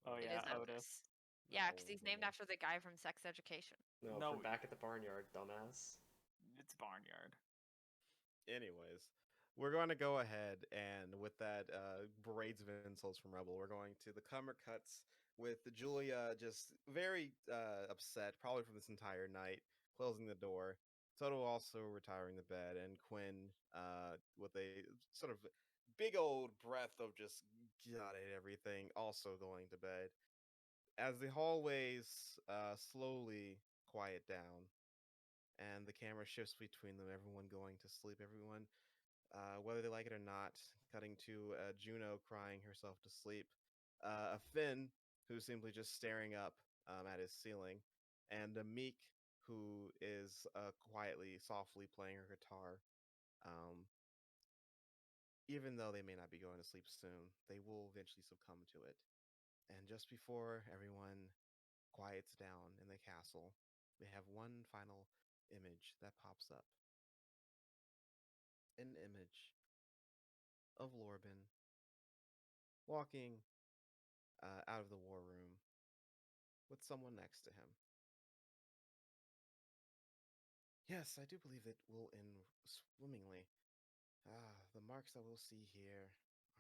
Oh It yeah, is Otis. Otis. Yeah, because he's named No. after the guy from Sex Education. No, No. from Back at the Barnyard, dumbass. It's Barnyard. Anyways, we're going to go ahead and with that braids of insults from Rebel, we're going to the camera cuts with Julia just very upset, probably from this entire night, closing the door. Toto also retiring the bed, and Quinn with a sort of big old breath of just got it everything, also going to bed. As the hallways slowly quiet down, and the camera shifts between them, everyone going to sleep, everyone, whether they like it or not, cutting to Juno crying herself to sleep, a Finn who's simply just staring up at his ceiling, and a Meek who is quietly, softly playing her guitar. Um, Even though they may not be going to sleep soon, they will eventually succumb to it. And just before everyone quiets down in the castle, we have one final image that pops up. An image of Lorben walking out of the war room with someone next to him. Yes, I do believe it will end swimmingly. The marks that we'll see here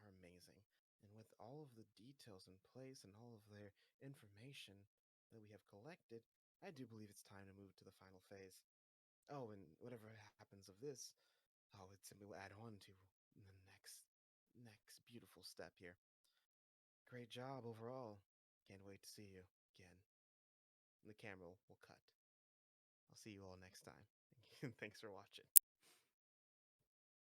are amazing. And with all of the details in place and all of their information that we have collected, I do believe it's time to move to the final phase. Oh, and whatever happens of this, it simply will add on to the next beautiful step here. Great job overall. Can't wait to see you again. And the camera will cut. I'll see you all next time. Thanks for watching.